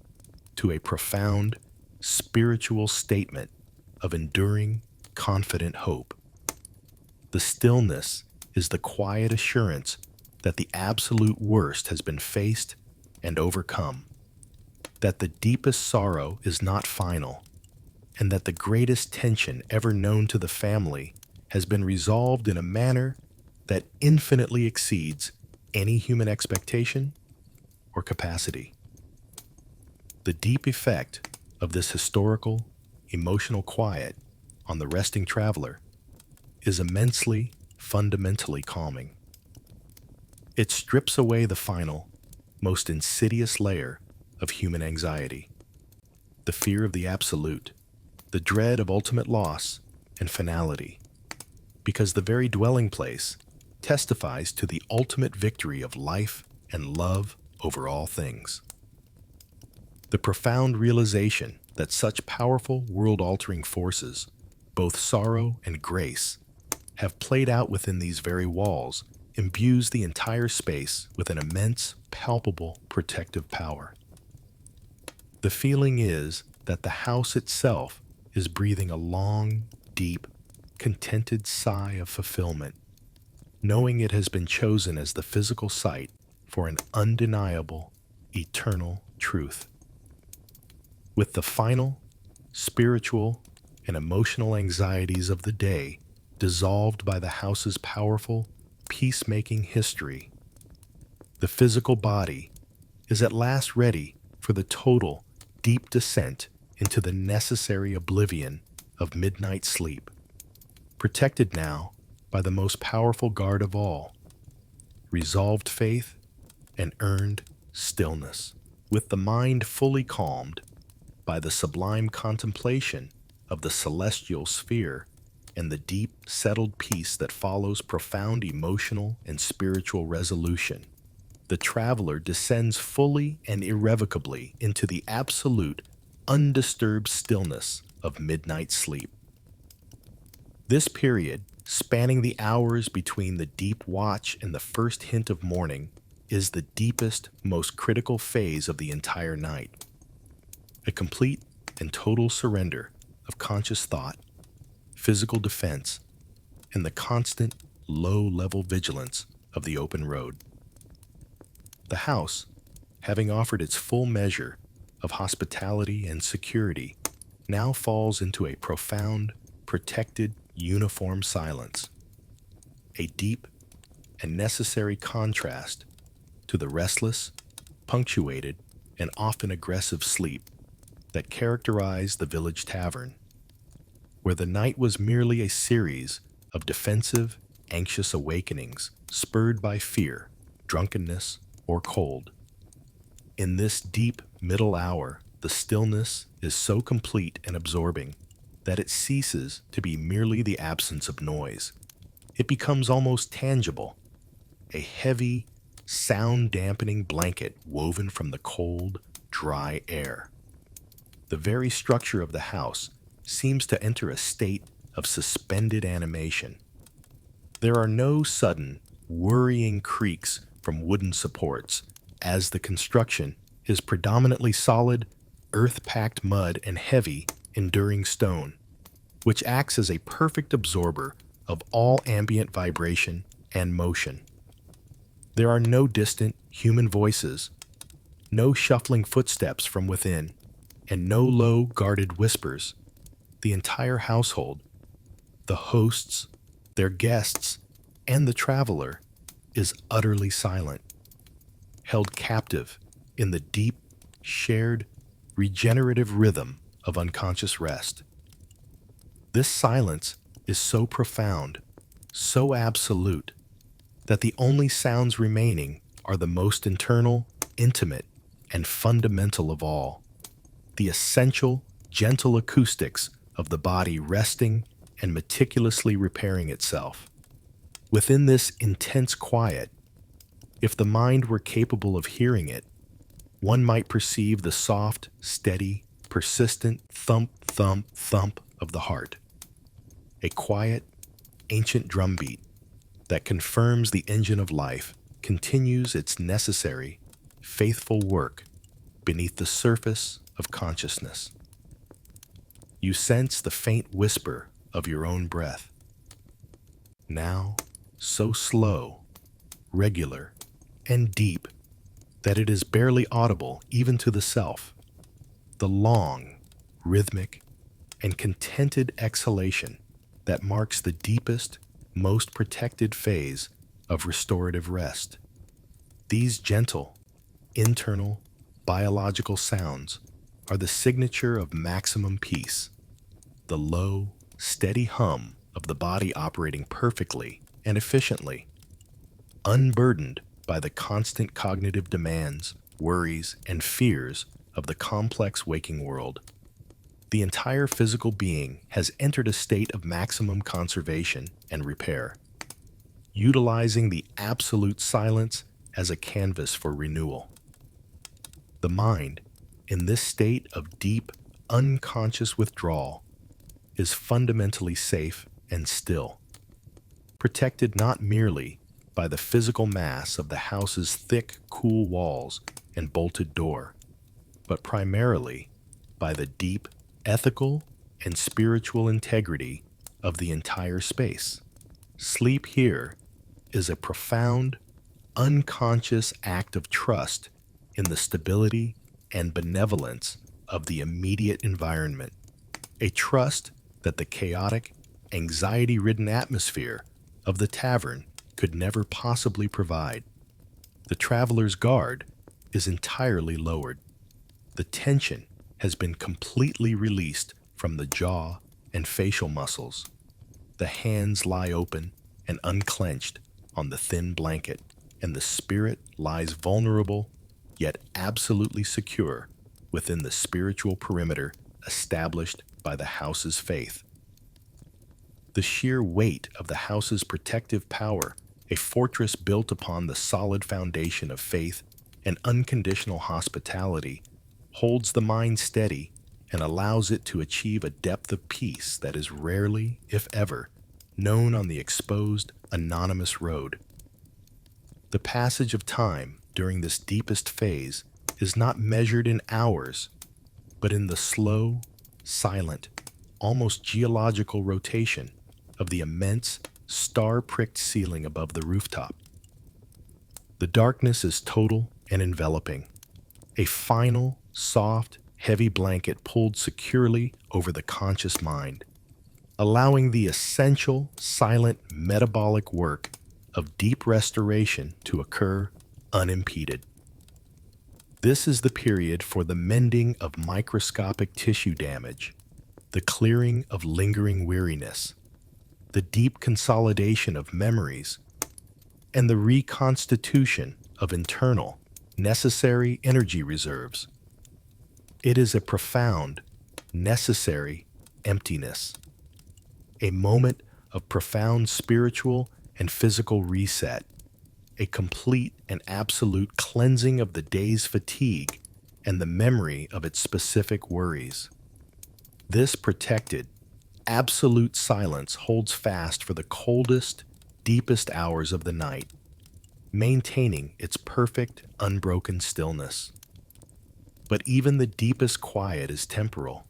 to a profound, spiritual statement of enduring, confident hope. The stillness is the quiet assurance that the absolute worst has been faced and overcome, that the deepest sorrow is not final, and that the greatest tension ever known to the family has been resolved in a manner that infinitely exceeds any human expectation or capacity. The deep effect of this historical, emotional quiet on the resting traveler is immensely, fundamentally calming. It strips away the final, most insidious layer of human anxiety, the fear of the absolute, the dread of ultimate loss and finality, because the very dwelling place testifies to the ultimate victory of life and love over all things. The profound realization that such powerful world-altering forces, both sorrow and grace, have played out within these very walls imbues the entire space with an immense, palpable protective power. The feeling is that the house itself is breathing a long, deep, contented sigh of fulfillment, knowing it has been chosen as the physical site for an undeniable, eternal truth. With the final, spiritual, and emotional anxieties of the day dissolved by the house's powerful, peacemaking history, the physical body is at last ready for the total, deep descent into the necessary oblivion of midnight sleep, protected now by the most powerful guard of all, resolved faith and earned stillness, with the mind fully calmed by the sublime contemplation of the celestial sphere and the deep, settled peace that follows profound emotional and spiritual resolution. The traveler descends fully and irrevocably into the absolute, undisturbed stillness of midnight sleep. This period, spanning the hours between the deep watch and the first hint of morning, is the deepest, most critical phase of the entire night. A complete and total surrender of conscious thought, physical defense, and the constant, low-level vigilance of the open road. The house, having offered its full measure of hospitality and security, now falls into a profound, protected, uniform silence, a deep and necessary contrast to the restless, punctuated, and often aggressive sleep that characterized the village tavern, where the night was merely a series of defensive, anxious awakenings spurred by fear, drunkenness, or cold. In this deep middle hour, the stillness is so complete and absorbing that it ceases to be merely the absence of noise. It becomes almost tangible, a heavy, sound-dampening blanket woven from the cold, dry air. The very structure of the house seems to enter a state of suspended animation. There are no sudden, worrying creaks from wooden supports, as the construction is predominantly solid, earth-packed mud and heavy, enduring stone, which acts as a perfect absorber of all ambient vibration and motion. There are no distant human voices, no shuffling footsteps from within, and no low, guarded whispers. The entire household, the hosts, their guests, and the traveler, is utterly silent, held captive in the deep, shared, regenerative rhythm of unconscious rest. This silence is so profound, so absolute, that the only sounds remaining are the most internal, intimate, and fundamental of all, the essential, gentle acoustics of the body resting and meticulously repairing itself. Within this intense quiet, if the mind were capable of hearing it, one might perceive the soft, steady, persistent thump, thump, thump of the heart. A quiet, ancient drumbeat that confirms the engine of life continues its necessary, faithful work beneath the surface of consciousness. You sense the faint whisper of your own breath. now so slow, regular, and deep that it is barely audible even to the self. The long, rhythmic, and contented exhalation that marks the deepest, most protected phase of restorative rest. These gentle, internal, biological sounds are the signature of maximum peace, the low, steady hum of the body operating perfectly and efficiently, unburdened by the constant cognitive demands, worries, and fears of the complex waking world. The entire physical being has entered a state of maximum conservation and repair, utilizing the absolute silence as a canvas for renewal. The mind, in this state of deep, unconscious withdrawal, is fundamentally safe and still, protected not merely by the physical mass of the house's thick, cool walls and bolted door, but primarily by the deep, ethical, and spiritual integrity of the entire space. Sleep here is a profound, unconscious act of trust in the stability and benevolence of the immediate environment, a trust that the chaotic, anxiety-ridden atmosphere of the tavern could never possibly provide. The traveler's guard is entirely lowered. The tension has been completely released from the jaw and facial muscles. The hands lie open and unclenched on the thin blanket, and the spirit lies vulnerable yet absolutely secure within the spiritual perimeter established by the house's faith. The sheer weight of the house's protective power, a fortress built upon the solid foundation of faith and unconditional hospitality, holds the mind steady and allows it to achieve a depth of peace that is rarely, if ever, known on the exposed, anonymous road. The passage of time during this deepest phase is not measured in hours, but in the slow, silent, almost geological rotation of the immense, star-pricked ceiling above the rooftop. The darkness is total and enveloping, a final, soft, heavy blanket pulled securely over the conscious mind, allowing the essential, silent, metabolic work of deep restoration to occur unimpeded. This is the period for the mending of microscopic tissue damage, the clearing of lingering weariness, the deep consolidation of memories, and the reconstitution of internal, necessary energy reserves. It is a profound, necessary emptiness, a moment of profound spiritual and physical reset, a complete and absolute cleansing of the day's fatigue and the memory of its specific worries. This protected, absolute silence holds fast for the coldest, deepest hours of the night, maintaining its perfect, unbroken stillness. But even the deepest quiet is temporal.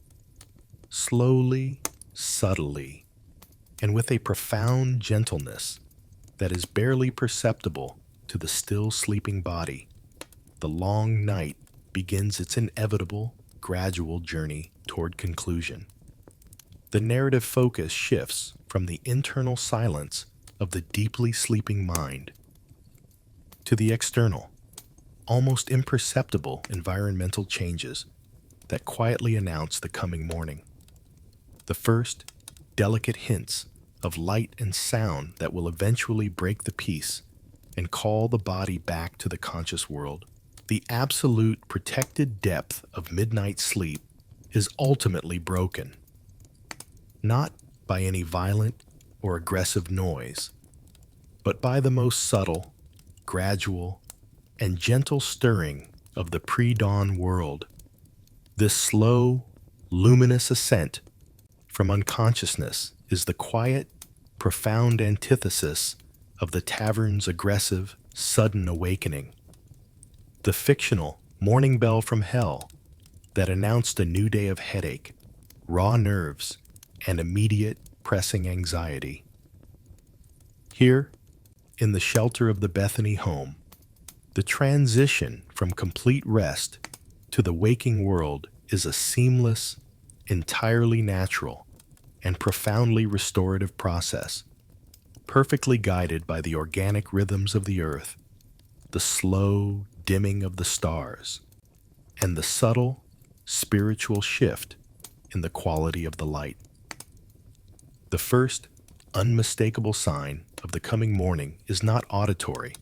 Slowly, subtly, and with a profound gentleness that is barely perceptible to the still sleeping body, the long night begins its inevitable, gradual journey toward conclusion. The narrative focus shifts from the internal silence of the deeply sleeping mind to the external, almost imperceptible environmental changes that quietly announce the coming morning. The first, delicate hints of light and sound that will eventually break the peace and call the body back to the conscious world. The absolute protected depth of midnight sleep is ultimately broken, not by any violent or aggressive noise, but by the most subtle, gradual, and gentle stirring of the pre-dawn world. This slow, luminous ascent from unconsciousness is the quiet, profound antithesis of the tavern's aggressive, sudden awakening. The fictional morning bell from hell that announced a new day of headache, raw nerves, and immediate, pressing anxiety. Here, in the shelter of the Bethany home, the transition from complete rest to the waking world is a seamless, entirely natural, and profoundly restorative process, perfectly guided by the organic rhythms of the earth, the slow dimming of the stars, and the subtle, spiritual shift in the quality of the light. The first, unmistakable sign of the coming morning is not auditory,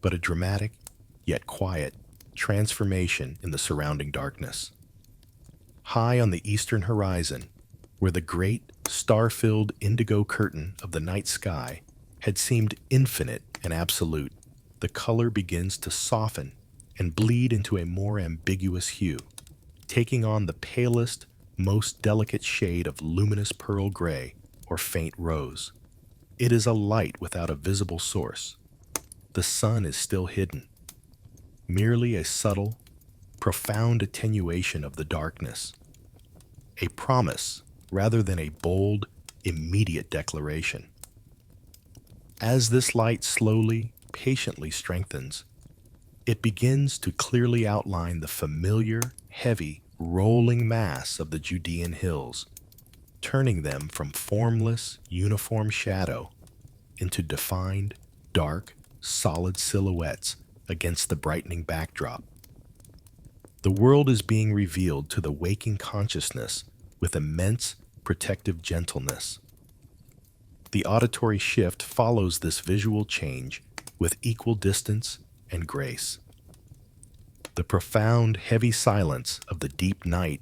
but a dramatic, yet quiet, transformation in the surrounding darkness. High on the eastern horizon, where the great, star-filled indigo curtain of the night sky had seemed infinite and absolute, the color begins to soften and bleed into a more ambiguous hue, taking on the palest, most delicate shade of luminous pearl gray or faint rose. It is a light without a visible source. The sun is still hidden, merely a subtle, profound attenuation of the darkness, a promise rather than a bold, immediate declaration. As this light slowly, patiently strengthens, it begins to clearly outline the familiar, heavy, rolling mass of the Judean hills, turning them from formless, uniform shadow into defined, dark, solid silhouettes against the brightening backdrop. The world is being revealed to the waking consciousness with immense, protective gentleness. The auditory shift follows this visual change with equal distance and grace. The profound, heavy silence of the deep night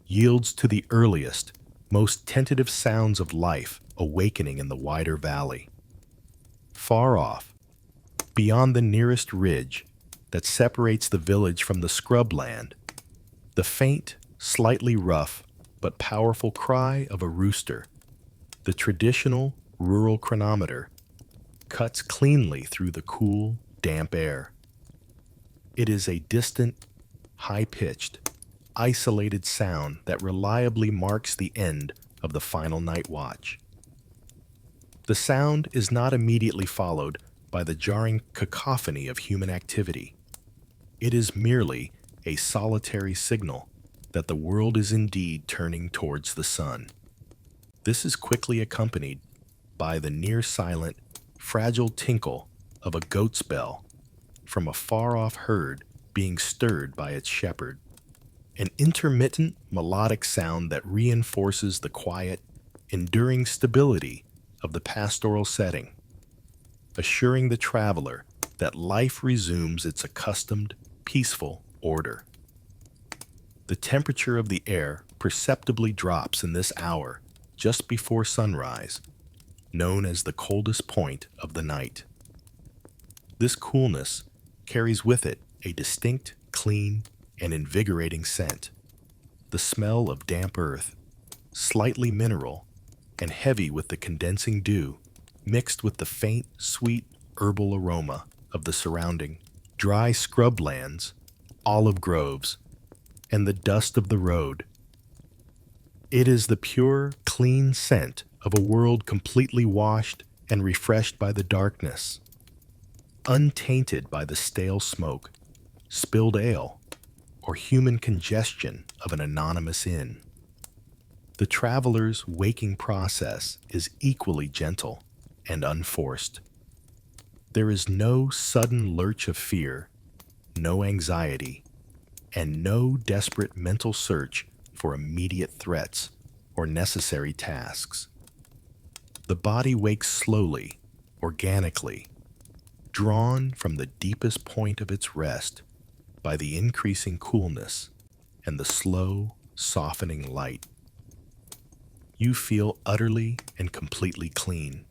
yields to the earliest, most tentative sounds of life awakening in the wider valley. Far off, beyond the nearest ridge that separates the village from the scrubland, the faint, slightly rough, but powerful cry of a rooster, the traditional rural chronometer, cuts cleanly through the cool, damp air. It is a distant, high-pitched, isolated sound that reliably marks the end of the final night watch. The sound is not immediately followed by the jarring cacophony of human activity. It is merely a solitary signal that the world is indeed turning towards the sun. This is quickly accompanied by the near-silent, fragile tinkle of a goat's bell from a far-off herd being stirred by its shepherd, an intermittent melodic sound that reinforces the quiet, enduring stability of the pastoral setting, assuring the traveler that life resumes its accustomed, peaceful order. The temperature of the air perceptibly drops in this hour just before sunrise, known as the coldest point of the night. This coolness carries with it a distinct, clean, and invigorating scent. The smell of damp earth, slightly mineral, and heavy with the condensing dew, mixed with the faint, sweet herbal aroma of the surrounding dry scrublands, olive groves, and the dust of the road. It is the pure, clean scent of a world completely washed and refreshed by the darkness, untainted by the stale smoke, spilled ale, or human congestion of an anonymous inn. The traveler's waking process is equally gentle and unforced. There is no sudden lurch of fear, no anxiety, and no desperate mental search for immediate threats or necessary tasks. The body wakes slowly, organically, drawn from the deepest point of its rest by the increasing coolness and the slow, softening light. You feel utterly and completely clean.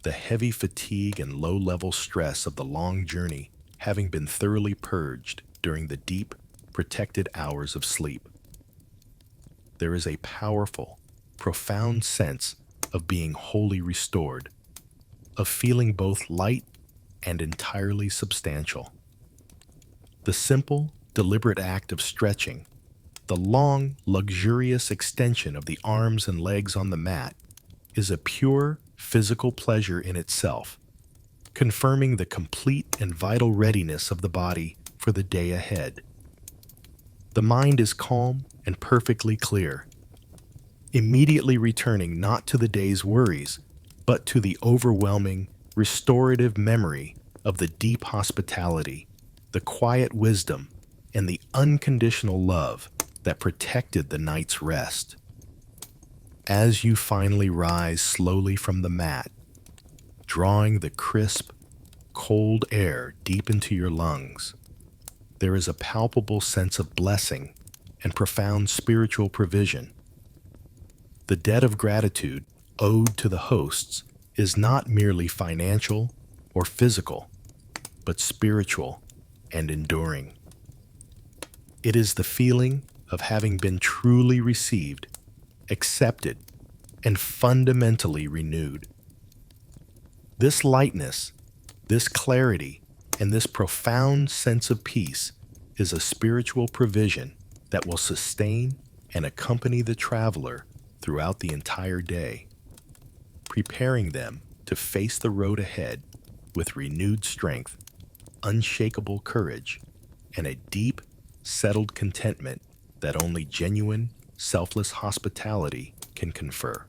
The heavy fatigue and low-level stress of the long journey having been thoroughly purged during the deep, protected hours of sleep. There is a powerful, profound sense of being wholly restored, of feeling both light and entirely substantial. The simple, deliberate act of stretching, the long, luxurious extension of the arms and legs on the mat, is a pure, physical pleasure in itself, confirming the complete and vital readiness of the body for the day ahead. The mind is calm and perfectly clear, immediately returning not to the day's worries, but to the overwhelming, restorative memory of the deep hospitality, the quiet wisdom, and the unconditional love that protected the night's rest. As you finally rise slowly from the mat, drawing the crisp, cold air deep into your lungs, there is a palpable sense of blessing and profound spiritual provision. The debt of gratitude owed to the hosts is not merely financial or physical, but spiritual and enduring. It is the feeling of having been truly received, accepted, and fundamentally renewed. This lightness, this clarity, and this profound sense of peace is a spiritual provision that will sustain and accompany the traveler throughout the entire day, preparing them to face the road ahead with renewed strength, unshakable courage, and a deep, settled contentment that only genuine, selfless hospitality can confer.